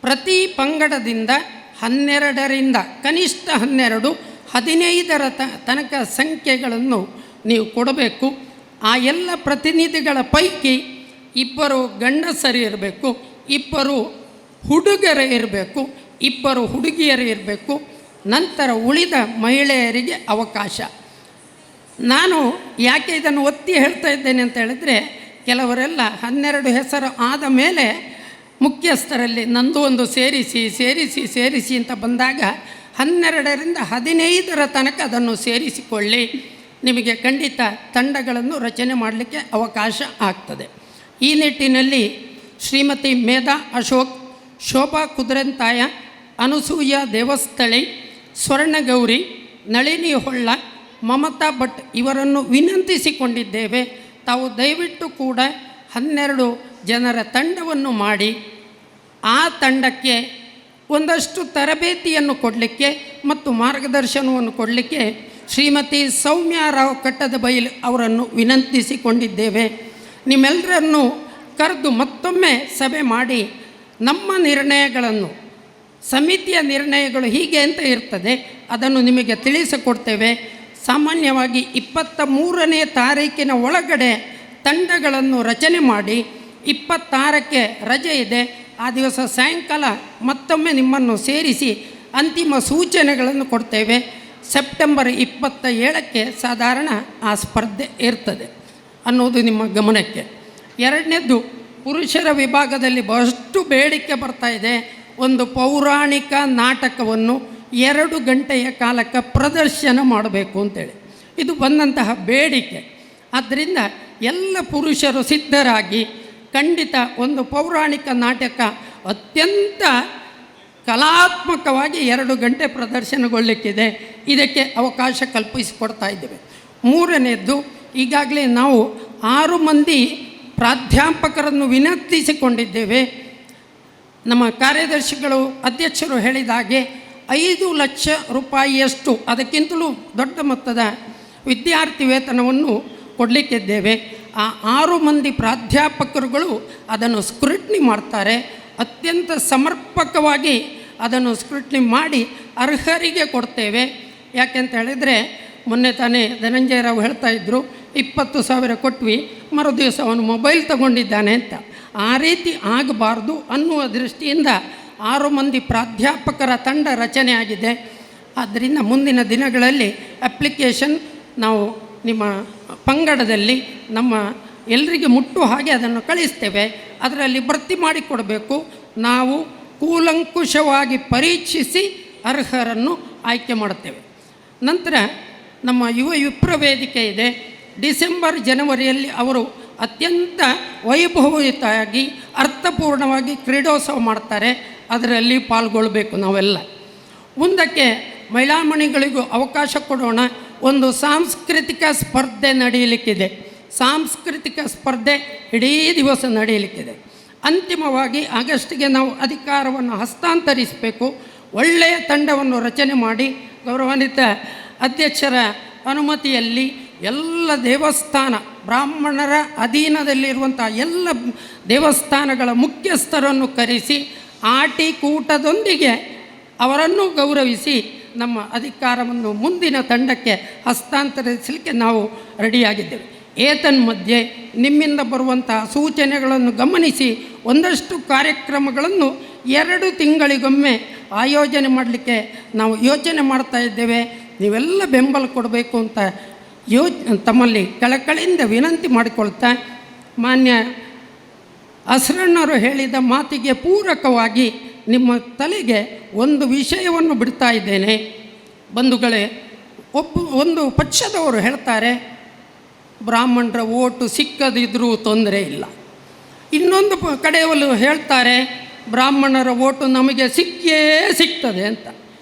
ಪ್ರತಿ ಪಂಗಡದಿಂದ 12ರಿಂದ ಕನಿಷ್ಠ 12, 15ರ ತನಕ ಸಂಖ್ಯೆಗಳನ್ನು ನೀವು ಕೊಡಬೇಕು. ಆ ಎಲ್ಲ ಪ್ರತಿನಿಧಿಗಳ ಪೈಕಿ 2 ಗಂಡಸರು ಇರಬೇಕು, 2 ಹುಡುಗರು ಇರಬೇಕು, 2 ಹುಡುಗಿಯರು ಇರಬೇಕು. ನಂತರ ಉಳಿದ ಮಹಿಳೆಯರಿಗೆ ಅವಕಾಶ. ನಾನು ಯಾಕೆ ಇದನ್ನು ಒತ್ತಿ ಹೇಳ್ತಾ ಇದ್ದೇನೆ ಅಂತ ಹೇಳಿದರೆ, ಕೆಲವರೆಲ್ಲ 12 ಹೆಸರು ಆದ ಮೇಲೆ ಮುಖ್ಯಸ್ಥರಲ್ಲಿ ನಂದು ಒಂದು ಸೇರಿಸಿ ಅಂತ ಬಂದಾಗ 12ರಿಂದ 15ರ ತನಕ ಅದನ್ನು ಸೇರಿಸಿಕೊಳ್ಳಿ. ನಿಮಗೆ ಖಂಡಿತ ತಂಡಗಳನ್ನು ರಚನೆ ಮಾಡಲಿಕ್ಕೆ ಅವಕಾಶ ಆಗ್ತದೆ. ಈ ನಿಟ್ಟಿನಲ್ಲಿ ಶ್ರೀಮತಿ ಮೇಧಾ ಅಶೋಕ್, ಶೋಭಾ ಕುದುರೆಂತಾಯ, ಅನಸೂಯ ದೇವಸ್ಥಳಿ, ಸ್ವರ್ಣಗೌರಿ, ನಳಿನಿ ಹೊಳ್ಳ, ಮಮತಾ ಭಟ್ ಇವರನ್ನು ವಿನಂತಿಸಿಕೊಂಡಿದ್ದೇವೆ. ತಾವು ದಯವಿಟ್ಟು ಕೂಡ 12 ಜನರ ತಂಡವನ್ನು ಮಾಡಿ ಆ ತಂಡಕ್ಕೆ ಒಂದಷ್ಟು ತರಬೇತಿಯನ್ನು ಕೊಡಲಿಕ್ಕೆ ಮತ್ತು ಮಾರ್ಗದರ್ಶನವನ್ನು ಕೊಡಲಿಕ್ಕೆ ಶ್ರೀಮತಿ ಸೌಮ್ಯ ರಾವ್ ಕಟ್ಟದಬೈಲು ಅವರನ್ನು ವಿನಂತಿಸಿಕೊಂಡಿದ್ದೇವೆ. ನಿಮ್ಮೆಲ್ಲರನ್ನು ಕರೆದು ಮತ್ತೊಮ್ಮೆ ಸಭೆ ಮಾಡಿ ನಮ್ಮ ನಿರ್ಣಯಗಳನ್ನು, ಸಮಿತಿಯ ನಿರ್ಣಯಗಳು ಹೀಗೆ ಅಂತ ಇರ್ತದೆ, ಅದನ್ನು ನಿಮಗೆ ತಿಳಿಸಿಕೊಡ್ತೇವೆ. ಸಾಮಾನ್ಯವಾಗಿ 23ನೇ ತಾರೀಕಿನ ಒಳಗಡೆ ತಂಡಗಳನ್ನು ರಚನೆ ಮಾಡಿ 26ಕ್ಕೆ ರಜೆ ಇದೆ. ಆ ದಿವಸ ಸಾಯಂಕಾಲ ಮತ್ತೊಮ್ಮೆ ನಿಮ್ಮನ್ನು ಸೇರಿಸಿ ಅಂತಿಮ ಸೂಚನೆಗಳನ್ನು ಕೊಡ್ತೇವೆ. ಸೆಪ್ಟೆಂಬರ್ 27ಕ್ಕೆ ಸಾಧಾರಣ ಆ ಸ್ಪರ್ಧೆ ಇರ್ತದೆ ಅನ್ನೋದು ನಿಮ್ಮ ಗಮನಕ್ಕೆ. ಎರಡನೇದ್ದು, ಪುರುಷರ ವಿಭಾಗದಲ್ಲಿ ಬಹಳಷ್ಟು ಬೇಡಿಕೆ ಬರ್ತಾ ಇದೆ. ಒಂದು ಪೌರಾಣಿಕ ನಾಟಕವನ್ನು 2 ಗಂಟೆಯ ಕಾಲಕ್ಕೆ ಪ್ರದರ್ಶನ ಮಾಡಬೇಕು ಅಂತೇಳಿ ಇದು ಬಂದಂತಹ ಬೇಡಿಕೆ. ಆದ್ದರಿಂದ ಎಲ್ಲ ಪುರುಷರು ಸಿದ್ಧರಾಗಿ ಖಂಡಿತ ಒಂದು ಪೌರಾಣಿಕ ನಾಟಕ ಅತ್ಯಂತ ಕಲಾತ್ಮಕವಾಗಿ 2 ಗಂಟೆ ಪ್ರದರ್ಶನಗೊಳ್ಳಲಿಕ್ಕಿದೆ. ಇದಕ್ಕೆ ಅವಕಾಶ ಕಲ್ಪಿಸಿಕೊಡ್ತಾ ಇದ್ದೇವೆ. ಮೂರನೇದ್ದು, ಈಗಾಗಲೇ ನಾವು 6 ಮಂದಿ ಪ್ರಾಧ್ಯಾಪಕರನ್ನು ವಿನಂತಿಸಿಕೊಂಡಿದ್ದೇವೆ. ನಮ್ಮ ಕಾರ್ಯದರ್ಶಿಗಳು, ಅಧ್ಯಕ್ಷರು ಹೇಳಿದ ಹಾಗೆ 5 ಲಕ್ಷ ರೂಪಾಯಿಯಷ್ಟು, ಅದಕ್ಕಿಂತಲೂ ದೊಡ್ಡ ಮೊತ್ತದ ವಿದ್ಯಾರ್ಥಿ ವೇತನವನ್ನು ಕೊಡಲಿಕ್ಕಿದ್ದೇವೆ. ಆ 6 ಮಂದಿ ಪ್ರಾಧ್ಯಾಪಕರುಗಳು ಅದನ್ನು ಸ್ಕ್ರೂಟ್ನಿ ಮಾಡ್ತಾರೆ. ಅತ್ಯಂತ ಸಮರ್ಪಕವಾಗಿ ಅದನ್ನು ಸ್ಕ್ರೂಟ್ನಿ ಮಾಡಿ ಅರ್ಹರಿಗೆ ಕೊಡ್ತೇವೆ. ಯಾಕೆಂತ ಹೇಳಿದರೆ, ಮೊನ್ನೆ ತಾನೇ ಧನಂಜಯರಾವ್ ಹೇಳ್ತಾ ಇದ್ದರು, 20,000 ಕೊಟ್ವಿ, ಮರುದಿವಸ ಅವನು ಮೊಬೈಲ್ ತಗೊಂಡಿದ್ದಾನೆ ಅಂತ. ಆ ರೀತಿ ಆಗಬಾರ್ದು ಅನ್ನುವ ದೃಷ್ಟಿಯಿಂದ 6 ಮಂದಿ ಪ್ರಾಧ್ಯಾಪಕರ ತಂಡ ರಚನೆ ಆಗಿದೆ. ಆದ್ದರಿಂದ ಮುಂದಿನ ದಿನಗಳಲ್ಲಿ ಅಪ್ಲಿಕೇಶನ್ ನಾವು ನಿಮ್ಮ ಪಂಗಡದಲ್ಲಿ ನಮ್ಮ ಎಲ್ಲರಿಗೆ ಮುಟ್ಟುವ ಹಾಗೆ ಅದನ್ನು ಕಳಿಸ್ತೇವೆ. ಅದರಲ್ಲಿ ಭರ್ತಿ ಮಾಡಿಕೊಡಬೇಕು. ನಾವು ಕೂಲಂಕುಷವಾಗಿ ಪರೀಕ್ಷಿಸಿ ಅರ್ಹರನ್ನು ಆಯ್ಕೆ ಮಾಡುತ್ತೇವೆ. ನಂತರ ನಮ್ಮ ಯುವ ವಿಪ್ರ ವೇದಿಕೆ ಇದೆ. ಡಿಸೆಂಬರ್ ಜನವರಿಯಲ್ಲಿ ಅವರು ಅತ್ಯಂತ ವೈಭವಯುತವಾಗಿ ಅರ್ಥಪೂರ್ಣವಾಗಿ ಕ್ರೀಡೋತ್ಸವ ಮಾಡ್ತಾರೆ. ಅದರಲ್ಲಿ ಪಾಲ್ಗೊಳ್ಳಬೇಕು ನಾವೆಲ್ಲ. ಮುಂದಕ್ಕೆ ಮಹಿಳಾಮಣಿಗಳಿಗೂ ಅವಕಾಶ ಕೊಡೋಣ. ಒಂದು ಸಾಂಸ್ಕೃತಿಕ ಸ್ಪರ್ಧೆ ನಡೆಯಲಿಕ್ಕಿದೆ. ಸಾಂಸ್ಕೃತಿಕ ಸ್ಪರ್ಧೆ ಇಡೀ ದಿವಸ ನಡೆಯಲಿಕ್ಕಿದೆ. ಅಂತಿಮವಾಗಿ ಆಗಸ್ಟ್ಗೆ ನಾವು ಅಧಿಕಾರವನ್ನು ಹಸ್ತಾಂತರಿಸಬೇಕು. ಒಳ್ಳೆಯ ತಂಡವನ್ನು ರಚನೆ ಮಾಡಿ ಗೌರವಾನ್ವಿತ ಅಧ್ಯಕ್ಷರ ಅನುಮತಿಯಲ್ಲಿ ಎಲ್ಲ ದೇವಸ್ಥಾನ ಬ್ರಾಹ್ಮಣರ ಅಧೀನದಲ್ಲಿರುವಂಥ ಎಲ್ಲ ದೇವಸ್ಥಾನಗಳ ಮುಖ್ಯಸ್ಥರನ್ನು ಕರೆಸಿ ಆಟಿಕೂಟದೊಂದಿಗೆ ಅವರನ್ನು ಗೌರವಿಸಿ ನಮ್ಮ ಅಧಿಕಾರವನ್ನು ಮುಂದಿನ ತಂಡಕ್ಕೆ ಹಸ್ತಾಂತರಿಸಲಿಕ್ಕೆ ನಾವು ರೆಡಿಯಾಗಿದ್ದೇವೆ. ಏತನ್ಮಧ್ಯೆ ನಿಮ್ಮಿಂದ ಬರುವಂತಹ ಸೂಚನೆಗಳನ್ನು ಗಮನಿಸಿ ಒಂದಷ್ಟು ಕಾರ್ಯಕ್ರಮಗಳನ್ನು 2 ತಿಂಗಳಿಗೊಮ್ಮೆ ಆಯೋಜನೆ ಮಾಡಲಿಕ್ಕೆ ನಾವು ಯೋಚನೆ ಮಾಡ್ತಾ ಇದ್ದೇವೆ. ನೀವೆಲ್ಲ ಬೆಂಬಲ ಕೊಡಬೇಕು ಅಂತ ತಮ್ಮಲ್ಲಿ ಕಳಕಳಿಯಿಂದ ವಿನಂತಿ ಮಾಡಿಕೊಳ್ತಾ, ಮಾನ್ಯ ಅಸ್ರಣ್ಣರು ಹೇಳಿದ ಮಾತಿಗೆ ಪೂರಕವಾಗಿ ನಿಮ್ಮ ತಲೆಗೆ ಒಂದು ವಿಷಯವನ್ನು ಬಿಡ್ತಾ ಇದ್ದೇನೆ. ಬಂಧುಗಳೇ, ಒಂದು ಪಕ್ಷದವರು ಹೇಳ್ತಾರೆ ಬ್ರಾಹ್ಮಣರ ಓಟು ಸಿಕ್ಕದಿದ್ದರೂ ತೊಂದರೆ ಇಲ್ಲ. ಇನ್ನೊಂದು ಕಡೆಯವರು ಹೇಳ್ತಾರೆ ಬ್ರಾಹ್ಮಣರ ಓಟು ನಮಗೆ ಸಿಕ್ಕೇ ಸಿಗ್ತದೆ ಅಂತ.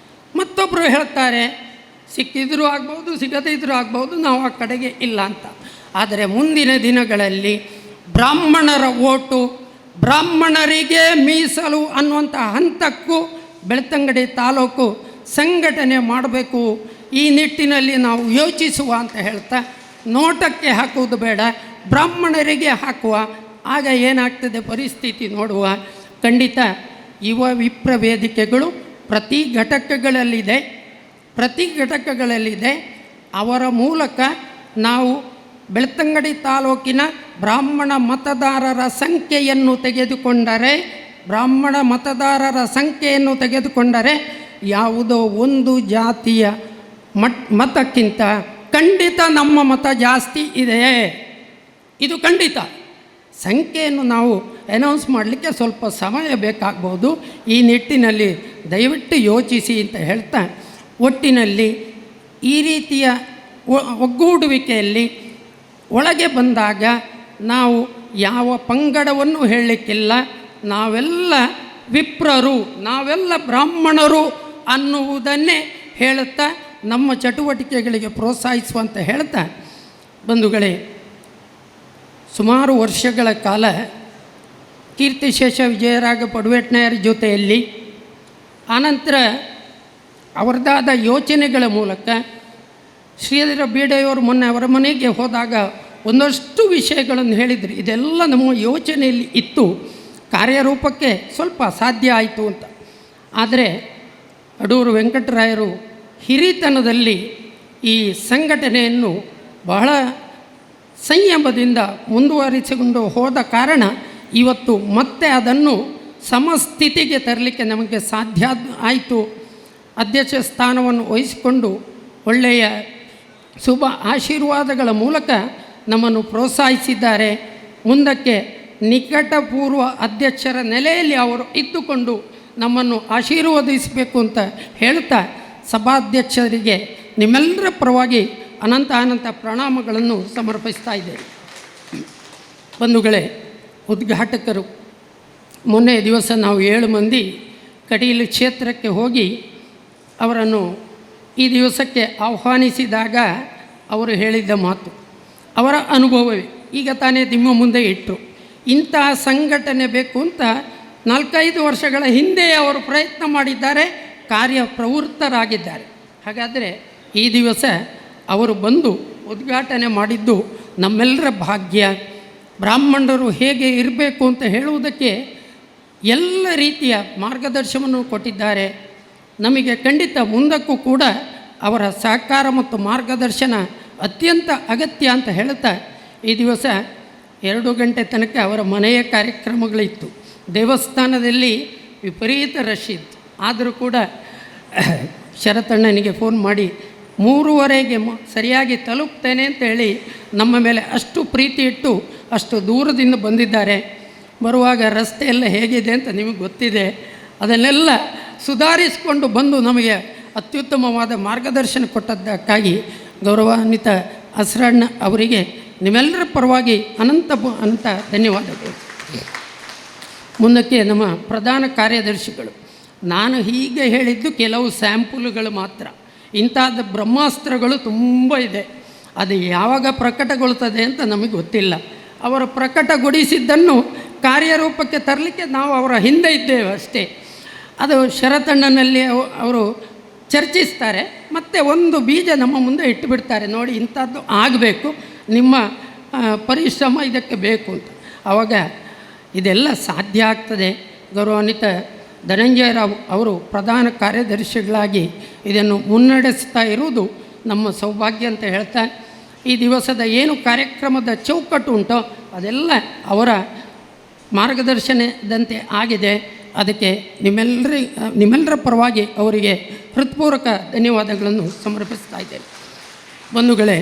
ಮತ್ತೊಬ್ಬರು ಹೇಳ್ತಾರೆ ಸಿಕ್ಕಿದ್ರೂ ಆಗ್ಬೋದು ಸಿಗದಿದ್ದರೂ ಆಗ್ಬೋದು, ನಾವು ಆ ಕಡೆಗೆ ಇಲ್ಲ ಅಂತ. ಆದರೆ ಮುಂದಿನ ದಿನಗಳಲ್ಲಿ ಬ್ರಾಹ್ಮಣರ ಓಟು ಬ್ರಾಹ್ಮಣರಿಗೆ ಮೀಸಲು ಅನ್ನುವಂಥ ಹಂತಕ್ಕೂ ಬೆಳ್ತಂಗಡಿ ತಾಲೂಕು ಸಂಘಟನೆ ಮಾಡಬೇಕು. ಈ ನಿಟ್ಟಿನಲ್ಲಿ ನಾವು ಯೋಚಿಸುವ ಅಂತ ಹೇಳ್ತಾ, ನೋಟಕ್ಕೆ ಹಾಕುವುದು ಬೇಡ, ಬ್ರಾಹ್ಮಣರಿಗೆ ಹಾಕುವ. ಆಗ ಏನಾಗ್ತದೆ ಪರಿಸ್ಥಿತಿ ನೋಡುವ. ಖಂಡಿತ ಯುವ ವಿಪ್ರ ವೇದಿಕೆಗಳು ಪ್ರತಿ ಘಟಕಗಳಲ್ಲಿದೆ. ಅವರ ಮೂಲಕ ನಾವು ಬೆಳ್ತಂಗಡಿ ತಾಲೂಕಿನ ಬ್ರಾಹ್ಮಣ ಮತದಾರರ ಸಂಖ್ಯೆಯನ್ನು ತೆಗೆದುಕೊಂಡರೆ ಯಾವುದೋ ಒಂದು ಜಾತಿಯ ಮತಕ್ಕಿಂತ ಖಂಡಿತ ನಮ್ಮ ಮತ ಜಾಸ್ತಿ ಇದೆ. ಇದು ಖಂಡಿತ. ಸಂಖ್ಯೆಯನ್ನು ನಾವು ಅನೌನ್ಸ್ ಮಾಡಲಿಕ್ಕೆ ಸ್ವಲ್ಪ ಸಮಯ ಬೇಕಾಗ್ಬೋದು. ಈ ನಿಟ್ಟಿನಲ್ಲಿ ದಯವಿಟ್ಟು ಯೋಚಿಸಿ ಅಂತ ಹೇಳ್ತಾ, ಒಟ್ಟಿನಲ್ಲಿ ಈ ರೀತಿಯ ಒಗ್ಗೂಡುವಿಕೆಯಲ್ಲಿ ಒಳಗೆ ಬಂದಾಗ ನಾವು ಯಾವ ಪಂಗಡವನ್ನು ಹೇಳಲಿಕ್ಕಿಲ್ಲ. ನಾವೆಲ್ಲ ವಿಪ್ರರು, ನಾವೆಲ್ಲ ಬ್ರಾಹ್ಮಣರು ಅನ್ನುವುದನ್ನೇ ಹೇಳುತ್ತಾ ನಮ್ಮ ಚಟುವಟಿಕೆಗಳಿಗೆ ಪ್ರೋತ್ಸಾಹಿಸುವಂತ ಹೇಳ್ತಾ, ಬಂಧುಗಳೇ, ಸುಮಾರು ವರ್ಷಗಳ ಕಾಲ ಕೀರ್ತಿಶೇಷ ವಿಜಯರಾಘ ಪಡುವೆಟ್ನಾಯರ್ ಜೊತೆಯಲ್ಲಿ, ಆನಂತರ ಅವರದಾದ ಯೋಚನೆಗಳ ಮೂಲಕ ಶ್ರೀಧರ ಬೀಡೆಯವರು ಮೊನ್ನೆ ಅವರ ಮನೆಗೆ ಹೋದಾಗ ಒಂದಷ್ಟು ವಿಷಯಗಳನ್ನು ಹೇಳಿದರು. ಇದೆಲ್ಲ ನಮ್ಮ ಯೋಚನೆಯಲ್ಲಿ ಇತ್ತು, ಕಾರ್ಯರೂಪಕ್ಕೆ ಸ್ವಲ್ಪ ಸಾಧ್ಯ ಆಯಿತು ಅಂತ. ಆದರೆ ಅಡೂರು ವೆಂಕಟರಾಯರು ಹಿರಿತನದಲ್ಲಿ ಈ ಸಂಘಟನೆಯನ್ನು ಬಹಳ ಸಂಯಮದಿಂದ ಮುಂದುವರಿಸಿಕೊಂಡು ಹೋದ ಕಾರಣ ಇವತ್ತು ಮತ್ತೆ ಅದನ್ನು ಸಮಸ್ಥಿತಿಗೆ ತರಲಿಕ್ಕೆ ನಮಗೆ ಸಾಧ್ಯ ಆಯಿತು. ಅಧ್ಯಕ್ಷ ಸ್ಥಾನವನ್ನು ವಹಿಸಿಕೊಂಡು ಒಳ್ಳೆಯ ಶುಭ ಆಶೀರ್ವಾದಗಳ ಮೂಲಕ ನಮ್ಮನ್ನು ಪ್ರೋತ್ಸಾಹಿಸಿದ್ದಾರೆ. ಮುಂದಕ್ಕೆ ನಿಕಟಪೂರ್ವ ಅಧ್ಯಕ್ಷರ ನೆಲೆಯಲ್ಲಿ ಅವರು ಇದ್ದುಕೊಂಡು ನಮ್ಮನ್ನು ಆಶೀರ್ವದಿಸಬೇಕು ಅಂತ ಹೇಳ್ತಾ, ಸಭಾಧ್ಯಕ್ಷರಿಗೆ ನಿಮ್ಮೆಲ್ಲರ ಪರವಾಗಿ ಅನಂತ ಪ್ರಣಾಮಗಳನ್ನು ಸಮರ್ಪಿಸ್ತಾ ಇದ್ದೇನೆ. ಬಂಧುಗಳೇ, ಉದ್ಘಾಟಕರು ಮೊನ್ನೆ ದಿವಸ ನಾವು 7 ಮಂದಿ ಕಟೀಲು ಕ್ಷೇತ್ರಕ್ಕೆ ಹೋಗಿ ಅವರನ್ನು ಈ ದಿವಸಕ್ಕೆ ಆಹ್ವಾನಿಸಿದಾಗ ಅವರು ಹೇಳಿದ್ದ ಮಾತು, ಅವರ ಅನುಭವವೇ ಈಗ ತಾನೇ ನಿಮ್ಮ ಮುಂದೆ ಇಟ್ಟರು. ಇಂತಹ ಸಂಘಟನೆ ಬೇಕು ಅಂತ 4-5 ವರ್ಷಗಳ ಹಿಂದೆ ಅವರು ಪ್ರಯತ್ನ ಮಾಡಿದ್ದಾರೆ, ಕಾರ್ಯಪ್ರವೃತ್ತರಾಗಿದ್ದಾರೆ. ಹಾಗಾದರೆ ಈ ದಿವಸ ಅವರು ಬಂದು ಉದ್ಘಾಟನೆ ಮಾಡಿದ್ದು ನಮ್ಮೆಲ್ಲರ ಭಾಗ್ಯ. ಬ್ರಾಹ್ಮಣರು ಹೇಗೆ ಇರಬೇಕು ಅಂತ ಹೇಳುವುದಕ್ಕೆ ಎಲ್ಲ ರೀತಿಯ ಮಾರ್ಗದರ್ಶನವನ್ನು ಕೊಟ್ಟಿದ್ದಾರೆ. ನಮಗೆ ಖಂಡಿತ ಮುಂದಕ್ಕೂ ಕೂಡ ಅವರ ಸಹಕಾರ ಮತ್ತು ಮಾರ್ಗದರ್ಶನ ಅತ್ಯಂತ ಅಗತ್ಯ ಅಂತ ಹೇಳ್ತಾ, ಈ ದಿವಸ 2 ಗಂಟೆ ತನಕ ಅವರ ಮನೆಯ ಕಾರ್ಯಕ್ರಮಗಳಿತ್ತು. ದೇವಸ್ಥಾನದಲ್ಲಿ ವಿಪರೀತ ರಶ್ ಇತ್ತು. ಆದರೂ ಕೂಡ ಶರತಣ್ಣನಿಗೆ ಫೋನ್ ಮಾಡಿ 3:30ಗೆ ಸರಿಯಾಗಿ ತಲುಪ್ತೇನೆ ಅಂತ ಹೇಳಿ ನಮ್ಮ ಮೇಲೆ ಅಷ್ಟು ಪ್ರೀತಿ ಇಟ್ಟು ಅಷ್ಟು ದೂರದಿಂದ ಬಂದಿದ್ದಾರೆ. ಬರುವಾಗ ರಸ್ತೆ ಎಲ್ಲ ಹೇಗಿದೆ ಅಂತ ನಿಮಗೆ ಗೊತ್ತಿದೆ. ಅದನ್ನೆಲ್ಲ ಸುಧಾರಿಸಿಕೊಂಡು ಬಂದು ನಮಗೆ ಅತ್ಯುತ್ತಮವಾದ ಮಾರ್ಗದರ್ಶನ ಕೊಟ್ಟದ್ದಕ್ಕಾಗಿ ಗೌರವಾನ್ವಿತ ಅಸ್ರಣ್ಣ ಅವರಿಗೆ ನಿಮ್ಮೆಲ್ಲರ ಪರವಾಗಿ ಅನಂತ ಧನ್ಯವಾದಗಳು. ಮುಂದಕ್ಕೆ ನಮ್ಮ ಪ್ರಧಾನ ಕಾರ್ಯದರ್ಶಿಗಳು. ನಾನು ಹೀಗೆ ಹೇಳಿದ್ದು ಕೆಲವು ಸ್ಯಾಂಪಲ್ಗಳು ಮಾತ್ರ. ಇಂಥದ್ದು ಬ್ರಹ್ಮಾಸ್ತ್ರಗಳು ತುಂಬ ಇದೆ. ಅದು ಯಾವಾಗ ಪ್ರಕಟಗೊಳ್ತದೆ ಅಂತ ನಮಗೆ ಗೊತ್ತಿಲ್ಲ. ಅವರು ಪ್ರಕಟಗೊಳಿಸಿದ್ದನ್ನು ಕಾರ್ಯರೂಪಕ್ಕೆ ತರಲಿಕ್ಕೆ ನಾವು ಅವರ ಹಿಂದೆ ಇದ್ದೇವೆ ಅಷ್ಟೇ. ಅದು ಶರತಣ್ಣನಲ್ಲಿ ಅವರು ಚರ್ಚಿಸ್ತಾರೆ, ಮತ್ತು ಒಂದು ಬೀಜ ನಮ್ಮ ಮುಂದೆ ಇಟ್ಟುಬಿಡ್ತಾರೆ, ನೋಡಿ ಇಂಥದ್ದು ಆಗಬೇಕು, ನಿಮ್ಮ ಪರಿಶ್ರಮ ಇದಕ್ಕೆ ಬೇಕು ಅಂತ. ಆವಾಗ ಇದೆಲ್ಲ ಸಾಧ್ಯ ಆಗ್ತದೆ. ಗೌರವಾನ್ವಿತ ಧನಂಜಯ ರಾವ್ ಅವರು ಪ್ರಧಾನ ಕಾರ್ಯದರ್ಶಿಗಳಾಗಿ ಇದನ್ನು ಮುನ್ನಡೆಸ್ತಾ ಇರುವುದು ನಮ್ಮ ಸೌಭಾಗ್ಯ ಅಂತ ಹೇಳ್ತಾ, ಈ ದಿವಸದ ಏನು ಕಾರ್ಯಕ್ರಮದ ಚೌಕಟ್ಟು ಉಂಟೋ ಅದೆಲ್ಲ ಅವರ ಮಾರ್ಗದರ್ಶನದಂತೆ ಆಗಿದೆ. ಅದಕ್ಕೆ ನಿಮ್ಮೆಲ್ಲರ ಪರವಾಗಿ ಅವರಿಗೆ ಹೃತ್ಪೂರ್ವಕ ಧನ್ಯವಾದಗಳನ್ನು ಸಮರ್ಪಿಸ್ತಾ ಇದ್ದೇನೆ. ಬಂಧುಗಳೇ,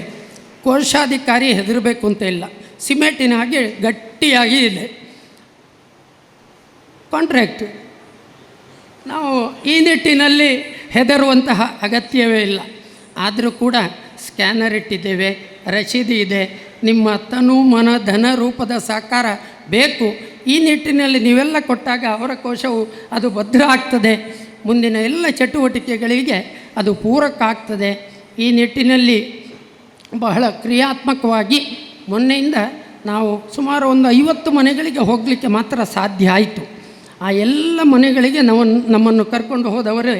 ಕೋಶಾಧಿಕಾರಿ ಹೆದರಬೇಕು ಅಂತ ಇಲ್ಲ, ಸಿಮೆಂಟಿನ ಹಾಗೆ ಗಟ್ಟಿಯಾಗಿ ಇದೆ ಕಾಂಟ್ರ್ಯಾಕ್ಟ್. ನಾವು ಈ ನಿಟ್ಟಿನಲ್ಲಿ ಹೆದರುವಂತಹ ಅಗತ್ಯವೇ ಇಲ್ಲ. ಆದರೂ ಕೂಡ ಸ್ಕ್ಯಾನರ್ ಇಟ್ಟಿದ್ದೇವೆ, ರಸೀದಿ ಇದೆ, ನಿಮ್ಮ ತನು ಮನ ಧನ ರೂಪದ ಸಹಕಾರ ಬೇಕು. ಈ ನಿಟ್ಟಿನಲ್ಲಿ ನೀವೆಲ್ಲ ಕೊಟ್ಟಾಗ ಅವರ ಕೋಶವು ಅದು ಭದ್ರ ಆಗ್ತದೆ, ಮುಂದಿನ ಎಲ್ಲ ಚಟುವಟಿಕೆಗಳಿಗೆ ಅದು ಪೂರಕ ಆಗ್ತದೆ. ಈ ನಿಟ್ಟಿನಲ್ಲಿ ಬಹಳ ಕ್ರಿಯಾತ್ಮಕವಾಗಿ ಮೊನ್ನೆಯಿಂದ ನಾವು ಸುಮಾರು ಒಂದು 50 ಮನೆಗಳಿಗೆ ಹೋಗಲಿಕ್ಕೆ ಮಾತ್ರ ಸಾಧ್ಯ ಆಯಿತು. ಆ ಎಲ್ಲ ಮನೆಗಳಿಗೆ ನಮ್ಮನ್ನು ಕರ್ಕೊಂಡು ಹೋದವರೇ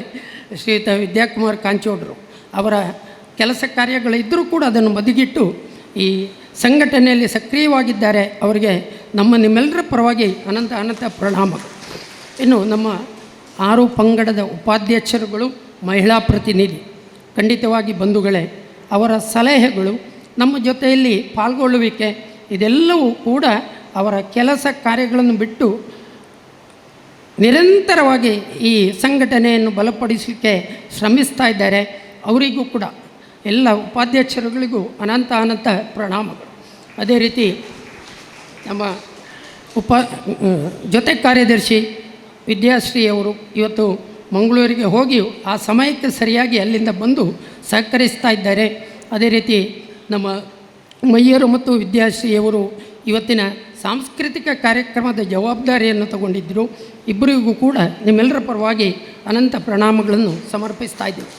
ಶ್ರೀಯುತ ವಿದ್ಯಾಕುಮಾರ್ ಕಾಂಚೋಡ್ರು. ಅವರ ಕೆಲಸ ಕಾರ್ಯಗಳಿದ್ದರೂ ಕೂಡ ಅದನ್ನು ಬದಿಗಿಟ್ಟು ಈ ಸಂಘಟನೆಯಲ್ಲಿ ಸಕ್ರಿಯವಾಗಿದ್ದಾರೆ. ಅವರಿಗೆ ನಿಮ್ಮೆಲ್ಲರ ಪರವಾಗಿ ಅನಂತ ಪ್ರಣಾಮಗಳು. ಇನ್ನು ನಮ್ಮ 6 ಪಂಗಡದ ಉಪಾಧ್ಯಕ್ಷರುಗಳು, ಮಹಿಳಾ ಪ್ರತಿನಿಧಿ, ಖಂಡಿತವಾಗಿ ಬಂಧುಗಳೇ, ಅವರ ಸಲಹೆಗಳು, ನಮ್ಮ ಜೊತೆಯಲ್ಲಿ ಪಾಲ್ಗೊಳ್ಳುವಿಕೆ, ಇದೆಲ್ಲವೂ ಕೂಡ ಅವರ ಕೆಲಸ ಕಾರ್ಯಗಳನ್ನು ಬಿಟ್ಟು ನಿರಂತರವಾಗಿ ಈ ಸಂಘಟನೆಯನ್ನು ಬಲಪಡಿಸಲಿಕ್ಕೆ ಶ್ರಮಿಸ್ತಾ ಇದ್ದಾರೆ. ಅವರಿಗೂ ಕೂಡ ಎಲ್ಲ ಉಪಾಧ್ಯಕ್ಷರುಗಳಿಗೂ ಅನಂತ ಪ್ರಣಾಮಗಳು. ಅದೇ ರೀತಿ ನಮ್ಮ ಜೊತೆ ಕಾರ್ಯದರ್ಶಿ ವಿದ್ಯಾಶ್ರೀ ಅವರು ಇವತ್ತು ಮಂಗಳೂರಿಗೆ ಹೋಗಿ ಆ ಸಮಯಕ್ಕೆ ಸರಿಯಾಗಿ ಅಲ್ಲಿಂದ ಬಂದು ಸಹಕರಿಸ್ತಾ ಇದ್ದಾರೆ. ಅದೇ ರೀತಿ ನಮ್ಮ ಮಯ್ಯರು ಮತ್ತು ವಿದ್ಯಾಶ್ರೀಯವರು ಇವತ್ತಿನ ಸಾಂಸ್ಕೃತಿಕ ಕಾರ್ಯಕ್ರಮದ ಜವಾಬ್ದಾರಿಯನ್ನು ತಗೊಂಡಿದ್ದರು. ಇಬ್ಬರಿಗೂ ಕೂಡ ನಿಮ್ಮೆಲ್ಲರ ಪರವಾಗಿ ಅನಂತ ಪ್ರಣಾಮಗಳನ್ನು ಸಮರ್ಪಿಸ್ತಾ ಇದ್ದೀವಿ.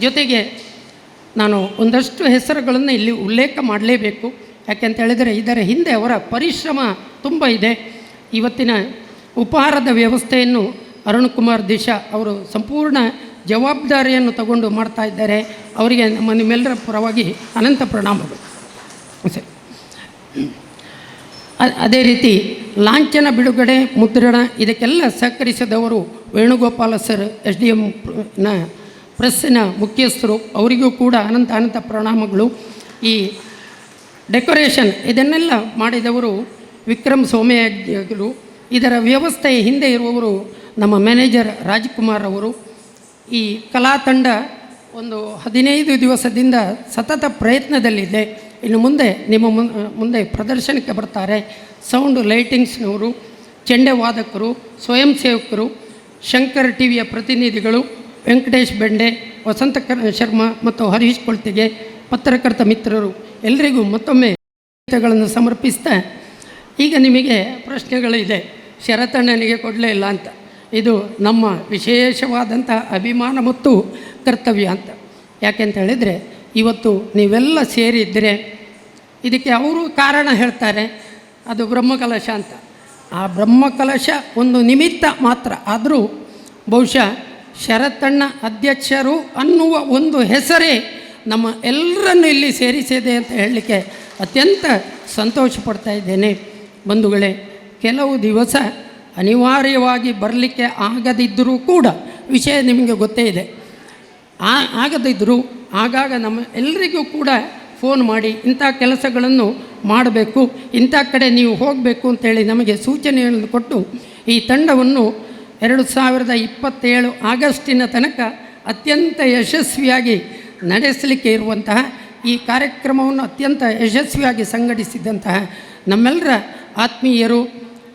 ಜೊತೆಗೆ ನಾನು ಒಂದಷ್ಟು ಹೆಸರುಗಳನ್ನು ಇಲ್ಲಿ ಉಲ್ಲೇಖ ಮಾಡಲೇಬೇಕು. ಯಾಕೆಂತ ಹೇಳಿದರೆ ಇದರ ಹಿಂದೆ ಅವರ ಪರಿಶ್ರಮ ತುಂಬ ಇದೆ. ಇವತ್ತಿನ ಉಪಹಾರದ ವ್ಯವಸ್ಥೆಯನ್ನು ಅರುಣ್ ಕುಮಾರ್ ದಿಶಾ ಅವರು ಸಂಪೂರ್ಣ ಜವಾಬ್ದಾರಿಯನ್ನು ತಗೊಂಡು ಮಾಡ್ತಾ ಇದ್ದಾರೆ. ಅವರಿಗೆ ನಿಮ್ಮೆಲ್ಲರ ಪರವಾಗಿ ಅನಂತ ಪ್ರಣಾಮಗಳು. ಸರಿ, ಅದೇ ರೀತಿ ಲಾಂಛನ ಬಿಡುಗಡೆ, ಮುದ್ರಣ ಇದಕ್ಕೆಲ್ಲ ಸಹಕರಿಸಿದವರು ವೇಣುಗೋಪಾಲ ಸರ್, SDM ಪ್ರೆಸ್ಸಿನ ಮುಖ್ಯಸ್ಥರು, ಅವರಿಗೂ ಕೂಡ ಅನಂತ ಪ್ರಣಾಮಗಳು. ಈ ಡೆಕೋರೇಷನ್ ಇದನ್ನೆಲ್ಲ ಮಾಡಿದವರು ವಿಕ್ರಮ್ ಸೋಮಯಾಜಿಗಳು. ಇದರ ವ್ಯವಸ್ಥೆಯ ಹಿಂದೆ ಇರುವವರು ನಮ್ಮ ಮ್ಯಾನೇಜರ್ ರಾಜ್ಕುಮಾರ್ ಅವರು. ಈ ಕಲಾ ತಂಡ ಒಂದು 15 ದಿವಸದಿಂದ ಸತತ ಪ್ರಯತ್ನದಲ್ಲಿದೆ. ಇನ್ನು ಮುಂದೆ ನಿಮ್ಮ ಮುಂದೆ ಪ್ರದರ್ಶನಕ್ಕೆ ಬರ್ತಾರೆ ಸೌಂಡ್ ಲೈಟಿಂಗ್ಸ್ನವರು, ಚೆಂಡೆ ವಾದಕರು, ಸ್ವಯಂ ಸೇವಕರು, ಶಂಕರ್ ಟಿವಿಯ ಪ್ರತಿನಿಧಿಗಳು, ವೆಂಕಟೇಶ್ ಬೆಂಡೆ, ವಸಂತ ಶರ್ಮಾ ಮತ್ತು ಹರೀಶ್ ಕೊಳ್ತಿಗೆ, ಪತ್ರಕರ್ತ ಮಿತ್ರರು, ಎಲ್ಲರಿಗೂ ಮತ್ತೊಮ್ಮೆ ಗಳನ್ನು ಸಮರ್ಪಿಸ್ತಾ, ಈಗ ನಿಮಗೆ ಪ್ರಶ್ನೆಗಳಿದೆ, ಶರತಣ್ಣನಿಗೆ ಕೊಡಲೇ ಇಲ್ಲ ಅಂತ. ಇದು ನಮ್ಮ ವಿಶೇಷವಾದಂಥ ಅಭಿಮಾನ ಮತ್ತು ಕರ್ತವ್ಯ ಅಂತ. ಯಾಕೆಂತ ಹೇಳಿದರೆ ಇವತ್ತು ನೀವೆಲ್ಲ ಸೇರಿದ್ದರೆ ಇದಕ್ಕೆ ಅವರು ಕಾರಣ ಹೇಳ್ತಾರೆ, ಅದು ಬ್ರಹ್ಮಕಲಶ ಅಂತ. ಆ ಬ್ರಹ್ಮಕಲಶ ಒಂದು ನಿಮಿತ್ತ ಮಾತ್ರ. ಆದರೂ ಬಹುಶಃ ಶರತಣ್ಣ ಅಧ್ಯಕ್ಷರು ಅನ್ನುವ ಒಂದು ಹೆಸರೇ ನಮ್ಮ ಎಲ್ಲರನ್ನು ಇಲ್ಲಿ ಸೇರಿಸಿದೆ ಅಂತ ಹೇಳಲಿಕ್ಕೆ ಅತ್ಯಂತ ಸಂತೋಷ ಪಡ್ತಾ ಇದ್ದೇನೆ. ಬಂಧುಗಳೇ, ಕೆಲವು ದಿವಸ ಅನಿವಾರ್ಯವಾಗಿ ಬರಲಿಕ್ಕೆ ಆಗದಿದ್ದರೂ ಕೂಡ ವಿಷಯ ನಿಮಗೆ ಗೊತ್ತೇ ಇದೆ. ಆಗದಿದ್ದರೂ ಆಗಾಗ ನಮ್ಮ ಎಲ್ಲರಿಗೂ ಕೂಡ ಫೋನ್ ಮಾಡಿ ಇಂಥ ಕೆಲಸಗಳನ್ನು ಮಾಡಬೇಕು, ಇಂಥ ಕಡೆ ನೀವು ಹೋಗಬೇಕು ಅಂತೇಳಿ ನಮಗೆ ಸೂಚನೆಯನ್ನು ಕೊಟ್ಟು ಈ ತಂಡವನ್ನು 2027 ಆಗಸ್ಟಿನ ತನಕ ಅತ್ಯಂತ ಯಶಸ್ವಿಯಾಗಿ ನಡೆಸಲಿಕ್ಕೆ ಇರುವಂತಹ ಈ ಕಾರ್ಯಕ್ರಮವನ್ನು ಅತ್ಯಂತ ಯಶಸ್ವಿಯಾಗಿ ಸಂಘಟಿಸಿದಂತಹ ನಮ್ಮೆಲ್ಲರ ಆತ್ಮೀಯರು,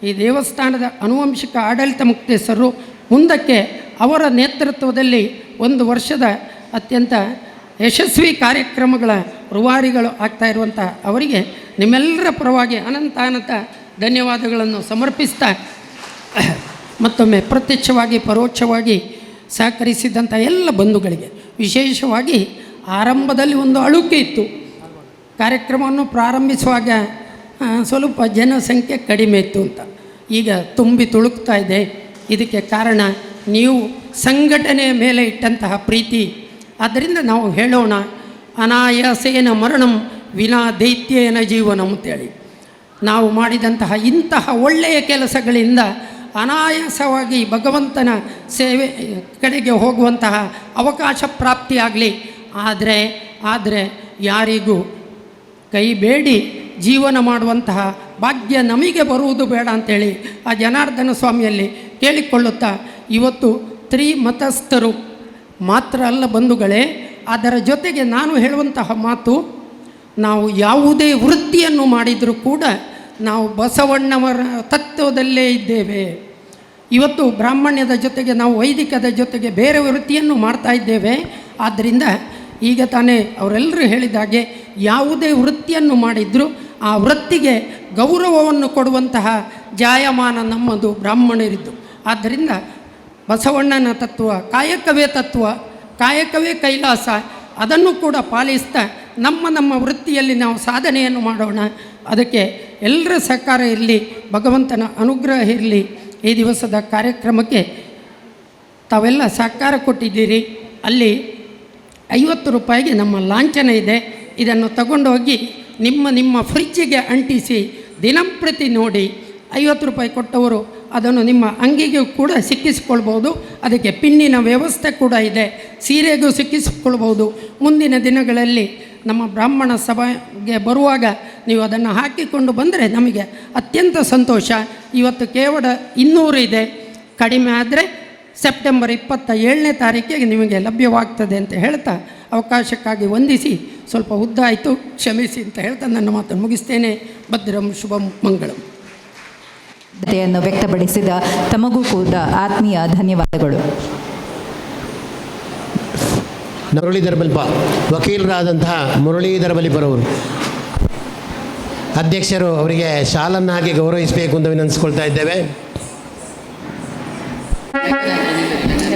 ಈ ದೇವಸ್ಥಾನದ ಆನುವಂಶಿಕ ಆಡಳಿತ ಮುಕ್ತೇಶ್ವರರು, ಮುಂದಕ್ಕೆ ಅವರ ನೇತೃತ್ವದಲ್ಲಿ 1 ವರ್ಷದ ಅತ್ಯಂತ ಯಶಸ್ವಿ ಕಾರ್ಯಕ್ರಮಗಳ ರೂವಾರಿಗಳು ಆಗ್ತಾ ಇರುವಂಥ ಅವರಿಗೆ ನಿಮ್ಮೆಲ್ಲರ ಪರವಾಗಿ ಅನಂತ ಧನ್ಯವಾದಗಳನ್ನು ಸಮರ್ಪಿಸ್ತಾ, ಮತ್ತೊಮ್ಮೆ ಪ್ರತ್ಯಕ್ಷವಾಗಿ ಪರೋಕ್ಷವಾಗಿ ಸಹಕರಿಸಿದಂಥ ಎಲ್ಲ ಬಂಧುಗಳಿಗೆ, ವಿಶೇಷವಾಗಿ ಆರಂಭದಲ್ಲಿ ಒಂದು ಅಳುಕೆ ಇತ್ತು. ಕಾರ್ಯಕ್ರಮವನ್ನು ಪ್ರಾರಂಭಿಸುವಾಗ ಸ್ವಲ್ಪ ಜನಸಂಖ್ಯೆ ಕಡಿಮೆ ಇತ್ತು ಅಂತ. ಈಗ ತುಂಬಿ ತುಳುಕ್ತಾ ಇದೆ. ಇದಕ್ಕೆ ಕಾರಣ ನೀವು ಸಂಘಟನೆಯ ಮೇಲೆ ಇಟ್ಟಂತಹ ಪ್ರೀತಿ. ಆದ್ದರಿಂದ ನಾವು ಹೇಳೋಣ, ಅನಾಯಾಸೇನ ಮರಣಂ ವಿನಾ ದೈತ್ಯೇನ ಜೀವನಂ ಅಂತೇಳಿ. ನಾವು ಮಾಡಿದಂತಹ ಇಂತಹ ಒಳ್ಳೆಯ ಕೆಲಸಗಳಿಂದ ಅನಾಯಾಸವಾಗಿ ಭಗವಂತನ ಸೇವೆ ಕಡೆಗೆ ಹೋಗುವಂತಹ ಅವಕಾಶ ಪ್ರಾಪ್ತಿಯಾಗಲಿ. ಆದರೆ ಯಾರಿಗೂ ಕೈ ಬೇಡಿ ಜೀವನ ಮಾಡುವಂತಹ ಭಾಗ್ಯ ನಮಗೆ ಬರುವುದು ಬೇಡ ಅಂಥೇಳಿ ಆ ಜನಾರ್ದನ ಸ್ವಾಮಿಯಲ್ಲಿ ಕೇಳಿಕೊಳ್ಳುತ್ತಾ, ಇವತ್ತು ತ್ರಿಮತಸ್ಥರು ಮಾತ್ರ ಅಲ್ಲ ಬಂಧುಗಳೇ, ಅದರ ಜೊತೆಗೆ ನಾನು ಹೇಳುವಂತಹ ಮಾತು, ನಾವು ಯಾವುದೇ ವೃತ್ತಿಯನ್ನು ಮಾಡಿದರೂ ಕೂಡ ನಾವು ಬಸವಣ್ಣವರ ತತ್ವದಲ್ಲೇ ಇದ್ದೇವೆ. ಇವತ್ತು ಬ್ರಾಹ್ಮಣ್ಯದ ಜೊತೆಗೆ ನಾವು ವೈದಿಕದ ಜೊತೆಗೆ ಬೇರೆ ವೃತ್ತಿಯನ್ನು ಮಾಡ್ತಾ ಇದ್ದೇವೆ. ಆದ್ದರಿಂದ ಈಗ ತಾನೇ ಅವರೆಲ್ಲರೂ ಹೇಳಿದಾಗೆ ಯಾವುದೇ ವೃತ್ತಿಯನ್ನು ಮಾಡಿದರೂ ಆ ವೃತ್ತಿಗೆ ಗೌರವವನ್ನು ಕೊಡುವಂತಹ ಜಾಯಮಾನ ನಮ್ಮದು ಬ್ರಾಹ್ಮಣರಿದ್ದು. ಆದ್ದರಿಂದ ಬಸವಣ್ಣನ ತತ್ವ ಕಾಯಕವೇ ಕೈಲಾಸ, ಅದನ್ನು ಕೂಡ ಪಾಲಿಸ್ತಾ ನಮ್ಮ ವೃತ್ತಿಯಲ್ಲಿ ನಾವು ಸಾಧನೆಯನ್ನು ಮಾಡೋಣ. ಅದಕ್ಕೆ ಎಲ್ಲರ ಸಹಕಾರ ಇರಲಿ, ಭಗವಂತನ ಅನುಗ್ರಹ ಇರಲಿ. ಈ ದಿವಸದ ಕಾರ್ಯಕ್ರಮಕ್ಕೆ ತಾವೆಲ್ಲ ಸಹಕಾರ ಕೊಟ್ಟಿದ್ದೀರಿ. ಅಲ್ಲಿ 50 ರೂಪಾಯಿಗೆ ನಮ್ಮ ಲಾಂಛನ ಇದೆ. ಇದನ್ನು ತಗೊಂಡೋಗಿ ನಿಮ್ಮ ಫ್ರಿಜ್ಜಿಗೆ ಅಂಟಿಸಿ ದಿನಂಪ್ರತಿ ನೋಡಿ. 50 ರೂಪಾಯಿ ಕೊಟ್ಟವರು ಅದನ್ನು ನಿಮ್ಮ ಅಂಗಿಗೂ ಕೂಡ ಸಿಕ್ಕಿಸಿಕೊಳ್ಬೋದು. ಅದಕ್ಕೆ ಪಿನ್ನಿನ ವ್ಯವಸ್ಥೆ ಕೂಡ ಇದೆ, ಸೀರೆಗೂ ಸಿಕ್ಕಿಸಿಕೊಳ್ಬೋದು. ಮುಂದಿನ ದಿನಗಳಲ್ಲಿ ನಮ್ಮ ಬ್ರಾಹ್ಮಣ ಸಭೆಗೆ ಬರುವಾಗ ನೀವು ಅದನ್ನು ಹಾಕಿಕೊಂಡು ಬಂದರೆ ನಮಗೆ ಅತ್ಯಂತ ಸಂತೋಷ. ಇವತ್ತು ಕೇವಲ 200 ಇದೆ, ಕಡಿಮೆ ಆದರೆ ಸೆಪ್ಟೆಂಬರ್ 27ನೇ ತಾರೀಕಿಗೆ ನಿಮಗೆ ಲಭ್ಯವಾಗ್ತದೆ ಅಂತ ಹೇಳ್ತಾ ಅವಕಾಶಕ್ಕಾಗಿ ವಂದಿಸಿ, ಸ್ವಲ್ಪ ಉದ್ದ ಆಯಿತು ಕ್ಷಮಿಸಿ ಅಂತ ಹೇಳ್ತಾ ನನ್ನ ಮಾತನ್ನು ಮುಗಿಸ್ತೇನೆ. ಭದ್ರಂ ಶುಭಂ ಮಂಗಳಂ. ಯನ್ನು ವ್ಯಕ್ತಪಡಿಸಿದ ತಮಗೂ ಕೂಡ ಆತ್ಮೀಯ ಧನ್ಯವಾದಗಳು. ಮುರಳೀಧರ ಬಲಿಪ, ವಕೀಲರಾದಂತಹ ಮುರಳೀಧರ ಬಲಿಪರವರು ಅಧ್ಯಕ್ಷರು, ಅವರಿಗೆ ಶಾಲನ್ನು ಹಾಕಿ ಗೌರವಿಸಬೇಕು ಅಂತ ವಿನಂತಿಸ್ಕೊಳ್ತಾ ಇದ್ದೇವೆ.